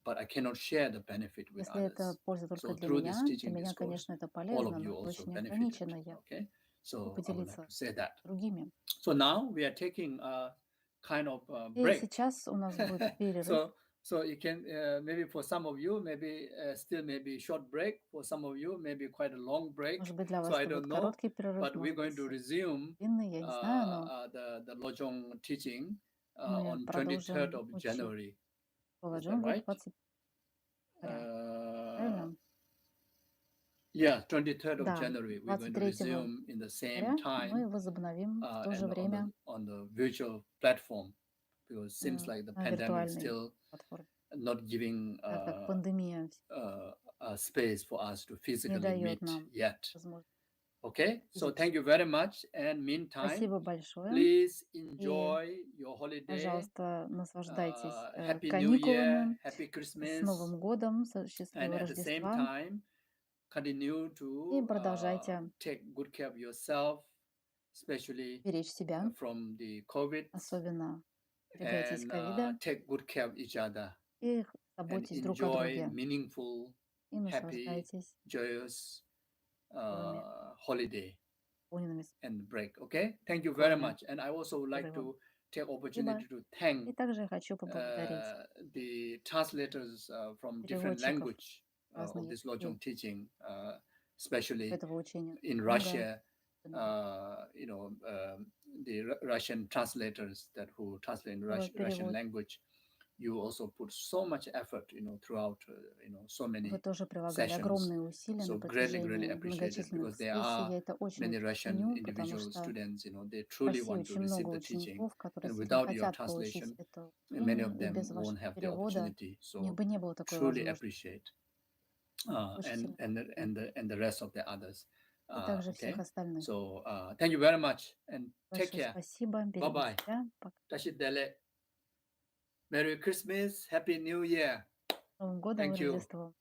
but I cannot share the benefit with Если это others. польза только So для through this меня, teaching для меня, discourse, конечно, это all of полезно, you но это also очень benefited. ограничено. Я Okay, so I would like поделиться to say that. с другими. So now we are taking a kind of И break. сейчас у нас будет перерыв. So you can maybe for some of you maybe still maybe short break, for some of you maybe quite a long break. Может быть, для So вас I это будет don't know, короткий перерыв, but we're может going to быть, resume длинный, я не знаю, но the lojong teaching мы on 23rd продолжим of учить January. по Is that лоджонгу right? 20 правильно? Yeah, 23rd of Да, January. We're going to 23 resume in the same января time мы возобновим в то же and время on the virtual platform, because it seems like the на pandemic виртуальной still платформе, not giving так как пандемия a space for us to не physically дает meet нам yet. возможности. Okay, so thank you very much. And meantime, Спасибо большое. please И, enjoy your holiday. пожалуйста, наслаждайтесь Happy New Year, каникулами, Happy с Christmas, Новым годом, and счастливого at the same Рождества. time, continue И to продолжайте take good care of yourself, especially беречь себя, from the COVID, особенно берегайтесь and ковида, take good care of each other, и and заботьтесь друг о enjoy друге, meaningful, и happy, наслаждайтесь joyous счастливыми, holiday наполненными and break. Okay, thank you very каникулами, much. And I also would like перерывом. to take Спасибо. opportunity to И thank также я хочу поблагодарить the translators from different переводчиков language разных of this языков lojong teaching, especially этого учения in лоджонга, Russia. особенно The Russian translators who translate in Russian перевод. language, you also put so much effort, throughout, so many Вы тоже прилагали sessions. огромные усилия на So greatly протяжении appreciate it, because многочисленных there сессий. are Я это очень many Russian ценю, потому individual что students, they в truly России want to очень receive много the teaching, учеников, которые and действительно without your хотят получить translation, это many учение, of и them без вашего won't have the перевода opportunity. у них So бы не было такой truly возможности. appreciate, Очень and сильно. the rest of the others. И также всех Okay, остальных. so thank you very much, and take Большое care. спасибо. Bye Берегите bye. себя. Пока. Merry Christmas, Happy New Year. С Новым годом и Thank you. Рождеством.